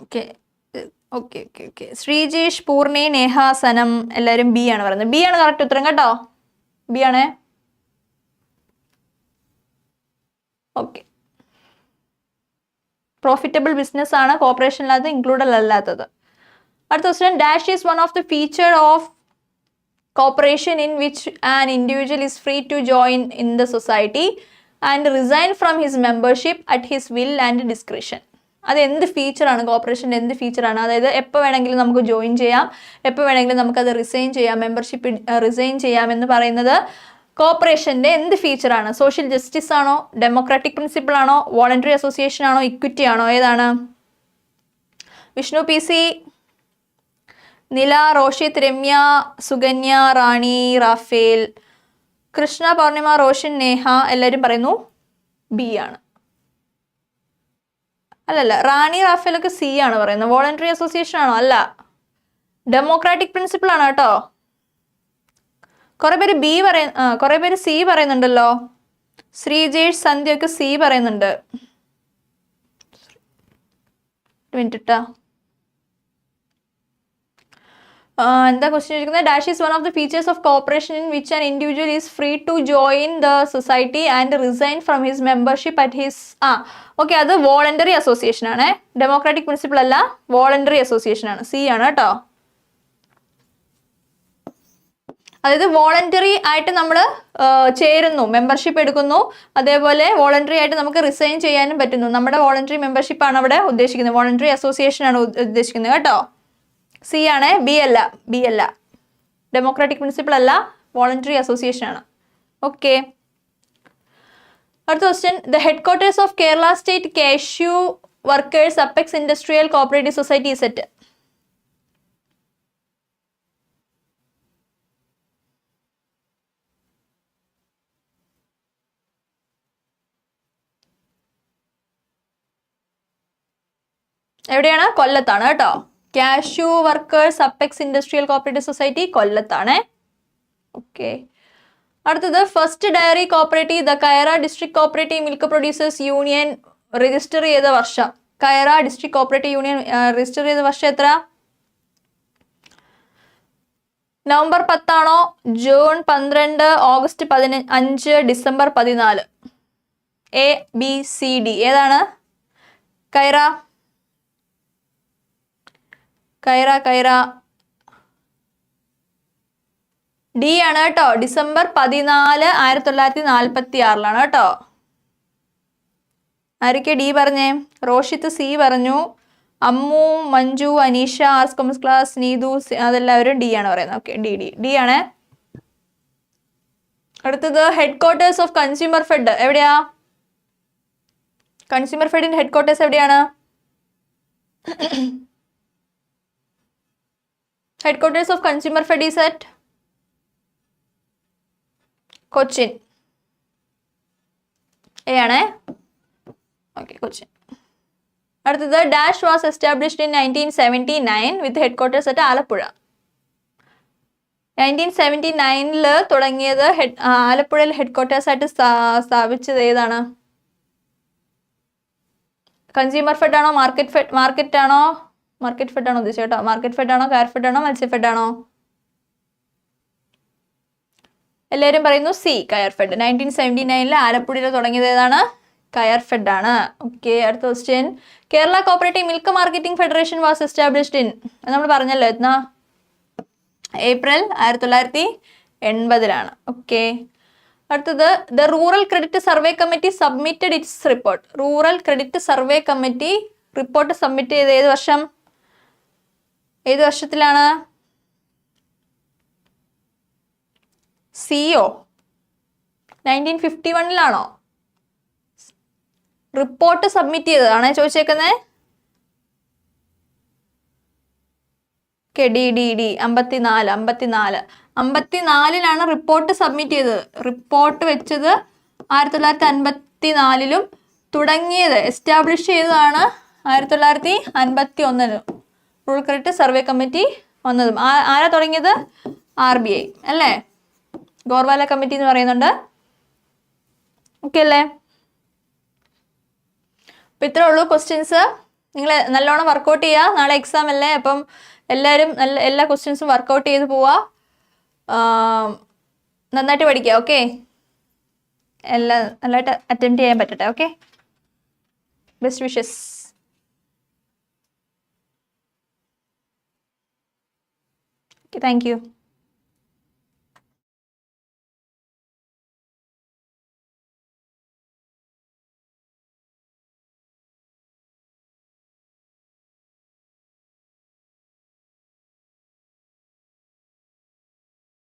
Okay okay okay okay Sreejesh, Poorni, Neha, Sanam എല്ലാവരും B ആണ് പറയുന്നത്. ബി ആണ് കറക്റ്റ് ഉത്തരം കേട്ടോ, ബി ആണ്. ഓക്കെ, പ്രോഫിറ്റബിൾ ബിസിനസ് ആണ് കോർപ്പറേഷനിലത് ഇൻക്ലൂഡഡ് അല്ലാത്തത്. അടുത്ത question, dash is one of the feature of corporation in which an individual is free to join in the society and resign from his membership at his will and discretion. അത് എന്ത് ഫീച്ചറാണ്, കോർപ്പറേഷൻ്റെ എന്ത് ഫീച്ചറാണ്? അതായത് എപ്പോൾ വേണമെങ്കിലും നമുക്ക് ജോയിൻ ചെയ്യാം, എപ്പോൾ വേണമെങ്കിലും നമുക്കത് റിസൈൻ ചെയ്യാം, മെമ്പർഷിപ്പ് റിസൈൻ ചെയ്യാം എന്ന് പറയുന്നത് കോർപ്പറേഷൻ്റെ എന്ത് ഫീച്ചറാണ്? സോഷ്യൽ ജസ്റ്റിസ് ആണോ, ഡെമോക്രാറ്റിക് പ്രിൻസിപ്പിൾ ആണോ, വോളണ്ടറി അസോസിയേഷൻ ആണോ, ഇക്വിറ്റി ആണോ? ഏതാണ്? വിഷ്ണു പി സി, നില, റോഷിത്, രമ്യ, സുകന്യ, റാണി, റാഫേൽ, കൃഷ്ണ, പൗർണിമ, റോഷൻ, നേഹ എല്ലാവരും പറയുന്നു ബി ആണ്. അല്ലല്ല, റാണി, റാഫേലൊക്കെ സി ആണ് പറയുന്നത്. വോളണ്ടറി അസോസിയേഷൻ ആണോ? അല്ല, ഡെമോക്രാറ്റിക് പ്രിൻസിപ്പിൾ ആണ് കേട്ടോ. കുറെ പേര് സി പറയുന്നുണ്ടല്ലോ. ശ്രീജേഷ്, സന്ധ്യൊക്കെ സി പറയുന്നുണ്ട്. മിനിറ്റ്. എന്താ ക്വസ്റ്റ്യൻ ചോദിക്കുന്നത്? Dash is one of the features of corporation in which an individual is free to join the society and resign from his membership at his okay, അത് വോളണ്ടറി അസോസിയേഷൻ ആണ്. Democratic principle അല്ല, voluntary association ആണ്. C ആണ് കേട്ടോ. അതായത് voluntary ആയിട്ട് നമ്മൾ ചേരുന്നു, മെമ്പർഷിപ്പ് എടുക്കുന്നു, അതേപോലെ വോളണ്ടറി ആയിട്ട് നമുക്ക് റിസൈൻ ചെയ്യാനും പറ്റുന്നു. നമ്മുടെ വോളണ്ടറി മെമ്പർഷിപ്പ് ആണ് അവിടെ ഉദ്ദേശിക്കുന്നത്, വോളണ്ടറി അസോസിയേഷൻ ആണ് ഉദ്ദേശിക്കുന്നത് കേട്ടോ. സി ആണ്, ബി അല്ല. ഡെമോക്രാറ്റിക് പ്രിൻസിപ്പിൾ അല്ല, വോളണ്ടറി അസോസിയേഷൻ ആണ്. ഓക്കെ, അടുത്ത question. The headquarters of Kerala state cashew workers apex industrial cooperative society is at? എവിടെയാണ്? കൊല്ലത്താണ് കേട്ടോ. Cashew workers apex industrial cooperative society കൊല്ലത്താണ്. ഓക്കെ, അടുത്തത്. First dairy cooperative the Kaira district cooperative milk producers union register ചെയ്ത വർഷം? Kaira district cooperative union register ചെയ്ത വർഷം എത്ര? നവംബർ 10 ആണോ, June 12, August 15, December 14? A, B, C, D. ഏതാണ്? കയറ ഡി ആണ് കേട്ടോ. ഡിസംബർ 14, 1946 കേട്ടോ. ആരൊക്കെ ഡി പറഞ്ഞേ? റോഷിത്ത് സി പറഞ്ഞു, Ammu, Manju, Aneesha, arts commerce class, Neethu, അതെല്ലാവരും ഡി ആണ് പറയുന്നത്. ഓക്കെ, ഡി ആണ്. അടുത്തത്. Head quarters of consumer fed എവിടെയാ? കൺസ്യൂമർ ഫെഡിന്റെ ഹെഡ് ക്വാർട്ടേഴ്സ് എവിടെയാണ്? Headquarters of Consumer Fed is at Cochin. ആണ്. ഓക്കെ, കൊച്ചിൻ. അടുത്തത്. Dash was established in 1979 with headquarters at Alappuzha. 1979 തുടങ്ങിയത് ആലപ്പുഴയിൽ ഹെഡ്ക്വാർട്ടേഴ്സ് ആയിട്ട് സ്ഥാപിച്ചത് ഏതാണ്? കൺസ്യൂമർ ഫെഡ് ആണോ, മാർക്കറ്റ് ആണോ ഉദ്ദേശിച്ചത് കേട്ടോ. മാർക്കറ്റ് ഫെഡ് ആണോ, കയർ ഫെഡ് ആണോ, മത്സ്യഫെഡ് ആണോ? എല്ലാവരും പറയുന്നു സി, കയർ ഫെഡ്. 1979 ആലപ്പുഴയിൽ തുടങ്ങിയത് ഏതാണ്? കയർ ഫെഡ് ആണ്. ഓക്കെ, അടുത്ത question. Kerala cooperative milk marketing federation was established in? നമ്മൾ പറഞ്ഞല്ലോ, എന്നാ? ഏപ്രിൽ 1980. ഓക്കെ, അടുത്തത്. The rural credit survey committee submitted it's report. Rural credit survey committee report submit ചെയ്ത് ഏത് വർഷം? ഏത് വർഷത്തിലാണ്? സിഒ 1951 റിപ്പോർട്ട് സബ്മിറ്റ് ചെയ്തതാണ് ചോദിച്ചേക്കുന്നത്. ഓക്കെ, ഡി 54 റിപ്പോർട്ട് സബ്മിറ്റ് ചെയ്തത്. റിപ്പോർട്ട് വെച്ചത് 1954 തുടങ്ങിയത്, എസ്റ്റാബ്ലിഷ് ചെയ്തതാണ് 1951. റൂറൽ ക്രെഡിറ്റ് സർവേ കമ്മിറ്റി വന്നതും ആരാ തുടങ്ങിയത്? RBI അല്ലേ? ഗോർവാല കമ്മിറ്റി എന്ന് പറയുന്നുണ്ട്. ഓക്കെ അല്ലേ? അപ്പം ഇത്രേ ഉള്ളൂ ക്വസ്റ്റ്യൻസ്. നിങ്ങൾ നല്ലോണം വർക്കൗട്ട് ചെയ്യുക. നാളെ എക്സാം അല്ലേ, അപ്പം എല്ലാവരും എല്ലാ ക്വസ്റ്റ്യൻസും വർക്കൗട്ട് ചെയ്ത് പോവുക. നന്നായിട്ട് പഠിക്കുക. ഓക്കെ, നല്ലതായിട്ട് അറ്റംപ്റ്റ് ചെയ്യാൻ പറ്റട്ടെ. Okay, best wishes. Thank you.